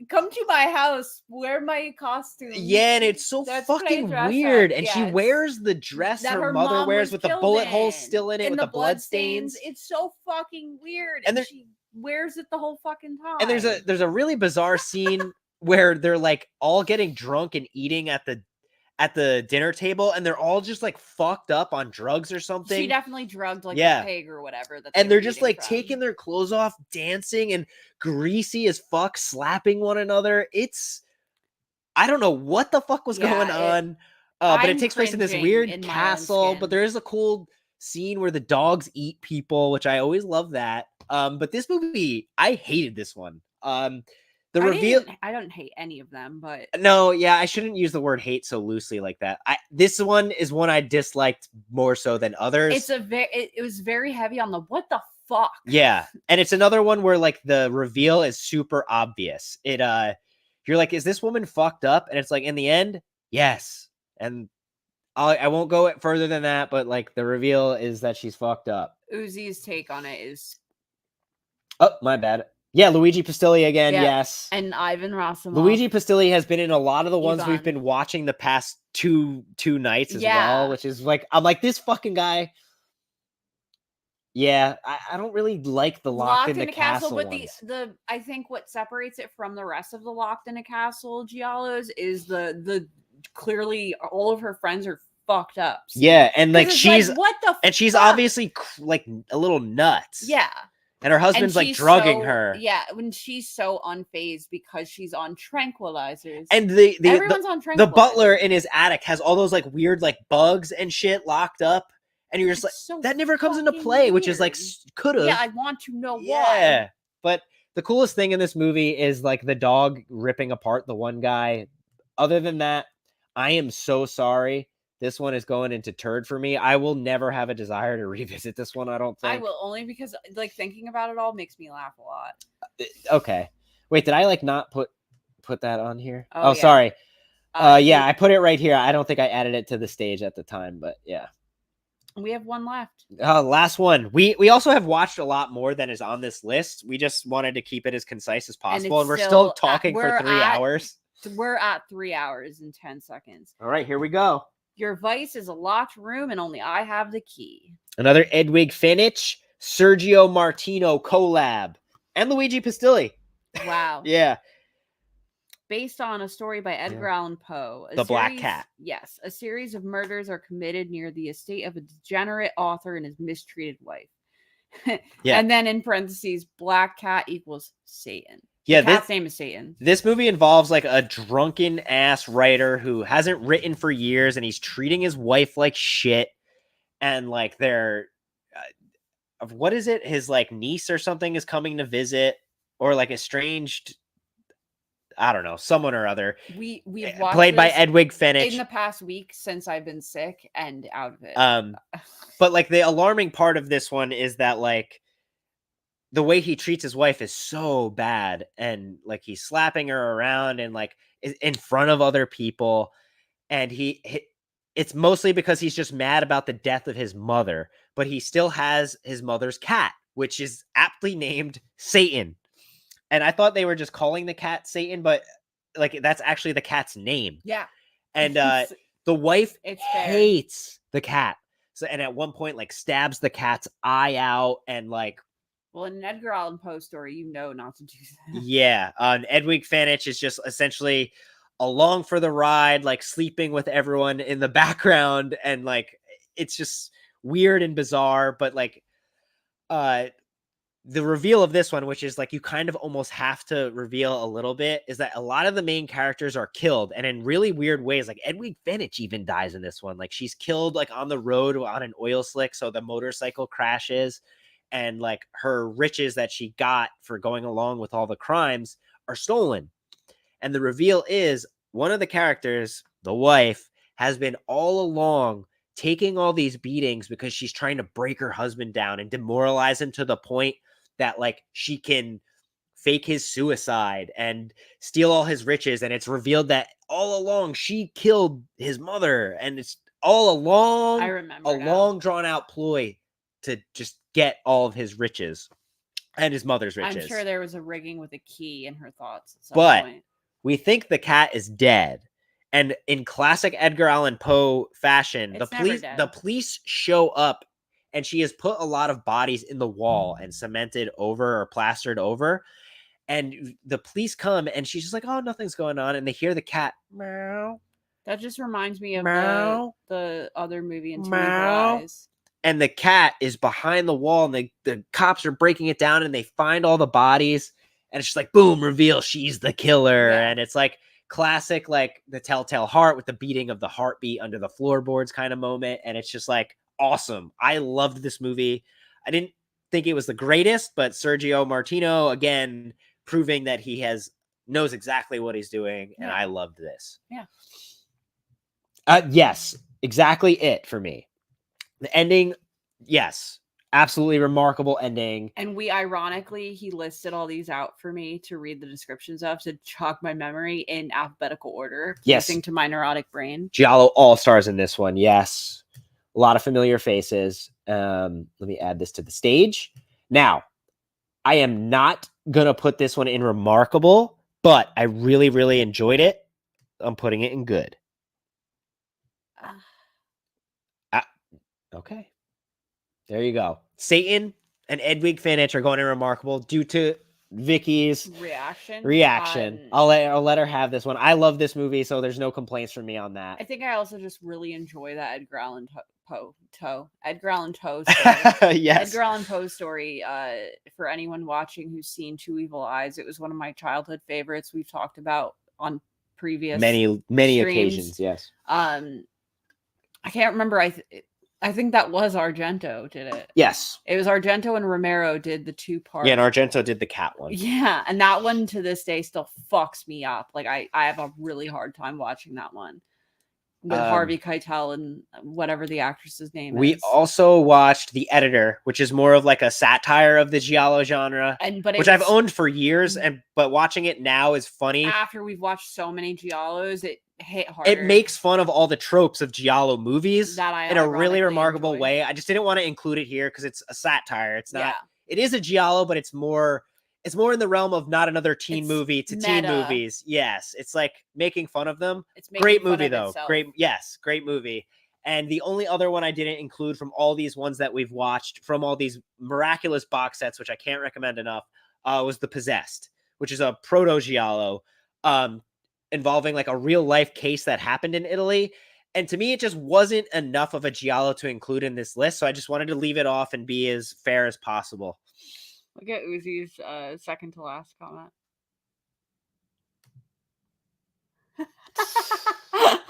Come to my house, wear my costume. Yeah, and it's so fucking weird. And she wears the dress that her mother wears with the bullet holes still in it, with the blood stains. It's so fucking weird. And she wears it the whole fucking time. And there's a really bizarre scene where they're like all getting drunk and eating at the dinner table, and they're all just like fucked up on drugs or something. She definitely drugged like a pig or whatever. And they're just like taking their clothes off, dancing, and greasy as fuck, slapping one another. I don't know what the fuck was going on. But it takes place in this weird castle. But there is a cool scene where the dogs eat people, which I always love that. But this movie, I hated this one. The reveal. I don't hate any of them, but No, yeah, I shouldn't use the word hate so loosely like that. This one is one I disliked more so than others. it's it was very heavy on the what the fuck. Yeah, and it's another one where like the reveal is super obvious. You're like, is this woman fucked up? And it's like, in the end, yes. And I won't go further than that, but like the reveal is that she's fucked up. Uzi's take on it is Oh, my bad. Yeah, Luigi Pistilli again. Yeah, Yes, and Ivan Rassimov. Luigi Pistilli has been in a lot of the ones we've Ivan. been watching the past two nights as Yeah. well, which is like, I'm like, this fucking guy. Yeah, I don't really like the Locked in the Castle but ones. the I think what separates it from the rest of the Locked in a Castle Giallos is the clearly all of her friends are fucked up. Yeah, and like she's what the and she's fuck? obviously like a little nuts. Yeah. And her husband's like drugging her. Yeah, when she's so unfazed because she's on tranquilizers. And everyone's on tranquilizers. The butler in his attic has all those like weird like bugs and shit locked up. And you're just like, so that never comes into play, which is like, could have. Yeah, I want to know why. Yeah. But the coolest thing in this movie is like the dog ripping apart the one guy. Other than that, I am so sorry. This one is going into turd for me. I will never have a desire to revisit this one, I don't think. I will, only because like thinking about it all makes me laugh a lot. Okay. Wait, did I like not put that on here? Oh, yeah. Sorry. Yeah, I put it right here. I don't think I added it to the stage at the time, but yeah. We have one left. Last one. We also have watched a lot more than is on this list. We just wanted to keep it as concise as possible, and we're still talking for 3 hours. We're at 3 hours and 10 seconds. All right, here we go. Your vice is a locked room, and only I have the key. Another Edwig Finch, Sergio Martino collab, and Luigi Pistilli. Wow. Yeah. Based on a story by Edgar Allan Poe. The Black Cat. Yes. A series of murders are committed near the estate of a degenerate author and his mistreated wife. Yeah. And then in parentheses, Black Cat equals Satan. Yeah, the cat's name is Satan. This movie involves like a drunken ass writer who hasn't written for years, and he's treating his wife like shit. And like they're, what is it? His like niece or something is coming to visit, or like estranged, I don't know, someone or other. We've watched played by Edwig Finch in the past week since I've been sick and out of it. But like the alarming part of this one is that like the way he treats his wife is so bad, and like he's slapping her around and like in front of other people, and it's mostly because he's just mad about the death of his mother, but he still has his mother's cat, which is aptly named Satan. And I thought they were just calling the cat Satan, but like that's actually the cat's name. Yeah. And the wife hates fair. The cat. So, and at one point like stabs the cat's eye out, and like, well, in an Edgar Allan Poe story, you know not to do that. Yeah. Edwig Finch is just essentially along for the ride, like sleeping with everyone in the background. And like, it's just weird and bizarre, but like, the reveal of this one, which is like, you kind of almost have to reveal a little bit, is that a lot of the main characters are killed, and in really weird ways. Like Edwig Finch even dies in this one. Like she's killed like on the road on an oil slick. So the motorcycle crashes, and like her riches that she got for going along with all the crimes are stolen. And the reveal is one of the characters, the wife, has been all along taking all these beatings because she's trying to break her husband down and demoralize him to the point that like she can fake his suicide and steal all his riches. And it's revealed that all along she killed his mother, and it's all along long drawn out ploy to just get all of his riches and his mother's riches. I'm sure there was a rigging with a key in her thoughts at some point. We think the cat is dead. And in classic Edgar Allan Poe fashion, the police show up, and she has put a lot of bodies in the wall and cemented over or plastered over. And the police come, and she's just like, oh, nothing's going on. And they hear the cat meow. That just reminds me of the other movie in Tubi Eyes. And the cat is behind the wall, and the cops are breaking it down, and they find all the bodies. And it's just like, boom, reveal, she's the killer. Yeah. And it's like classic, like the Telltale Heart with the beating of the heartbeat under the floorboards kind of moment. And it's just like awesome. I loved this movie. I didn't think it was the greatest, but Sergio Martino, again, proving that he has knows exactly what he's doing, and Yeah. I loved this. Yeah. Yes, exactly it for me. The ending, yes, absolutely remarkable ending. And he listed all these out for me to read the descriptions of to jog my memory in alphabetical order, Yes. pleasing to my neurotic brain. Giallo all-stars in this one, yes. A lot of familiar faces. Let me add this to the stage. Now, I am not going to put this one in remarkable, but I really, really enjoyed it. I'm putting it in good. Okay. There you go. Satan and Edwig Finch are going in remarkable due to Vicky's reaction. I'll let her have this one. I love this movie, so there's no complaints from me on that. I think I also just really enjoy that Edgar Allan Poe story. Yes. Edgar Allan Poe story. For anyone watching who's seen Two Evil Eyes, it was one of my childhood favorites. We've talked about on previous many streams. occasions. Yes. I can't remember. I think that was Argento did it. Yes. It was Argento and Romero did the 2-part. Yeah, and Argento did the cat one. Yeah, and that one to this day still fucks me up. Like I have a really hard time watching that one with Harvey Keitel and whatever the actress's name is. We also watched The Editor, which is more of like a satire of the Giallo genre, which I've owned for years, but watching it now is funny. After we've watched so many Giallos, it hit harder. It makes fun of all the tropes of Giallo movies in a really remarkable enjoy. way. I just didn't want to include it here because it's a satire. It's not. It is a Giallo, but it's more in the realm of not another teen movie to meta. Teen movies. Yes, it's like making fun of them. It's great movie though. Itself. Great movie. And the only other one I didn't include from all these ones that we've watched from all these miraculous box sets, which I can't recommend enough, was The Possessed, which is a proto Giallo. Involving like a real life case that happened in Italy. And to me, it just wasn't enough of a Giallo to include in this list. So I just wanted to leave it off and be as fair as possible. Look at Uzi's second to last comment.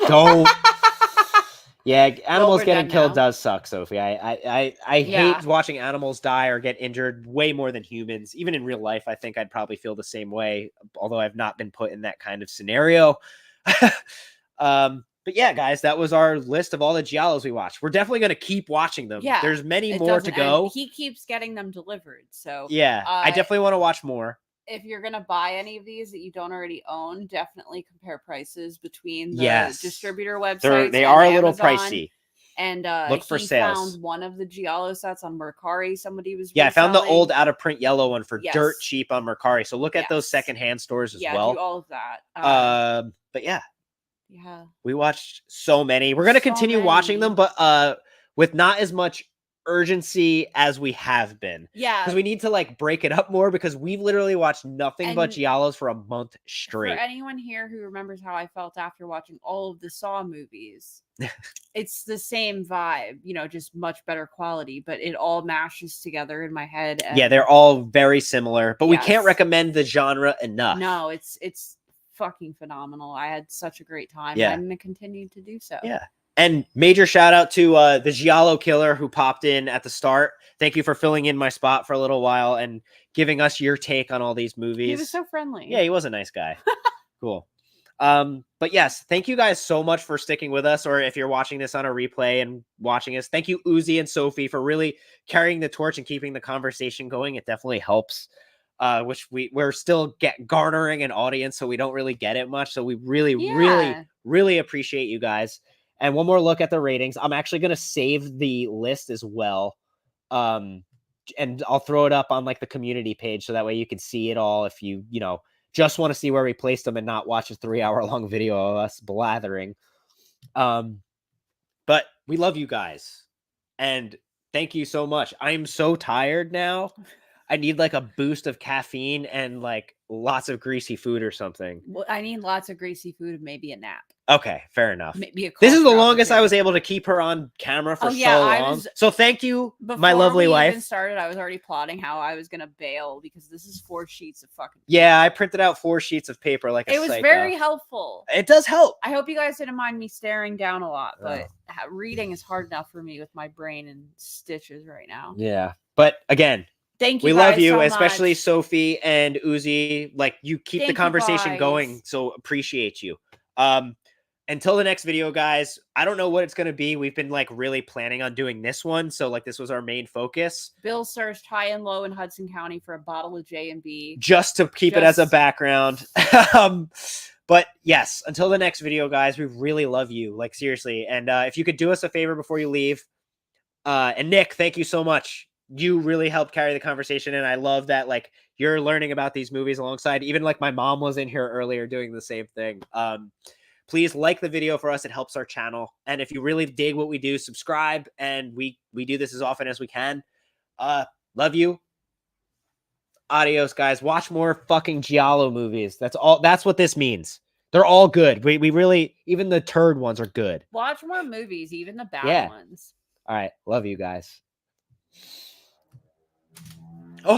Don't. Yeah, animals getting killed does suck, Sophie. I hate watching animals die or get injured way more than humans. Even in real life, I think I'd probably feel the same way, although I've not been put in that kind of scenario. But yeah, guys, that was our list of all the Giallos we watched. We're definitely going to keep watching them. Yeah, there's many more to go. He keeps getting them delivered. So yeah, I definitely want to watch more. If you're going to buy any of these that you don't already own, definitely compare prices between the distributor websites. They are a little Amazon. Pricey. And look for sales. Found one of the Giallo sets on Mercari. Somebody was I found the old out of print yellow one for dirt cheap on Mercari. So look at those secondhand stores as well. Do all of that. But yeah, we watched so many. We're gonna continue watching them, but with not as much urgency as we have been. Yeah, because we need to like break it up more because we've literally watched nothing but Giallos for a month straight. For anyone here who remembers how I felt after watching all of the Saw movies, it's the same vibe, just much better quality, but it all mashes together in my head. And yeah, they're all very similar, but we can't recommend the genre enough. No, it's fucking phenomenal. I had such a great time. I'm going to continue to do so. Yeah. And major shout out to the Giallo Killer who popped in at the start. Thank you for filling in my spot for a little while and giving us your take on all these movies. He was so friendly. Yeah, he was a nice guy. Cool. But yes, thank you guys so much for sticking with us. Or if you're watching this on a replay and watching us, thank you, Uzi and Sophie, for really carrying the torch and keeping the conversation going. It definitely helps. Which we're still garnering an audience, so we don't really get it much. So we really appreciate you guys. And one more look at the ratings. I'm actually going to save the list as well. And I'll throw it up on like the community page so that way you can see it all if you just want to see where we placed them and not watch a 3-hour-long video of us blathering. But we love you guys. And thank you so much. I'm so tired now. I need like a boost of caffeine and like lots of greasy food or something. Well, I need lots of greasy food and maybe a nap. Okay, fair enough. Maybe this is the longest I was able to keep her on camera for so long. So thank you, my lovely wife. Before we even started, I was already plotting how I was going to bail because this is 4 sheets of fucking paper. Yeah, I printed out 4 sheets of paper like a psycho. It was very helpful. It does help. I hope you guys didn't mind me staring down a lot, but reading is hard enough for me with my brain in stitches right now. Yeah, but again, Thank you. We love guys you, so especially much. Sophie and Uzi. Like, you keep the Thank you, conversation guys. going, so appreciate you. Until the next video, guys, I don't know what it's going to be. We've been like really planning on doing this one, so like this was our main focus, Bill searched high and low in Hudson County for a bottle of J&B. just to keep it as a background. But yes, until the next video, guys, we really love you, like seriously. And if you could do us a favor before you leave, and Nick, thank you so much. You really helped carry the conversation, and I love that like you're learning about these movies alongside. Even like my mom was in here earlier doing the same thing. Please like the video for us. It helps our channel. And if you really dig what we do, subscribe. And we do this as often as we can. Love you. Adios, guys. Watch more fucking Giallo movies. That's all. That's what this means. They're all good. We really, even the turd ones are good. Watch more movies, even the bad ones. All right. Love you guys.